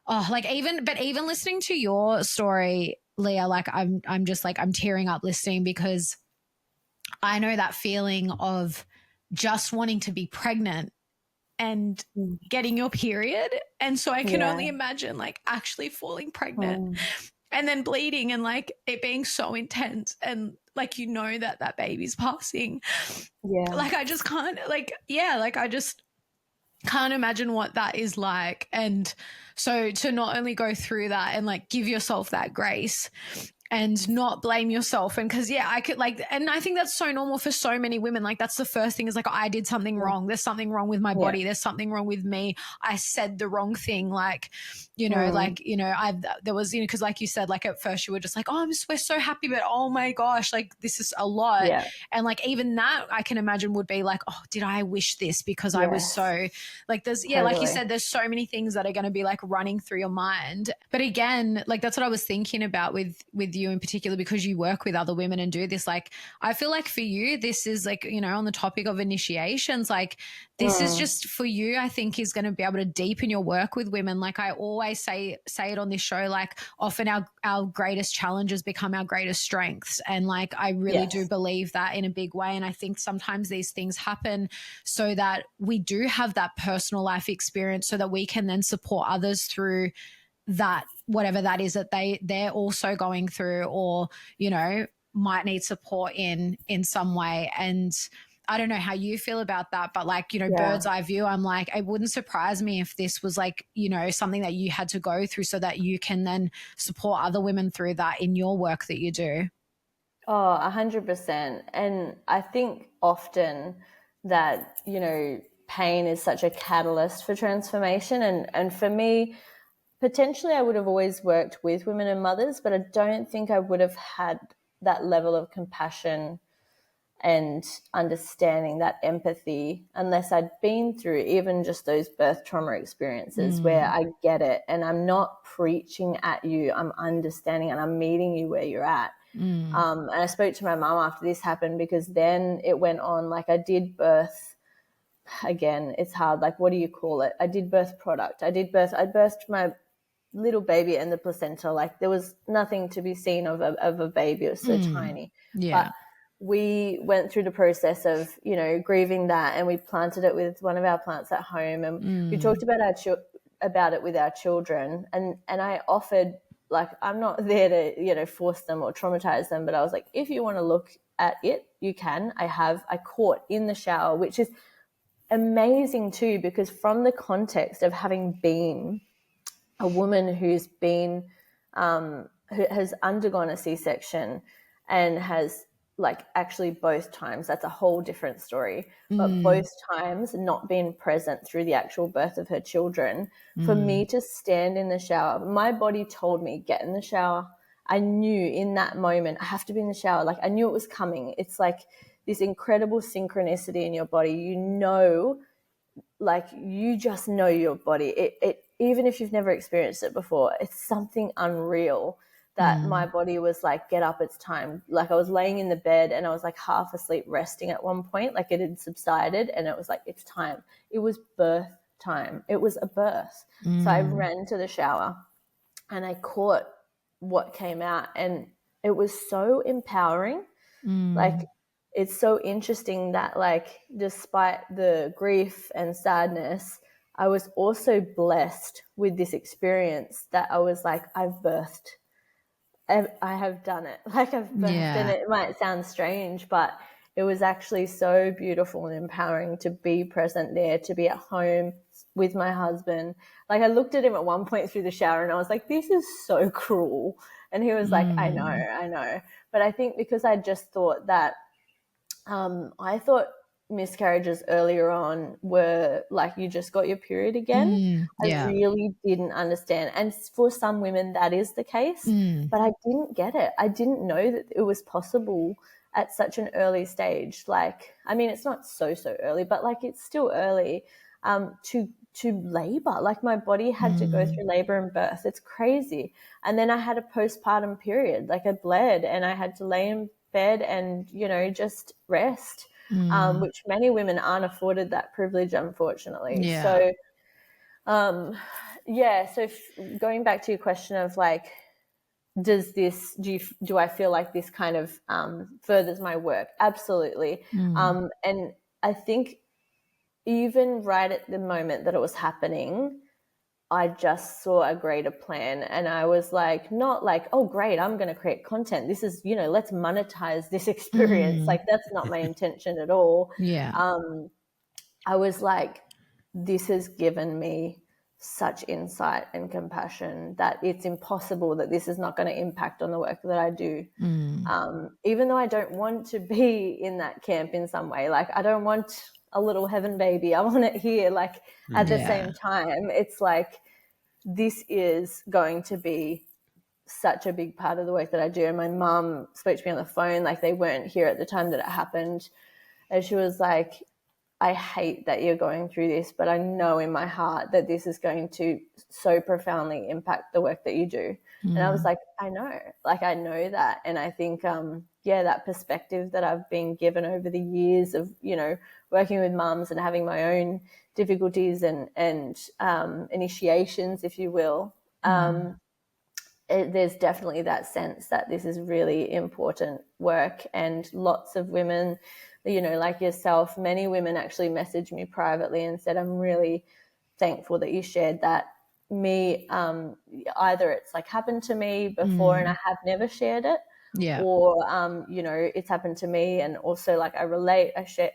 oh, like even listening to your story, Leah, like I'm just like, I'm tearing up listening, because I know that feeling of just wanting to be pregnant and getting your period. And so I can only imagine like actually falling pregnant and then bleeding and like it being so intense, and like, you know, that baby's passing. Yeah. Like I just can't I just can't imagine what that is like. And so to not only go through that and like give yourself that grace, and not blame yourself. And because, I could and I think that's so normal for so many women. Like that's the first thing is like, I did something wrong. There's something wrong with my body. There's something wrong with me. I said the wrong thing. Like, there was, because like you said, like at first you were just like, oh, we're so happy, but oh my gosh, like this is a lot. Yeah. And like, even that I can imagine would be like, oh, did I wish this? Because I was so like, there's, like you said, there's so many things that are going to be like running through your mind. But again, like that's what I was thinking about with you in particular, because you work with other women and do this. Like, I feel like for you, this is like, on the topic of initiations, like this is just for you, I think is going to be able to deepen your work with women. Like I always say it on this show, like often our greatest challenges become our greatest strengths. And like, I really do believe that in a big way. And I think sometimes these things happen so that we do have that personal life experience so that we can then support others through that, whatever that is that they're also going through, or might need support in some way. And I don't know how you feel about that, but like, bird's eye view, I'm like, it wouldn't surprise me if this was like, something that you had to go through so that you can then support other women through that in your work that you do. Oh, 100%. And I think often that, pain is such a catalyst for transformation. And for me, potentially I would have always worked with women and mothers, but I don't think I would have had that level of compassion and understanding, that empathy, unless I'd been through even just those birth trauma experiences where I get it and I'm not preaching at you, I'm understanding and I'm meeting you where you're at. And I spoke to my mom after this happened, because then it went on, like I did birth, again, it's hard, like what do you call it? I did birth product. I birthed my little baby and the placenta, like there was nothing to be seen of a baby. It was so tiny. Yeah. But we went through the process of, grieving that, and we planted it with one of our plants at home, and we talked about about it with our children. And I offered, like, I'm not there to, force them or traumatize them, but I was like, if you want to look at it, you can. I caught in the shower, which is amazing too, because from the context of having been a woman who's been, who has undergone a C-section and has, like, actually both times, that's a whole different story, but both times not been present through the actual birth of her children, for me to stand in the shower, my body told me, get in the shower. I knew in that moment, I have to be in the shower. Like, I knew it was coming. It's like this incredible synchronicity in your body. Like, you just know your body. It even if you've never experienced it before, it's something unreal that my body was like, get up, it's time. Like, I was laying in the bed and I was like half asleep resting at one point, like it had subsided, and it was like, it's time. It was birth time. It was a birth. So I ran to the shower and I caught what came out, and it was so empowering. Like, it's so interesting that, like, despite the grief and sadness, I was also blessed with this experience that I was like, I've birthed. I have done it. Like, I've birthed. And it might sound strange, but it was actually so beautiful and empowering to be present there, to be at home with my husband. Like, I looked at him at one point through the shower and I was like, this is so cruel. And he was like, I know. But I think because I just thought that, I thought miscarriages earlier on were like, you just got your period again. I really didn't understand. And for some women that is the case, but I didn't get it. I didn't know that it was possible at such an early stage. Like, I mean, it's not so early, but like, it's still early, to labor. Like, my body had to go through labor and birth. It's crazy. And then I had a postpartum period. Like, I bled and I had to lay in bed and, just rest, which many women aren't afforded that privilege, unfortunately. So, so going back to your question of like, do I feel like this kind of furthers my work? Absolutely. And I think even right at the moment that it was happening, I just saw a greater plan, and I was like, not like, oh, great, I'm going to create content. This is, let's monetize this experience. Like, that's not my intention at all. Yeah. I was like, this has given me such insight and compassion that it's impossible that this is not going to impact on the work that I do. Even though I don't want to be in that camp in some way, like I don't want a little heaven baby, I want it here. Like at the same time, it's like this is going to be such a big part of the work that I do. And my mum spoke to me on the phone, like they weren't here at the time that it happened. And she was like, I hate that you're going through this, but I know in my heart that this is going to so profoundly impact the work that you do. And I was like, I know that. And I think, that perspective that I've been given over the years of, working with mums and having my own difficulties and initiations, if you will, there's definitely that sense that this is really important work. And lots of women, like yourself, many women actually messaged me privately and said, I'm really thankful that you shared that. Me, either it's like happened to me before and I have never shared it, or, it's happened to me and also like I relate,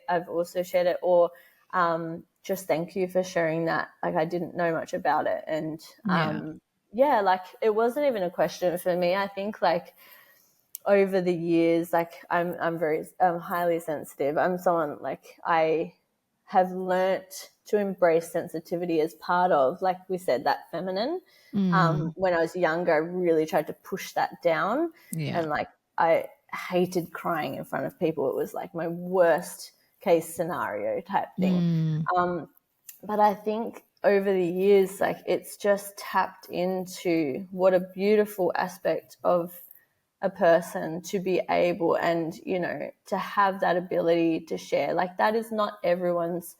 I've also shared it, or just thank you for sharing that. Like I didn't know much about it. And like it wasn't even a question for me. I think like over the years, like I'm very highly sensitive. I'm someone like I have learnt to embrace sensitivity as part of, like we said, that feminine. When I was younger, I really tried to push that down, and like I hated crying in front of people. It was like my worst case scenario type thing. But I think over the years, like it's just tapped into what a beautiful aspect of a person to be able and, to have that ability to share. Like that is not everyone's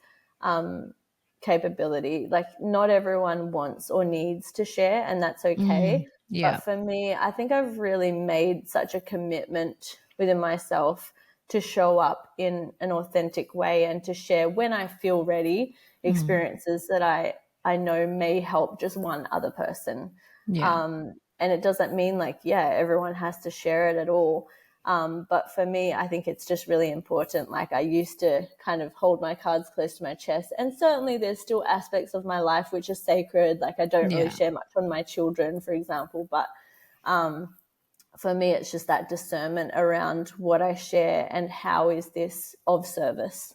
capability. Like not everyone wants or needs to share, and that's okay. But for me, I think I've really made such a commitment within myself to show up in an authentic way and to share when I feel ready experiences that I know may help just one other person. And it doesn't mean like, everyone has to share it at all. But for me, I think it's just really important. Like I used to kind of hold my cards close to my chest, and certainly there's still aspects of my life which are sacred. Like I don't really share much on my children, for example, but for me, it's just that discernment around what I share and how is this of service.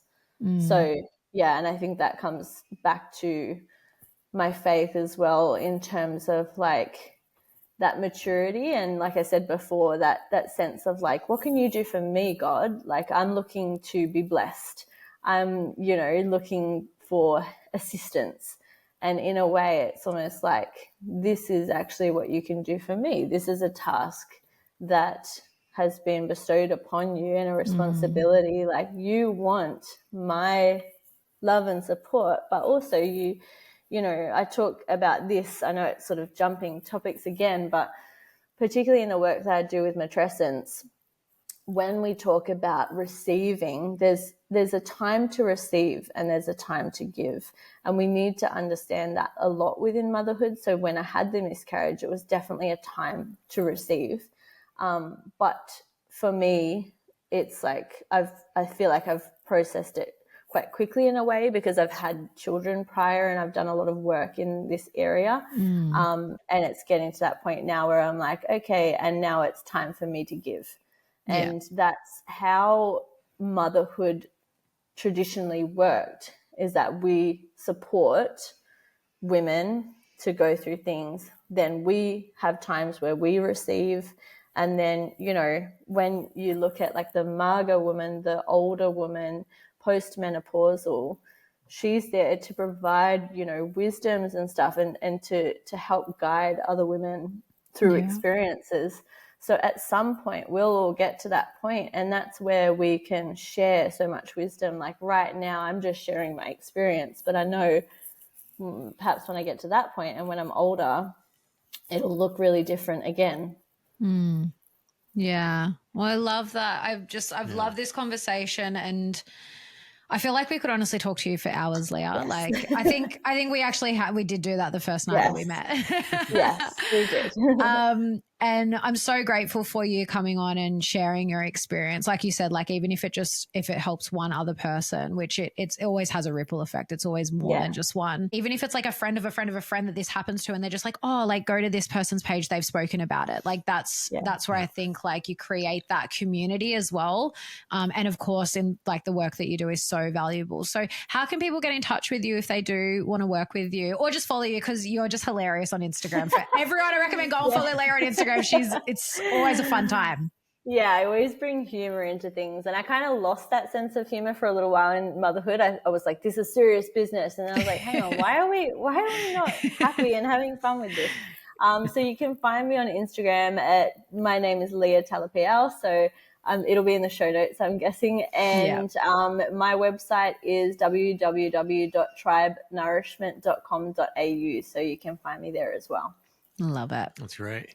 So, and I think that comes back to my faith as well in terms of like that maturity. And like I said before, that sense of like, what can you do for me, God? Like I'm looking to be blessed. I'm, looking for assistance. And in a way, it's almost like, this is actually what you can do for me. This is a task that has been bestowed upon you and a responsibility. Like you want my love and support, but also I talk about this, I know it's sort of jumping topics again, but particularly in the work that I do with matrescence, when we talk about receiving, there's a time to receive and there's a time to give. And we need to understand that a lot within motherhood. So when I had the miscarriage, it was definitely a time to receive. But for me, it's like I feel like I've processed it quite quickly in a way because I've had children prior and I've done a lot of work in this area. And it's getting to that point now where I'm like, okay, and now it's time for me to give. And that's how motherhood traditionally worked, is that we support women to go through things. Then we have times where we receive. And then, when you look at like the Marga woman, the older woman, postmenopausal, she's there to provide, wisdoms and stuff and to help guide other women through experiences. So at some point we'll all get to that point, and that's where we can share so much wisdom. Like right now I'm just sharing my experience, but I know perhaps when I get to that point and when I'm older, it'll look really different again. Yeah. Well, I love that. I've loved this conversation, and I feel like we could honestly talk to you for hours, Leah. Yes. Like I think we actually we did do that the first night that we met. Yes, we did. And I'm so grateful for you coming on and sharing your experience. Like you said, like even if it helps one other person, which it always has a ripple effect. It's always more than just one. Even if it's like a friend of a friend of a friend that this happens to, and they're just like, oh, like go to this person's page, they've spoken about it. Like that's where I think like you create that community as well. And of course, in like the work that you do is so valuable. So how can people get in touch with you if they do want to work with you, or just follow you? Because you're just hilarious on Instagram. For everyone, I recommend go and follow Leah on Instagram. It's always a fun time. Yeah, I always bring humor into things. And I kind of lost that sense of humor for a little while in motherhood. I was like, this is serious business. And I was like, hang on, why are we not happy and having fun with this? So you can find me on Instagram my name is Leah Talipeau. So it'll be in the show notes, I'm guessing. And my website is www.tribenourishment.com.au. So you can find me there as well. Love it. That's right.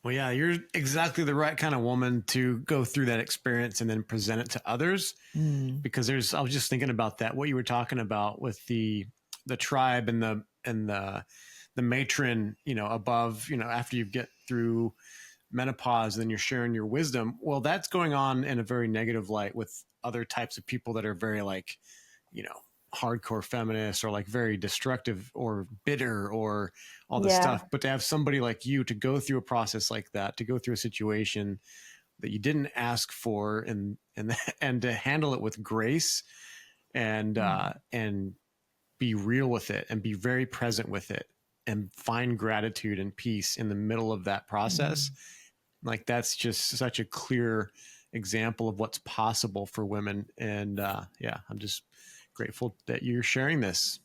Well, yeah, you're exactly the right kind of woman to go through that experience and then present it to others. Because I was just thinking about that, what you were talking about with the tribe and the matron, above, after you get through menopause, then you're sharing your wisdom. Well, that's going on in a very negative light with other types of people that are very like, hardcore feminists or like very destructive or bitter or all this stuff. But to have somebody like you to go through a process like that, to go through a situation that you didn't ask for and to handle it with grace and be real with it and be very present with it and find gratitude and peace in the middle of that process. Like that's just such a clear example of what's possible for women. And I'm just grateful that you're sharing this.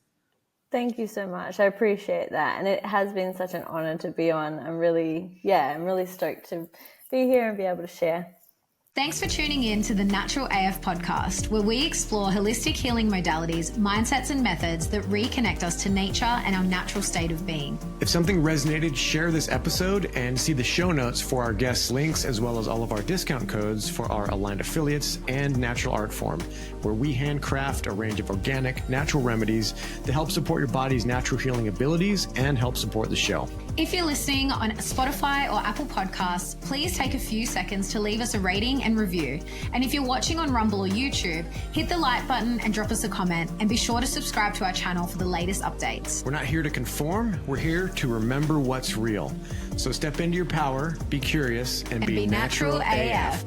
Thank you so much. I appreciate that. And it has been such an honor to be on. I'm really stoked to be here and be able to share. Thanks for tuning in to the Natural AF podcast, where we explore holistic healing modalities, mindsets, and methods that reconnect us to nature and our natural state of being. If something resonated, share this episode and see the show notes for our guest links, as well as all of our discount codes for our aligned affiliates and Natural Art Form, where we handcraft a range of organic, natural remedies to help support your body's natural healing abilities and help support the show. If you're listening on Spotify or Apple Podcasts, please take a few seconds to leave us a rating and review. And if you're watching on Rumble or YouTube, hit the like button and drop us a comment, and be sure to subscribe to our channel for the latest updates. We're not here to conform. We're here to remember what's real. So step into your power, be curious, and be natural AF.